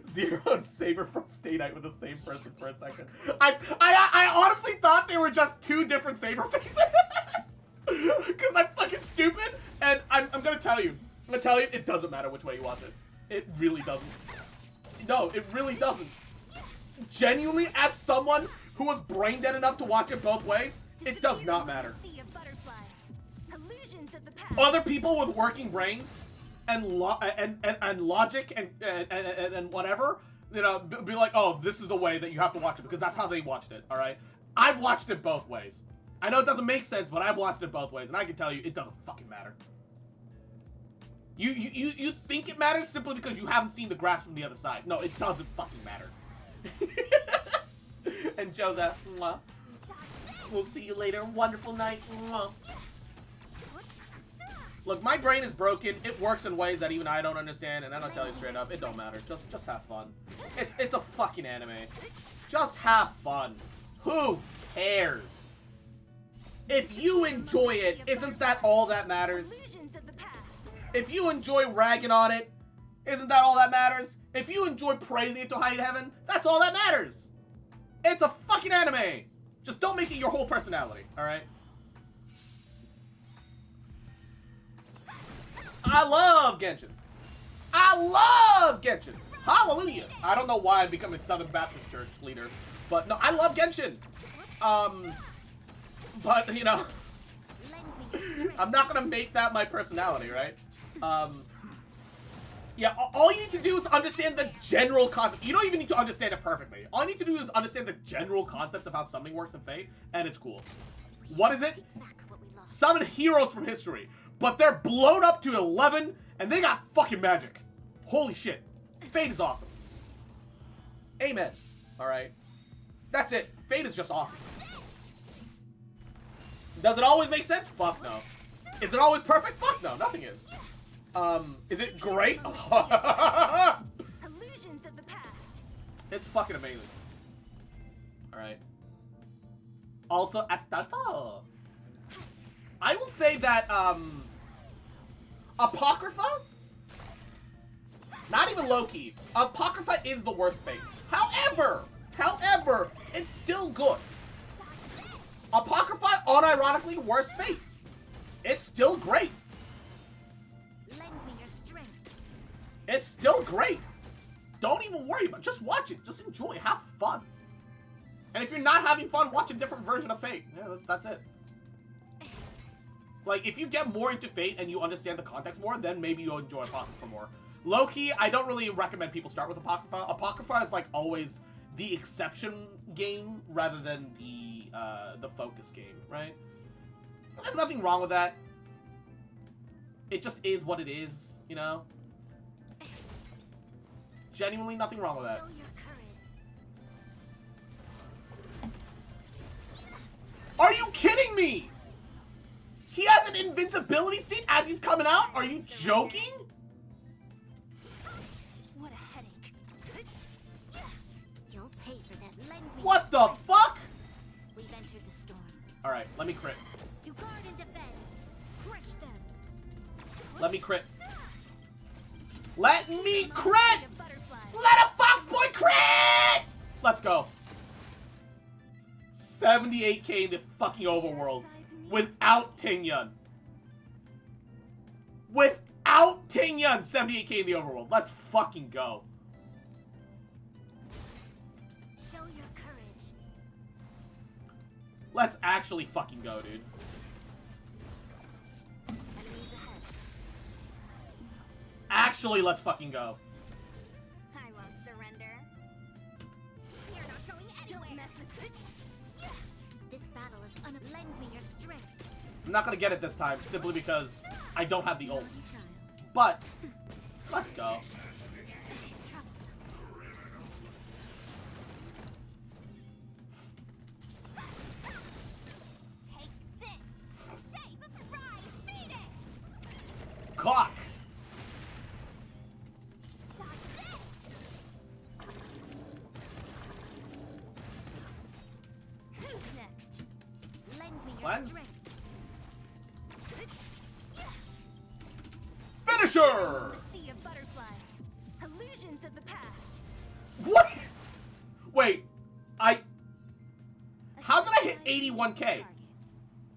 Zero and Saber from Stay Night were the same person for a second. I honestly thought they were just two different Saber faces. Because I'm fucking stupid, and I'm gonna tell you, it doesn't matter which way you watch it. It really doesn't. No, it really doesn't. Genuinely, as someone who was brain dead enough to watch it both ways, it does not matter. Other people with working brains and logic and whatever, you know, be like, oh, this is the way that you have to watch it because that's how they watched it. All right, I've watched it both ways. I know it doesn't make sense, but I've watched it both ways, and I can tell you, it doesn't fucking matter. You think it matters simply because you haven't seen the grass from the other side. No, it doesn't fucking matter. And Joseph, mwah. We'll see you later. Wonderful night. Mwah. Look, my brain is broken. It works in ways that even I don't understand, and I'll tell you straight up, it don't matter. Just have fun. It's a fucking anime. Just have fun. Who cares? If you enjoy it, isn't that all that matters? If you enjoy ragging on it, isn't that all that matters? If you enjoy praising it to high heaven, that's all that matters. It's a fucking anime. Just don't make it your whole personality, alright? I love Genshin. I love Genshin. Hallelujah. I don't know why I'm becoming Southern Baptist Church leader, but no, I love Genshin. But, you know, I'm not gonna make that my personality, right? Yeah, all you need to do is understand the general concept. You don't even need to understand it perfectly. All you need to do is understand the general concept of how summoning works in Fate, and it's cool. What is it? Summon heroes from history, but they're blown up to 11, and they got fucking magic. Holy shit. Fate is awesome. Amen. Alright. That's it. Fate is just awesome. Does it always make sense? Fuck no. Is it always perfect? Fuck no. Nothing is. Is it great? Illusions of the past. It's fucking amazing. Alright. Also, Astolfo. I will say that, Apocrypha? Not even low-key. Apocrypha is the worst Fate. However, it's still good. Apocrypha, unironically, worst Fate. It's still great. It's still great. Don't even worry about it. Just watch it. Just enjoy it. Have fun. And if you're not having fun, watch a different version of Fate. Yeah, that's it. Like, if you get more into Fate and you understand the context more, then maybe you'll enjoy Apocrypha more. Low-key, I don't really recommend people start with Apocrypha. Apocrypha is, like, always the exception game rather than the focus game, right? There's nothing wrong with that. It just is what it is, you know? Genuinely nothing wrong with that. Show your courage. Are you kidding me? He has an invincibility state as he's coming out? Are you joking? What a headache. You'll pay for this. Lend me What your the strength. fuck? We've entered the storm. Alright, let me crit. To guard and defend. Crush them. Let me crit. Let me Among the crit! sea of butterflies. Let a fox boy crit! Let's go. 78k in the fucking overworld. Without Tingyun. Without Tingyun, 78k in the overworld. Let's fucking go. Show your courage. Let's actually fucking go, dude. Enemies ahead. Actually, let's fucking go. I won't surrender. You're not going anywhere. Don't mess with it. This battle is lend me your strength. I'm not gonna get it this time, simply because I don't have the ult. Naughty child. But, let's go. Troublesome. Take this. Shape of the rise, Venus. Cock! Dodge this. Who's next? Lend me your Cleanse. strength. Finisher! The sea of butterflies. Illusions of the past. What? Wait, how did I hit 81k?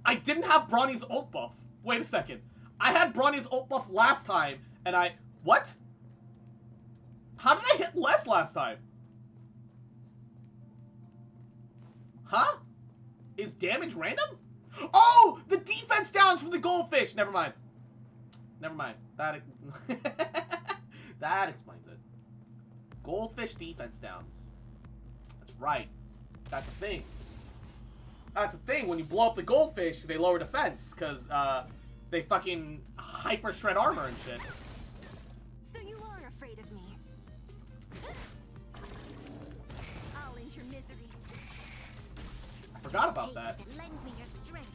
I didn't have Bronny's ult buff. Wait a second. I had Bronny's ult buff last time, and what? How did I hit less last time? Huh? Is damage random? Oh! The defense downs from the goldfish! Never mind. Never mind. That that explains it. Goldfish defense downs. That's right. That's a thing. That's the thing. When you blow up the goldfish, they lower defense because they fucking hyper shred armor and shit. So you are afraid of me. I'll end your misery. I forgot about that. Lend me your strength.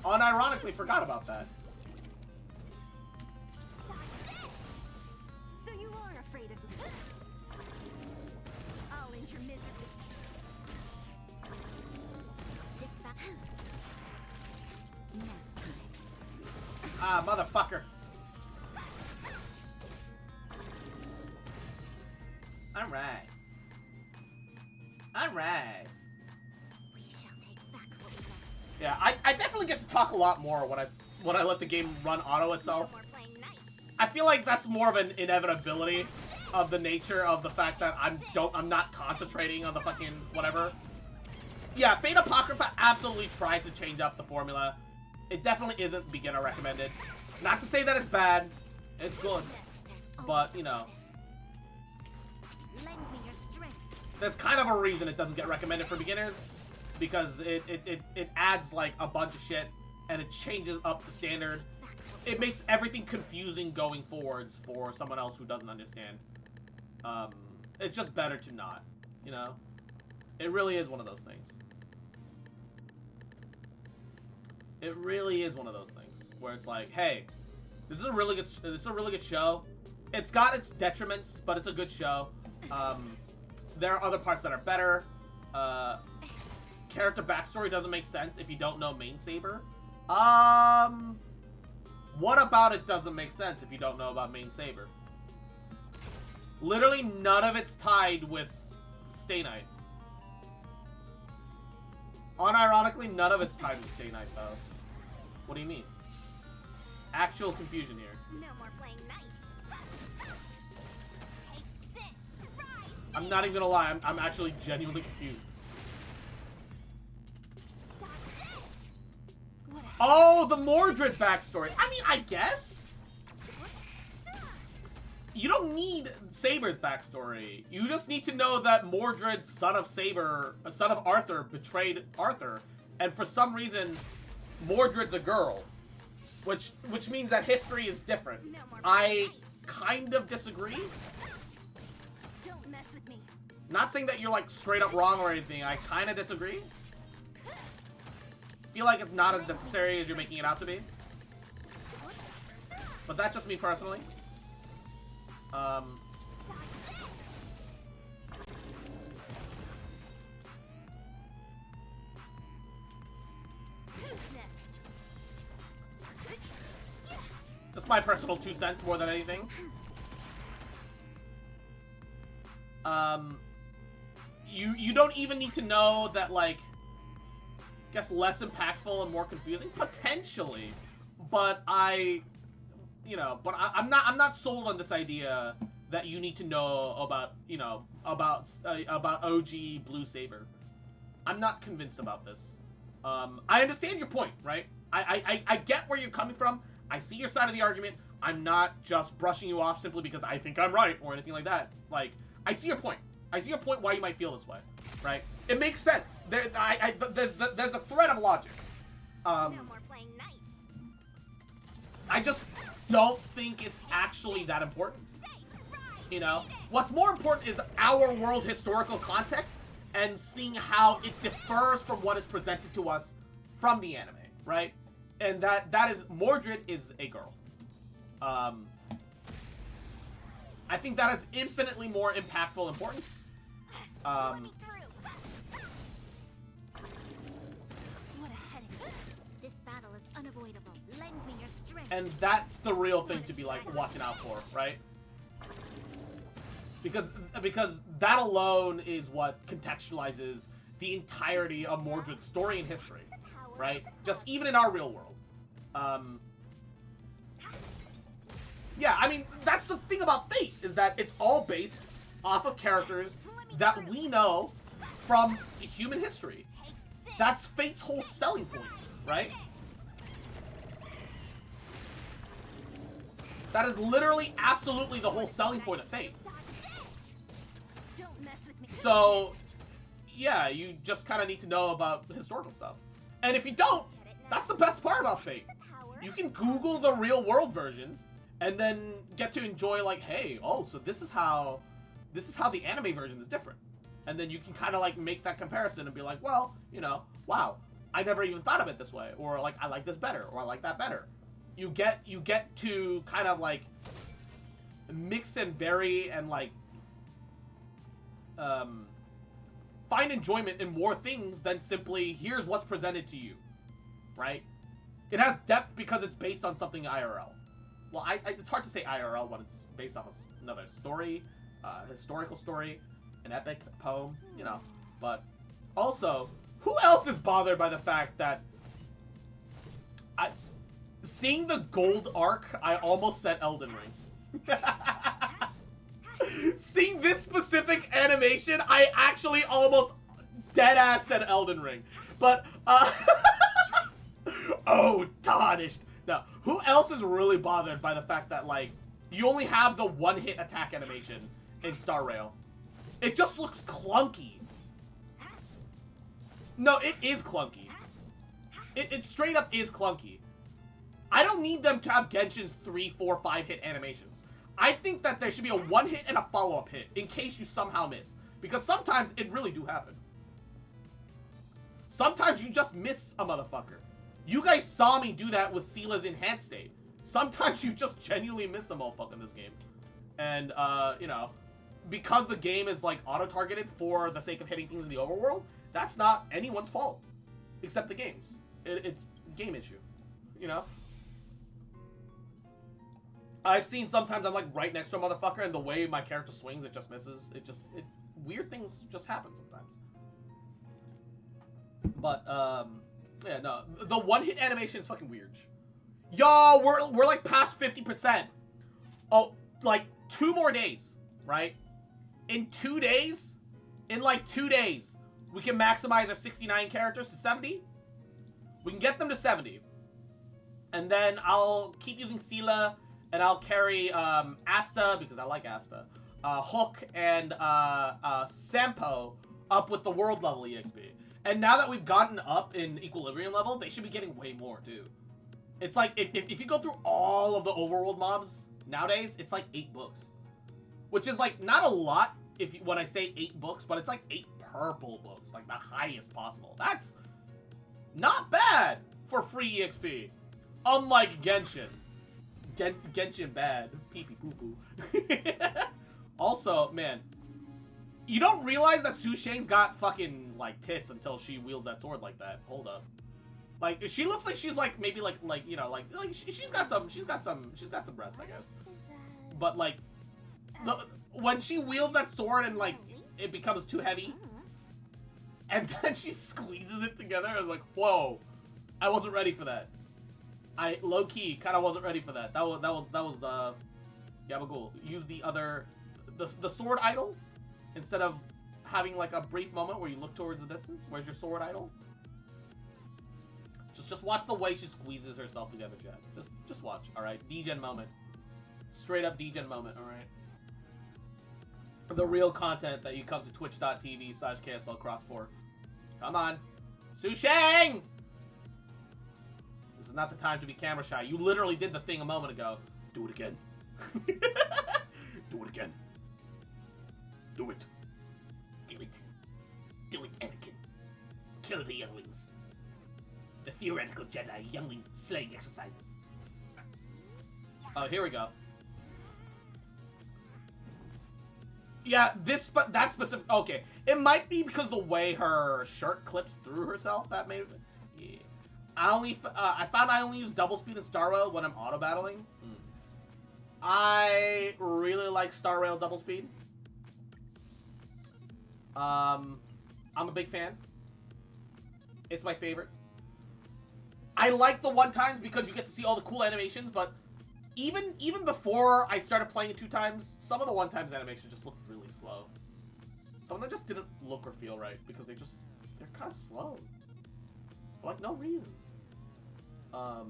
Unironically forgot about that. So you are afraid of me. I'll end your misery. This battle. Now time. Ah, motherfucker. Alright. Alright. We shall take back what we lost. Yeah, I definitely get to talk a lot more when I let the game run auto itself. No more playing nice. I feel like that's more of an inevitability of the nature of the fact that I'm not concentrating on the fucking whatever. Yeah, Fate Apocrypha absolutely tries to change up the formula. It definitely isn't beginner recommended. Not to say that it's bad. It's good. Next, But, you know, lend me your strength. there's kind of a reason it doesn't get recommended for beginners. Because it adds like a bunch of shit and it changes up the standard. Back what we It makes everything confusing going forwards for someone else who doesn't understand. It's just better to not, you know? It really is one of those things. It really is one of those things where it's like, hey, this is a really good show. It's got its detriments, but it's a good show. There are other parts that are better. Character backstory doesn't make sense if you don't know Main Saber. What about it doesn't make sense if you don't know about Main Saber? Literally none of it's tied with Stay Night. Unironically, none of it's tied with Stay Night, though. What do you mean? actual confusion here. No more playing nice. Take this. Rise. I'm not even gonna lie, I'm actually genuinely confused. Dodge this. What a Oh, the Mordred backstory. I mean, I guess. You don't need Saber's backstory. You just need to know that Mordred, son of Arthur, betrayed Arthur, and for some reason, Mordred's a girl, which means that history is different. No more I playing nice. kind of disagree. Don't mess with me. Not saying that you're like straight up wrong or anything. I kind of disagree. Feel like it's not as necessary as you're making it out to be. But that's just me personally. Who's next? Just my personal 2 cents more than anything. You don't even need to know that, like, I guess less impactful and more confusing potentially, but I'm not sold on this idea that you need to know about OG Blue Saber. I'm not convinced about this. I understand your point, right? I get where you're coming from. I see your side of the argument. I'm not just brushing you off simply because I think I'm right or anything like that. Like, I see your point. I see your point why you might feel this way, right? It makes sense. There's a thread of logic. No more playing nice. I just don't think it's actually that important. You know, what's more important is our world historical context and seeing how it differs from what is presented to us from the anime, right? And that is Mordred is a girl. I think that has infinitely more impactful importance. Let me through. What a headache. This battle is unavoidable. Lend me your strength. And that's the real thing to be like watching out for, right? Because that alone is what contextualizes the entirety of Mordred's story and history, right? Just even in our real world. Yeah, I mean, that's the thing about Fate, is that it's all based off of characters that we know from human history. That's Fate's whole selling point, right? That is literally, absolutely the whole selling point of Fate. Don't mess with me. So, yeah, you just kind of need to know about historical stuff. And if you don't, that's the best part about Fate. You can Google the real world version and then get to enjoy, like, hey, oh, so this is how the anime version is different. And then you can kind of like make that comparison and be like, well, you know, wow, I never even thought of it this way, or like I like this better, or I like that better. You get to kind of like mix and vary and like find enjoyment in more things than simply here's what's presented to you, right? It has depth because it's based on something IRL. Well, it's hard to say IRL when it's based off of another story, historical story, an epic poem, you know. But also, who else is bothered by the fact that seeing the gold arc, I almost said Elden Ring. Seeing this specific animation, I actually almost deadass said Elden Ring. But, oh, tarnished. Now, who else is really bothered by the fact that, like, you only have the one-hit attack animation in Star Rail? It just looks clunky. No, it is clunky. It straight up is clunky. I don't need them to have Genshin's 3, 4, 5 hit animations. I think that there should be a one hit and a follow-up hit in case you somehow miss. Because sometimes it really do happen. Sometimes you just miss a motherfucker. You guys saw me do that with Seela's enhanced state. Sometimes you just genuinely miss a motherfucker in this game. And, you know, because the game is, like, auto-targeted for the sake of hitting things in the overworld, that's not anyone's fault. Except the game's. It's a game issue. You know? I've seen sometimes I'm, like, right next to a motherfucker, and the way my character swings, it just misses. Weird things just happen sometimes. But, yeah, no. The one-hit animation is fucking weird. Yo, we're like past 50%. Oh, like 2 more days, right? In 2 days, in like 2 days, we can maximize our 69 characters to 70. We can get them to 70. And then I'll keep using Sela, and I'll carry Asta, because I like Asta, Hook, and Sampo up with the world level EXP. And now that we've gotten up in equilibrium level, they should be getting way more, too. It's like, if you go through all of the overworld mobs nowadays, it's like 8 books. Which is like, not a lot when I say 8 books, but it's like 8 purple books, like the highest possible. That's not bad for free EXP. Unlike Genshin. Genshin bad. Pee-pee poo-poo. Also, man, you don't realize that Su Sheng's got fucking, like, tits until she wields that sword like that. Hold up. Like, she looks like she's, like, maybe, like, you know, like she's got some breasts, I guess. But, like, when she wields that sword and, like, it becomes too heavy, and then she squeezes it together, I was like, whoa, I wasn't ready for that. I low-key kind of wasn't ready for that. That was Gabagool. Use the sword idol instead of having like a brief moment where you look towards the distance. Where's your sword idol? Just watch the way she squeezes herself together, Chad. Just watch. All right, degen moment. Straight up degen moment. All right. The real content that you come to twitch.tv/KSLCross4. Come on, Su Sheng! This is not the time to be camera shy. You literally did the thing a moment ago. Do it again. Do it again. Do it. Do it. Do it, Anakin. Kill the younglings. The theoretical Jedi youngling slaying exercises. Oh, here we go. Yeah, that specific. Okay, it might be because the way her shirt clips through herself. That made it. Yeah. I found I only use double speed in Star Rail when I'm auto battling. I really like Star Rail double speed. I'm a big fan. It's my favorite. I like the one times because you get to see all the cool animations, but even before I started playing it 2 times, some of the one times animations just looked really slow. Some of them just didn't look or feel right because they're kind of slow. For like no reason. I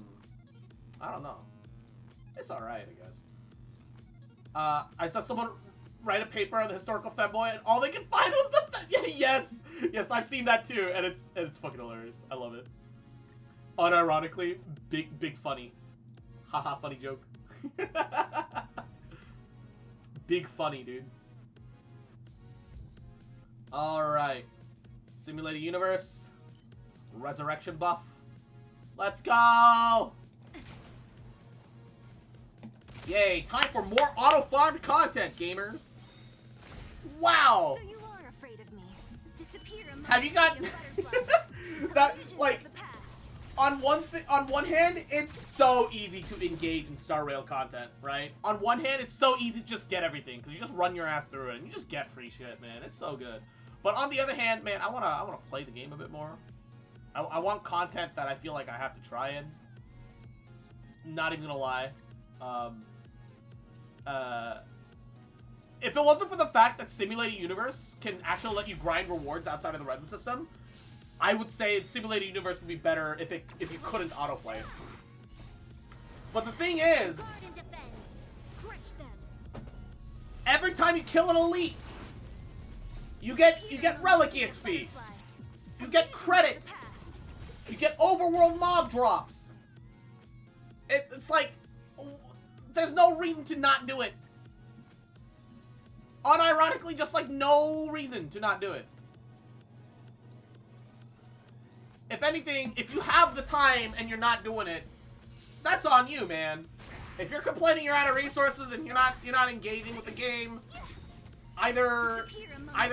don't know. It's alright, I guess. I saw someone write a paper on the historical femboy and all they could find was the yes, I've seen that too, and it's fucking hilarious. I love it. Unironically, big funny. Haha, funny joke. Big funny, dude. Alright. Simulated universe. Resurrection buff. Let's go! Yay, time for more auto-farmed content, gamers. Wow! So you are afraid of me. Disappear among Have you got that, like, the past. on one hand, it's so easy to engage in Star Rail content, right? On one hand, it's so easy to just get everything because you just run your ass through it and you just get free shit, man. It's so good. But on the other hand, man, I wanna play the game a bit more. I want content that I feel like I have to try in. Not even gonna lie. If it wasn't for the fact that Simulated Universe can actually let you grind rewards outside of the resin system, I would say Simulated Universe would be better if you couldn't autoplay it. But the thing is, Guard and defend. Crush them. every time you kill an elite, you get relic EXP, you get credits, you get overworld mob drops. It's like, there's no reason to not do it. Unironically, just like no reason to not do it. If anything, if you have the time and you're not doing it, that's on you, man. If you're complaining you're out of resources and you're not engaging with the game, either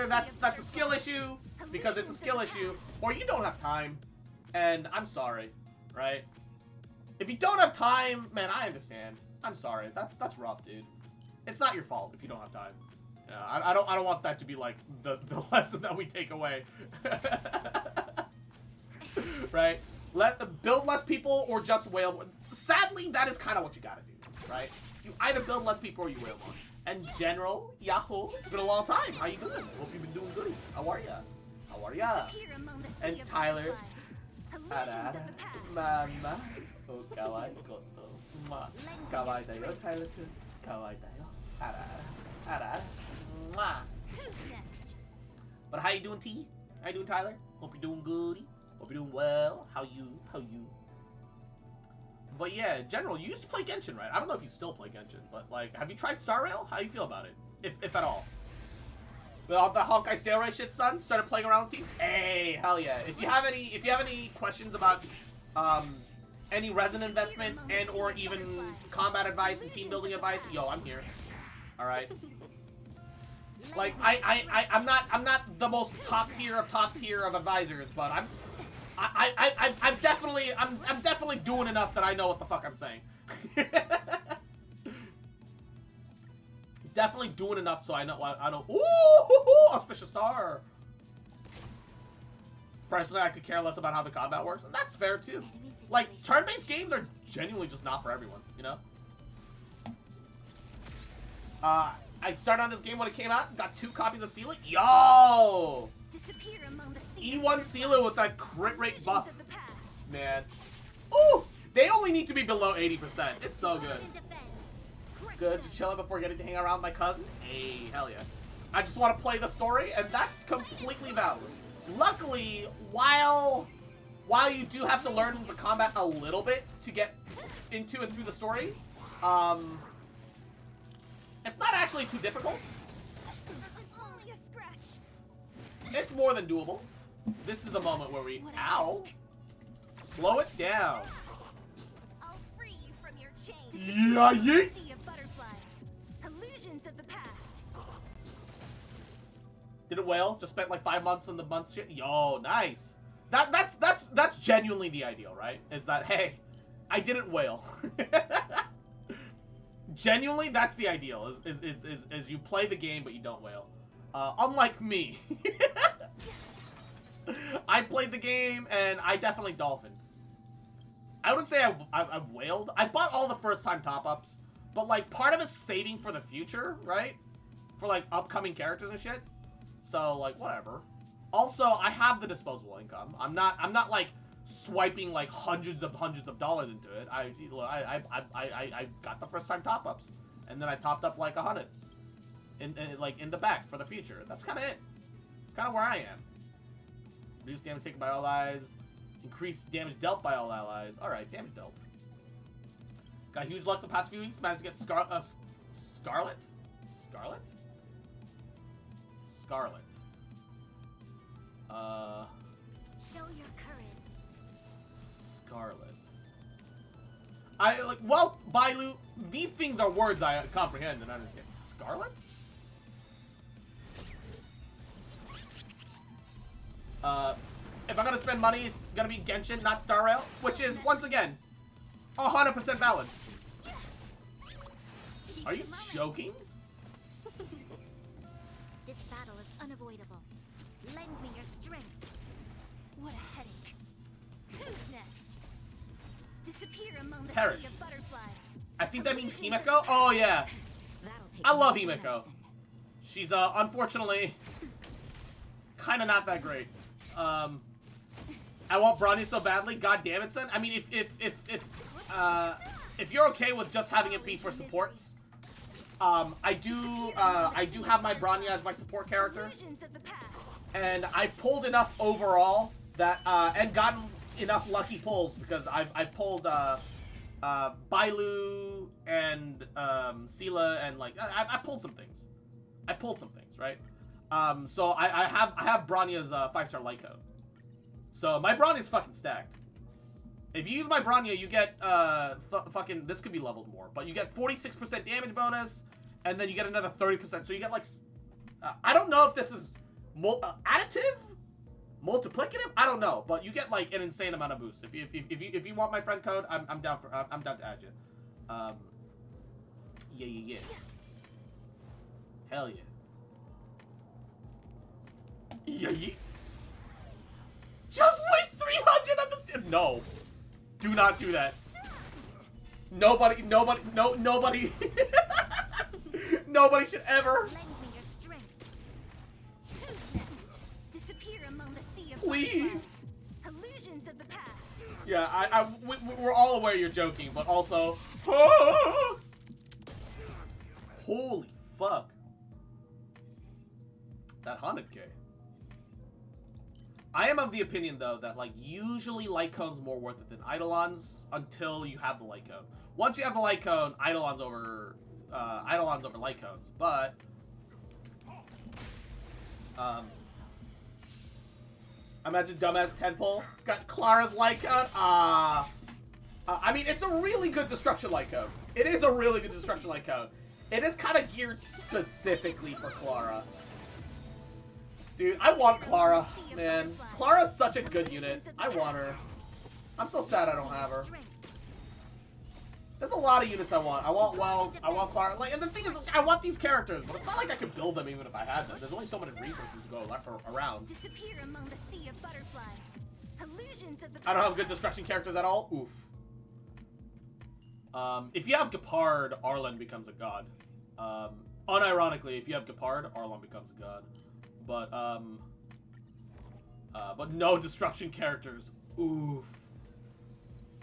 that's a skill issue because it's a skill issue, or you don't have time. And I'm sorry, right? If you don't have time, man, I understand. I'm sorry. That's rough, dude. It's not your fault if you don't have time. Yeah, I don't want that to be like the lesson that we take away. Right? Build less people or just whale more. Sadly, that is kind of what you gotta do, right? You either build less people or you whale more. And General, Yahoo, it's been a long time. How you doing? Hope you've been doing good. How are ya? How are ya? And Tyler. Ara, mama. Oh, kawaii koto. Ma. Kawaii da yo, Tyler. Kawaii da yo. Ara, ara. Ma. Who's next? But how you doing, T? How you doing, Tyler? Hope you're doing good. Hope you're doing well. How you? How you? But yeah, General, you used to play Genshin, right? I don't know if you still play Genshin, but like, have you tried Star Rail? How do you feel about it, if at all? With all the Honkai Star Rail shit, son, started playing around with teams. Hey, hell yeah! If you have any questions about any resin investment and or even combat advice and team building advice, yo, I'm here. All right. Like I'm not the most top tier of advisors, but I'm definitely doing enough that I know what the fuck I'm saying. Definitely doing enough so I know. Ooh, auspicious star. Personally, I could care less about how the combat works, and that's fair too. Like, turn-based games are genuinely just not for everyone, you know. I started on this game when it came out. Got 2 copies of Sealet. Yo. E1 Sealet with that crit rate buff. Man. Ooh! They only need to be below 80%. It's so good. Good to chill before getting to hang around with my cousin. Hey, hell yeah. I just want to play the story, and that's completely valid. Luckily, while you do have to learn the combat a little bit to get into and through the story, it's not actually too difficult. It's more than doable. This is the moment where we... Ow! Slow it down. I'll free you from your chains. Yeah, yeet! Sea of butterflies. Illusions of the past. Did it whale? Just spent like 5 months on the month shit? Yo, nice. That's genuinely the ideal, right? Is that, hey, I didn't whale. Genuinely, that's the ideal. Is you play the game but you don't whale. Unlike me. I played the game and I definitely dolphined. I wouldn't say I've whaled. I bought all the first time top-ups, but like part of it's saving for the future, right? For like upcoming characters and shit. So like whatever. Also, I have the disposable income. I'm not like swiping like hundreds of dollars into it. I got the first time top-ups, and then I topped up like 100 in the back for the future. That's kind of it. It's kind of where I am. Reduce damage taken by all allies. Increase damage dealt by all allies. All right, damage dealt. Got huge luck the past few weeks. Managed to get Scarlet. Scarlet. Show your courage. Scarlet. I like. Well, Bailu, these things are words I comprehend and understand. Scarlet. If I'm gonna spend money, it's gonna be Genshin, not Star Rail, which is once again 100% valid. Are you joking? This battle is unavoidable. Lend me your strength. What a headache. Who's next? Disappear among the Parrot. sea of butterflies. I think that means Himeko. Oh yeah, I love Himeko. She's Unfortunately kind of not that great. I want Bronny so badly. God damn it, son. I mean, if you're okay with just having it be for supports, I do have my Bronya as my support character, and I pulled enough overall that and gotten enough lucky pulls because I've pulled Bailu and Sela and like I pulled some things. Right? So I have Bronya's 5-star light code. So my Bronya's fucking stacked. If you use my Bronya, you get fucking, this could be leveled more, but you get 46% damage bonus, and then you get another 30%. So you get like, I don't know if this is additive, multiplicative. I don't know, but you get like an insane amount of boost. If you want my friend code, I'm down to add you. Yeah. Hell yeah. Yeah. Just wish 300 on the No. Do not do that. Nobody, no, nobody. Nobody should ever. Lend me your strength. Who's next? Disappear among the sea of Please. butterflies. Illusions of the past. Yeah, we're all aware you're joking, but also. Holy fuck. That haunted K. I am of the opinion, though, that, like, usually light cone's more worth it than Eidolons until you have the light cone. Once you have the light cone, Eidolons over light cones. But, imagine dumbass 10 pull. Got Clara's light cone. I mean, it's a really good destruction light cone. It is a really good destruction light cone. It is kind of geared specifically for Clara. Dude, I want Clara, man. Clara's such a good unit. I want her. I'm so sad I don't have her. There's a lot of units I want. I want Weld, I want Clara. Like, and the thing is, I want these characters, but it's not like I could build them even if I had them. There's only so many resources to go left or around. Disappear among the sea of butterflies. Illusions of the I don't have good destruction characters at all. Oof. If you have Gepard, Arlen becomes a god. Unironically, if you have Gepard, Arlen becomes a god. But no destruction characters. Oof.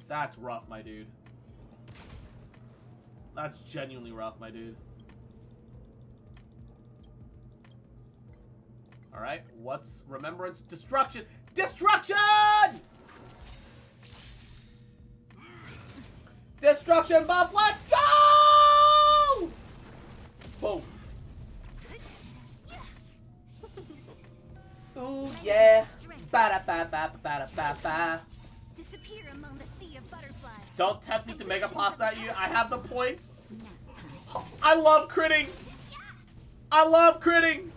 That's rough, my dude. That's genuinely rough, my dude. Alright, what's Remembrance? Destruction! Destruction! Destruction buff, let's go! Boom. Ooh, yeah. Ba-da-ba-ba-ba-da-ba-ba. Disappear among the sea of butterflies. Don't tempt me to mega pasta at you. I have the points. I love critting. I love critting.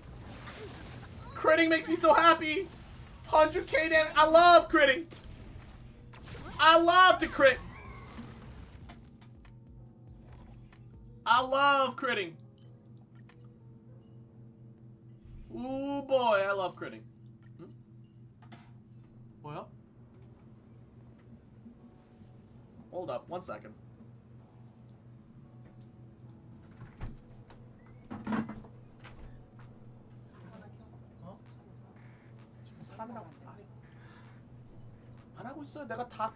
Critting makes me so happy. 100k damage. I love critting. I love to crit. I love critting. Ooh boy, I love critting. Well, hold up, 1 second. 안 하고 있어. 내가 다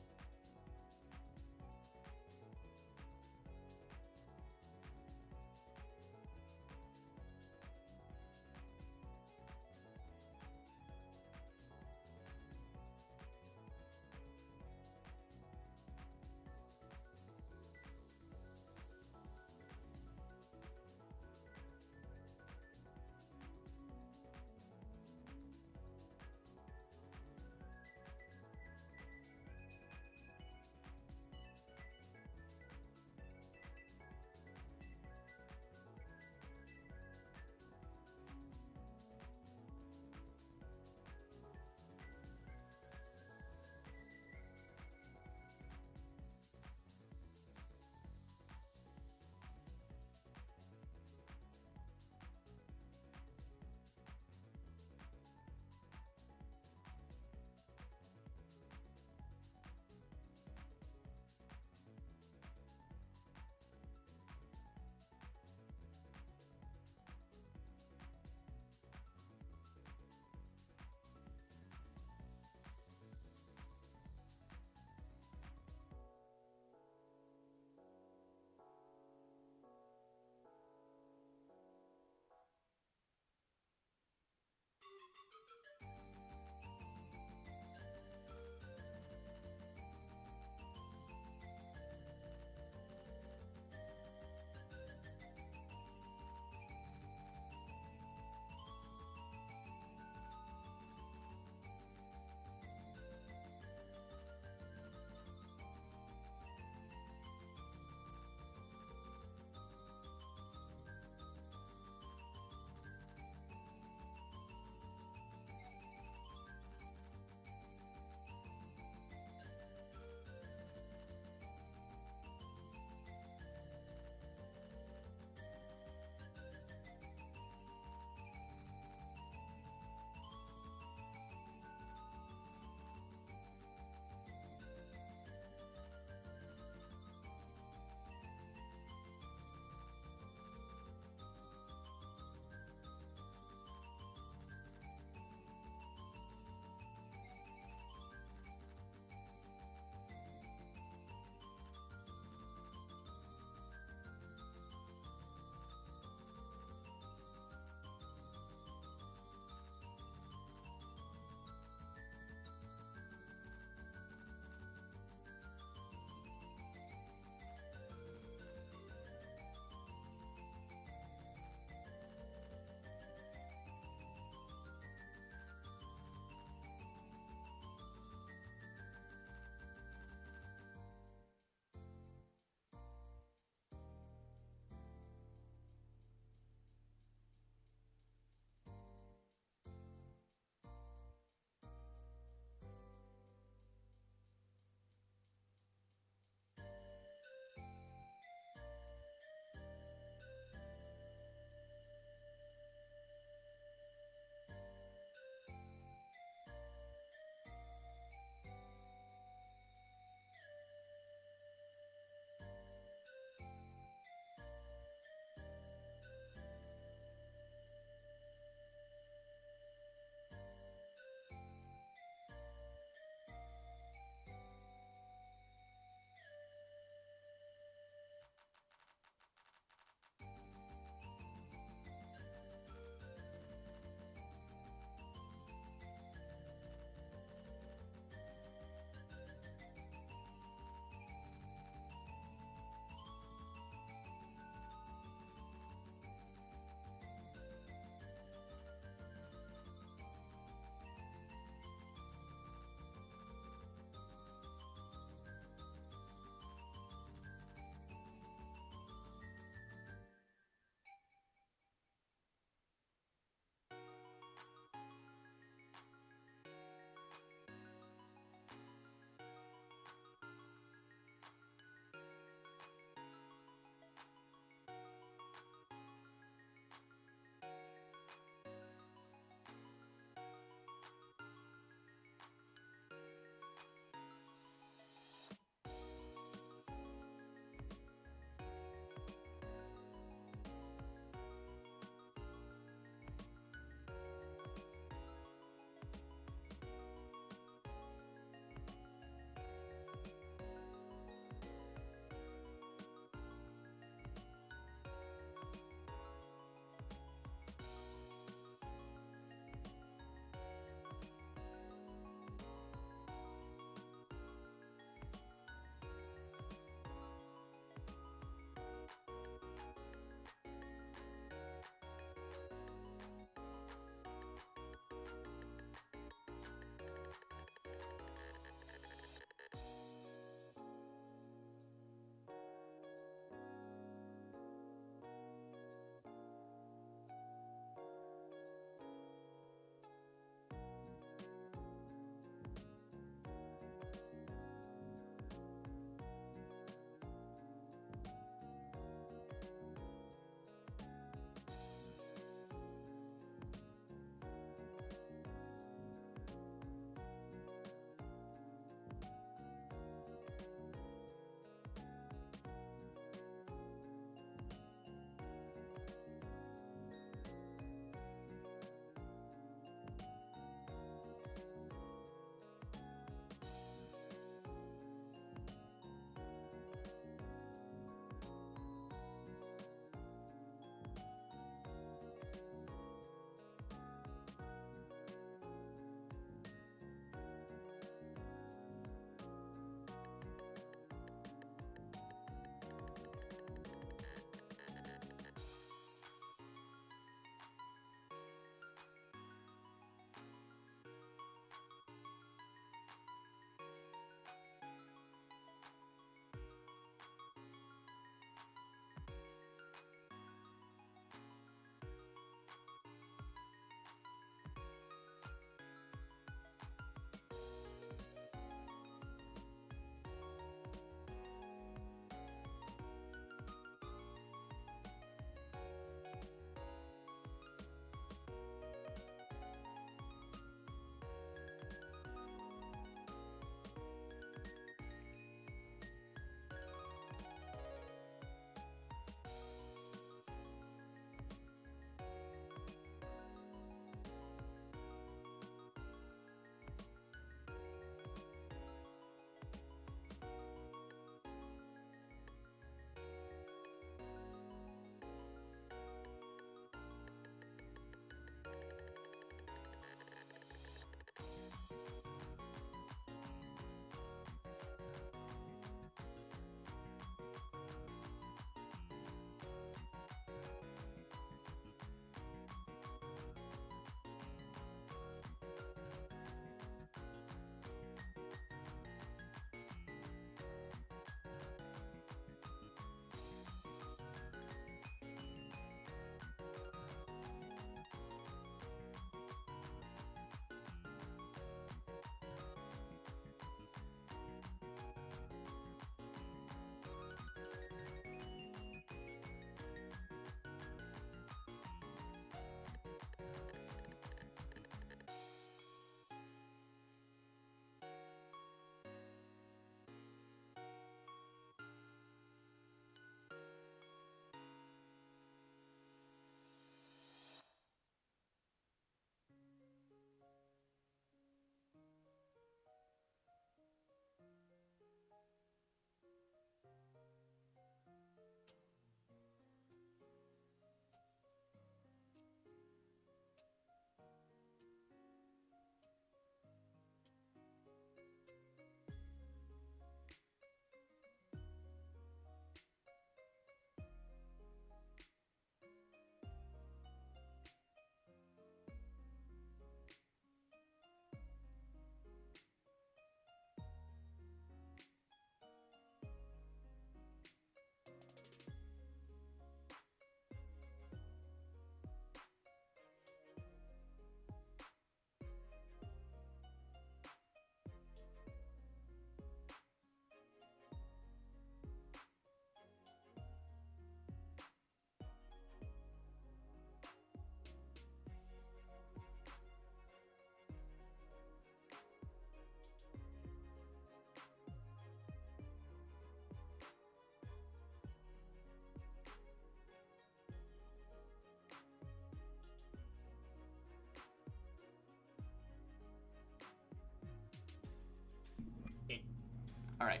Alright.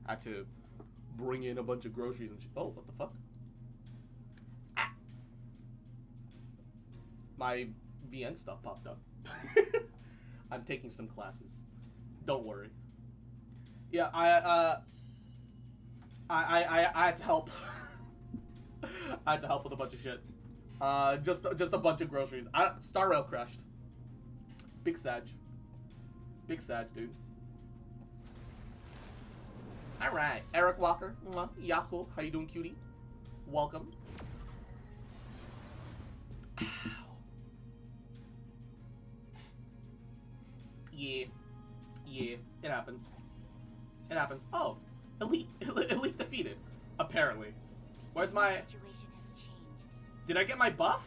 I had to bring in a bunch of groceries and oh, what the fuck? Ah. My VN stuff popped up. I'm taking some classes. Don't worry. Yeah, I had to help. I had to help with a bunch of shit. Just a bunch of groceries. Star Rail crashed. Big Sag. Big Sag, dude. Alright, Eric Walker. Mwah. Yahoo. How you doing, cutie? Welcome. Ow. Yeah. Yeah. It happens. It happens. Oh. Elite. Elite defeated. Apparently. Where's my... Situation has changed. Did I get my buff?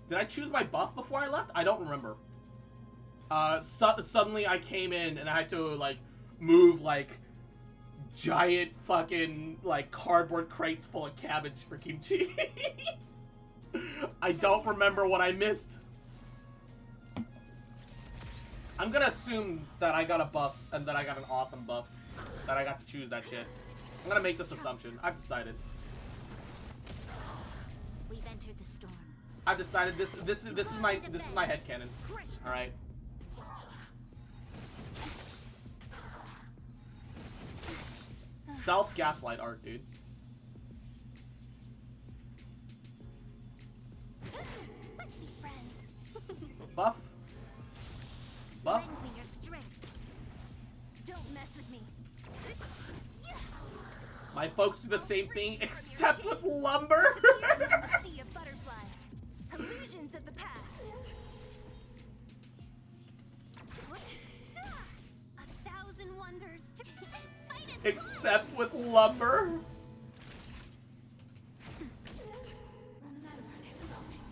Did I choose my buff before I left? I don't remember. Suddenly I came in and I had to, like, move, like, giant fucking, like, cardboard crates full of cabbage for kimchi. I don't remember what I missed. I'm gonna assume that I got a buff and that I got an awesome buff. That I got to choose that shit. I'm gonna make this assumption. I've decided. We've entered the storm. I've decided this is my headcanon. Alright. Self-gaslight art, dude. Let's be friends. Buff. Buff. Lend me your strength. Don't mess with me. My folks do the same thing, except with lumber. Sea of butterflies. Illusions of the past. 1,000 wonders. Fight it. Except with lumber.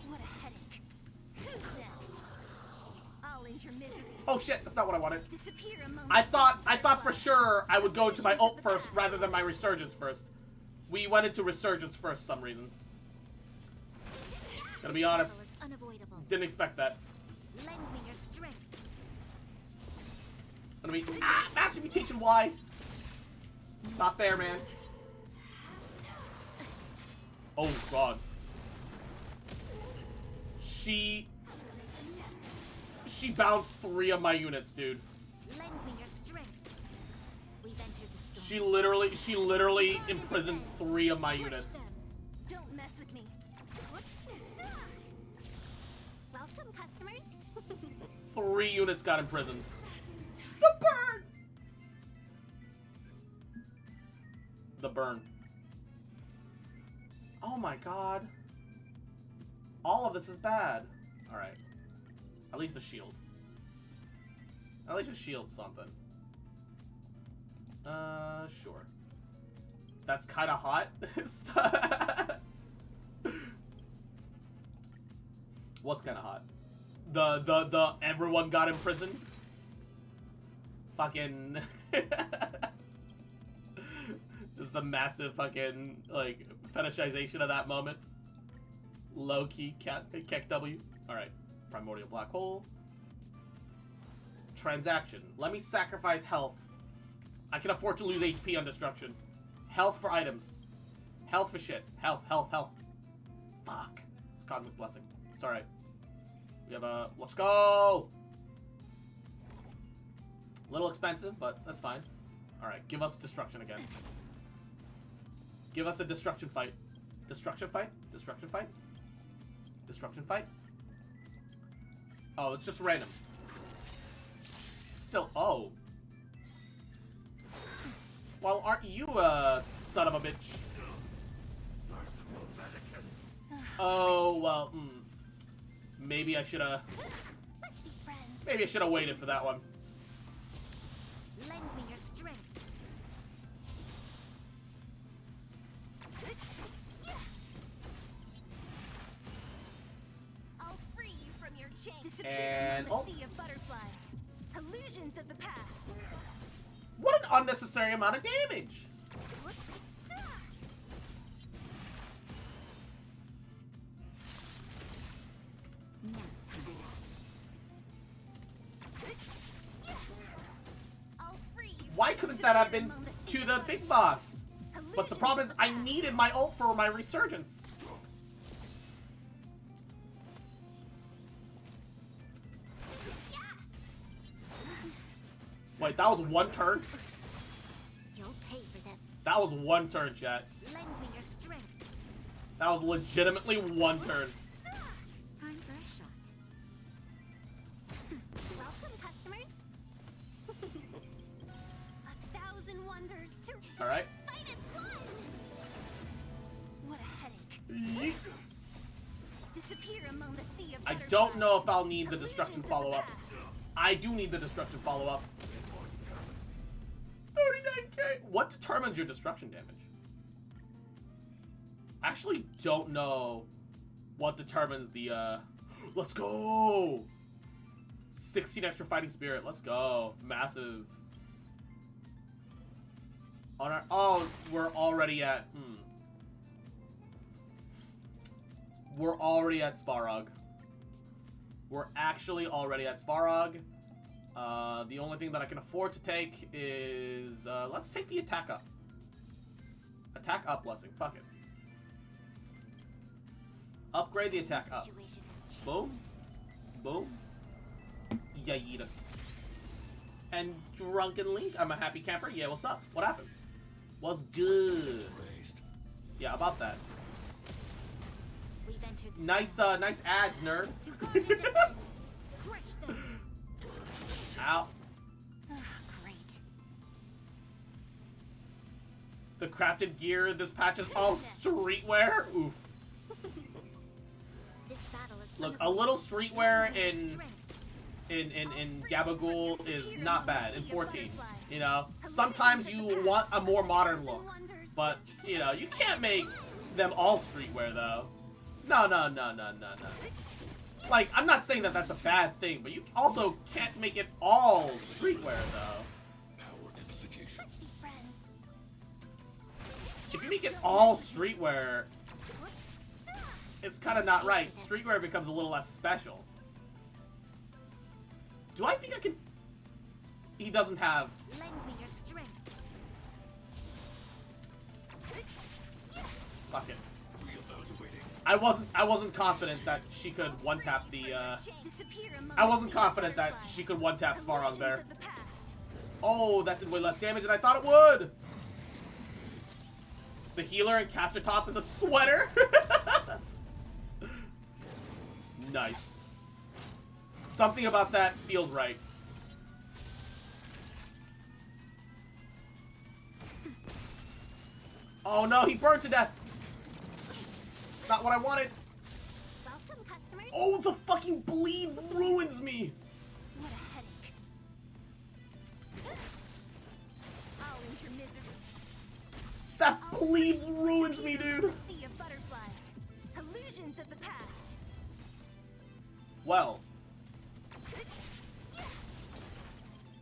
What a headache. Who's next? I'll end your misery. Oh shit, that's not what I wanted. Disappear among I the thought for sure I would go into my ult first rather than my resurgence first. We went into resurgence first for some reason. Gonna be honest, unavoidable. didn't expect that. Lend me your strength. Gonna be master mutation Y. Not fair, man. Oh god. She bound 3 of my units, dude. Lend me your strength. We've entered the storm. She literally imprisoned 3 of my Crush units. them. Don't mess with me. Welcome, customers. 3 units got imprisoned. The burn! The burn. Oh my god. All of this is bad. Alright. At least the shield. At least the shield's something. Sure. That's kind of hot. What's kind of hot? The everyone got imprisoned? Fucking... Just the massive fucking, like, fetishization of that moment. Low-key Kek W. Alright. Primordial Black Hole. Transaction. Let me sacrifice health. I can afford to lose HP on destruction. Health for items. Health for shit. Health. Fuck. It's Cosmic Blessing. It's alright. We have a... Let's go! A little expensive, but that's fine. Alright, give us destruction again. Give us a destruction fight. Destruction fight? Destruction fight? Destruction fight? Oh, it's just random. Still, oh. Well, aren't you a son of a bitch? Oh, well, maybe I should've... Let's be friends. Maybe I should've waited for that one. Lend me your strength. I'll free you from your chain. Disappear And- among the sea of butterflies. Illusions of the past. What an unnecessary amount of damage! I'll free you. Why couldn't that I've been to the big boss. But the problem is I needed my ult for my resurgence. Wait, that was one turn? You'll pay for this. That was one turn, chat. Lend me your strength. That was legitimately one turn. Time for a shot. Welcome, customers. 1,000 wonders to Alright. fight is fun. What a headache. Yeet. Disappear among the sea of I butterflies. don't know if I'll need the Illusions destruction of the follow-up. past. I do need the destruction follow-up. 39k. What determines your destruction damage? I actually don't know what determines the, Let's go! 16 extra fighting spirit. Let's go. Massive. On our... Oh, we're already at... We're already at Svarog. We're actually already at Svarog. The only thing that I can afford to take is... let's take the attack up. Attack up blessing. Fuck it. Upgrade the attack up. Situation has changed. Boom. Boom. Yayitas. And Drunken Link. I'm a happy camper. Yeah, what's up? What happened? What's good? Yeah, about that. We've entered the Nice, storm. nice ads, nerd. To guard and defend. Crush them. Ow. Ah, great. The crafted gear, this patch is all streetwear. Oof. This battle is Look, a little streetwear in Gabagool is not bad in 14. You know, sometimes you want a more modern look, but you know, you can't make them all streetwear though. No. Like, I'm not saying that that's a bad thing, but you also can't make it all streetwear though. Power amplification. If you make it all streetwear, it's kind of not right. Streetwear becomes a little less special. Do I think I can... He doesn't have... Lend me your strength. Fuck it. Reevaluating. I wasn't confident that she could one-tap the, Disappear among I the wasn't sea of confident that butterflies. she could one-tap Svarog Illusions there. of the past. Oh, that did way less damage than I thought it would! The healer in caster top is a sweater! Nice. Something about that feels right. Oh no, he burned to death! Not what I wanted! Welcome, customers. Oh, the fucking bleed ruins me! What a headache. I'll end your misery. That bleed ruins me, Disappear dude! among the sea of butterflies. Illusions of the past. Well,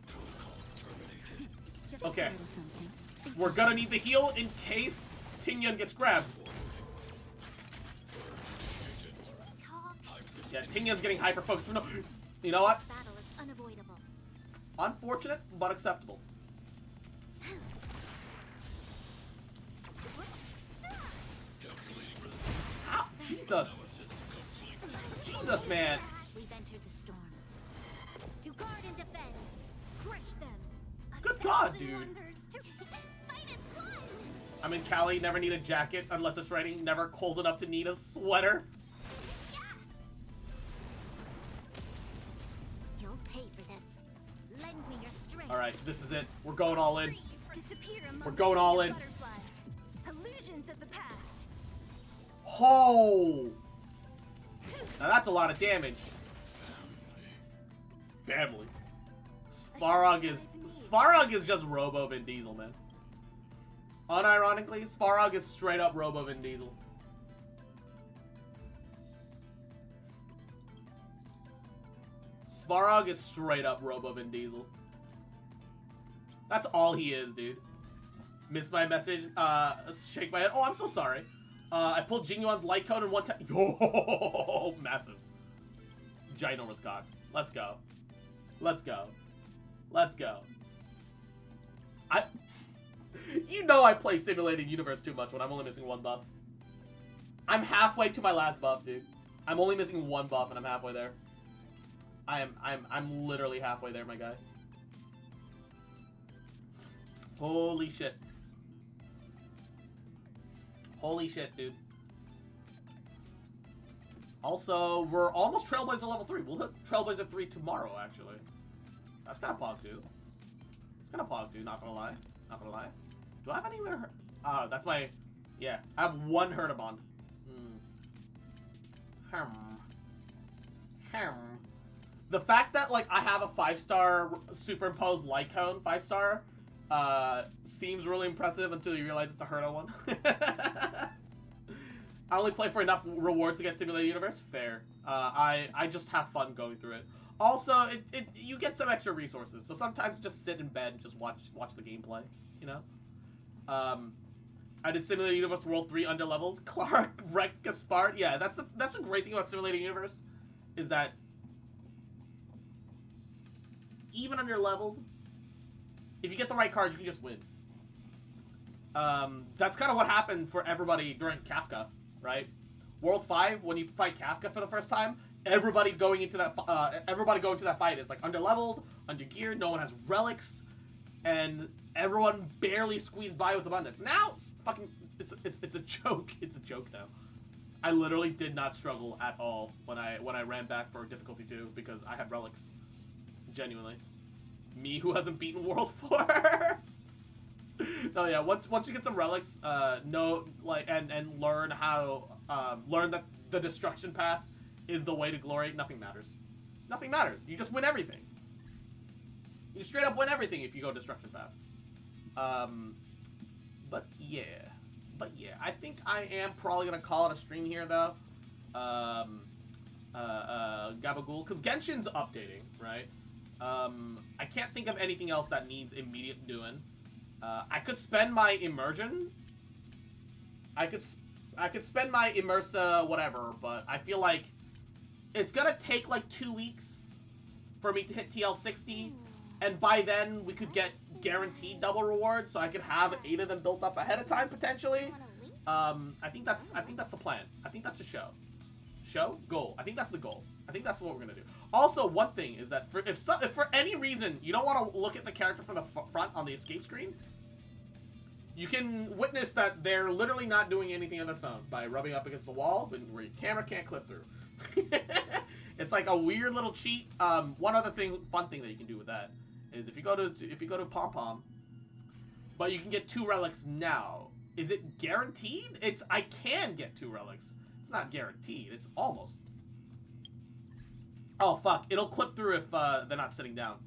Protocol terminated. Just Okay. a little something. we're gonna need the heal in case Tingyun gets grabbed. Talk. Yeah, Tingyun's getting hyper-focused. No, you know what? This battle is unavoidable. Unfortunate, but acceptable. Calculating resistance. Ow, Jesus! Jesus, man! We've entered the storm. To guard and defend. Crush them. Good God, 1,000 dude. wonders to fight is fun. I'm in Cali, never need a jacket unless it's raining, never cold enough to need a sweater. You'll pay for this. Lend me your strength. Alright, this is it. We're going all in. Disappear among We're the going sea all of in. butterflies. Illusions of the past. Oh! Now that's a lot of damage. Family. Svarog is just Robo Vin Diesel, man. Unironically, Svarog is straight up Robo Vin Diesel. Svarog is straight up Robo Vin Diesel. That's all he is, dude. Missed my message. Shake my head. Oh, I'm so sorry. I pulled Jinyuan's light cone in one time. Yo, massive. Ginormous cock. Let's go. Let's go. Let's go. I... You know I play Simulated Universe too much when I'm only missing one buff. I'm halfway to my last buff, dude. I'm only missing one buff and I'm halfway there. I'm literally halfway there, my guy. Holy shit. Holy shit, dude. Also, we're almost Trailblazer level 3. We'll hit Trailblazer 3 tomorrow, actually. That's kind of pog, too. It's kind of pog, too, not gonna lie. Not gonna lie. Do I have any other... that's my... Yeah, I have one Hertabond. The fact that, like, I have a 5-star superimposed light cone, 5-star, seems really impressive until you realize it's a Herta one. I only play for enough rewards to get Simulated Universe. Fair. I just have fun going through it. Also, you get some extra resources, so sometimes just sit in bed and just watch the gameplay, you know? I did Simulated Universe World 3 underleveled. Clark wrecked Gaspard. Yeah, that's the great thing about Simulated Universe, is that even underleveled, if you get the right cards, you can just win. That's kind of what happened for everybody during Kafka, right? World 5, when you fight Kafka for the first time, everybody going into that fight is like underleveled, undergeared, no one has relics, and everyone barely squeezed by with abundance. Now it's a joke. It's a joke now. I literally did not struggle at all when I ran back for difficulty 2 because I had relics. Genuinely. Me who hasn't beaten World 4. No, yeah, once you get some relics, and learn how learn that the destruction path is the way to glory, nothing matters. Nothing matters. You just win everything. You straight up win everything if you go destruction path. But yeah, I think I am probably gonna call it a stream here though. Gabagool, because Genshin's updating, right? I can't think of anything else that needs immediate doing. I could spend my immersion. I could spend my immersa whatever, but I feel like it's gonna take like 2 weeks for me to hit TL60, and by then we could get guaranteed double rewards, so I could have 8 of them built up ahead of time potentially. I think that's the plan. I think that's the goal. I think that's the goal. I think that's what we're gonna do. Also, one thing is that if for any reason you don't want to look at the character from the front on the escape screen, you can witness that they're literally not doing anything on their phone by rubbing up against the wall where your camera can't clip through. It's like a weird little cheat. One other fun thing that you can do with that is if you go to Pom Pom, but you can get 2 relics now. Is it guaranteed? I can get 2 relics. It's not guaranteed. It's almost. Oh, fuck. It'll clip through if they're not sitting down.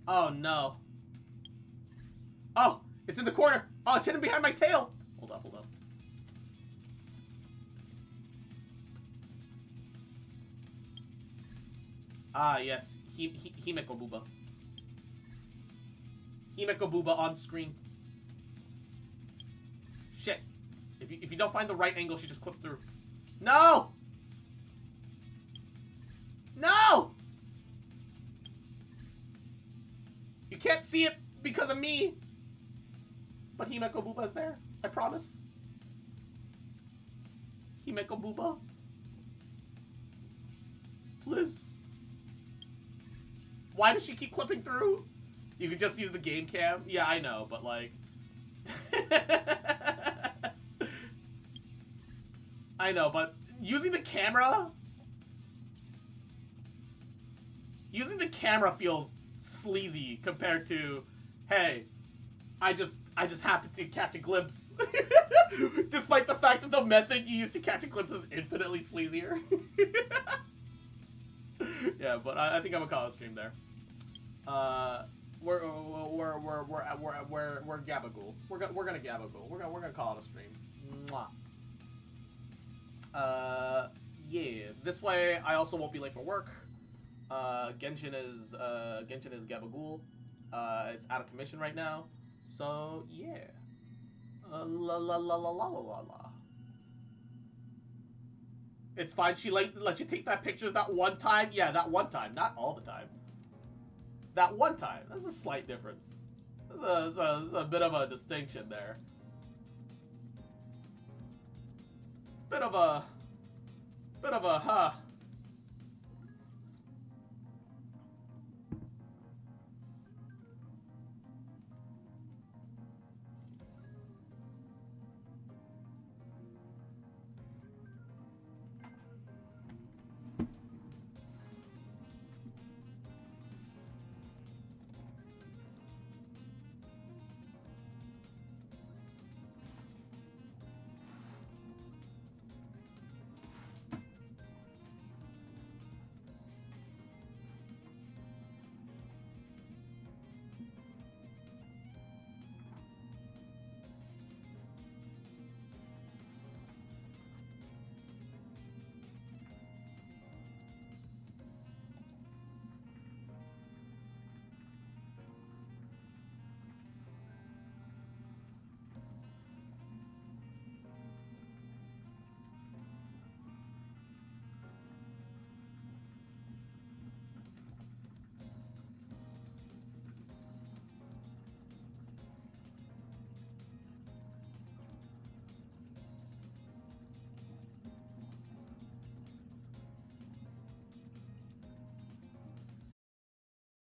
Oh, no. Oh, it's in the corner. Oh, it's hidden behind my tail. Hold up. Ah, yes. Himeko Booba. Himeko Booba on screen. Shit. If you don't find the right angle, she just clips through. No! No! You can't see it because of me. But Himeko Booba is there. I promise. Himeko Booba. Please. Why does she keep clipping through? You could just use the game cam. Yeah, I know, but like... I know, but using the camera... Using the camera feels sleazy compared to, hey, I just happened to catch a glimpse. Despite the fact that the method you use to catch a glimpse is infinitely sleazier. Yeah, but I think I'm gonna call it a stream there. We're Gabagool. We're gonna Gabagool. We're gonna call it a stream. Mwah. Yeah. This way, I also won't be late for work. Genshin is Gabagool. It's out of commission right now. So yeah. La la la la la la la la. It's fine. She let you take that picture that one time. Yeah, that one time, not all the time. That one time. That's a slight difference. There's a bit of a distinction there. Bit of a, huh?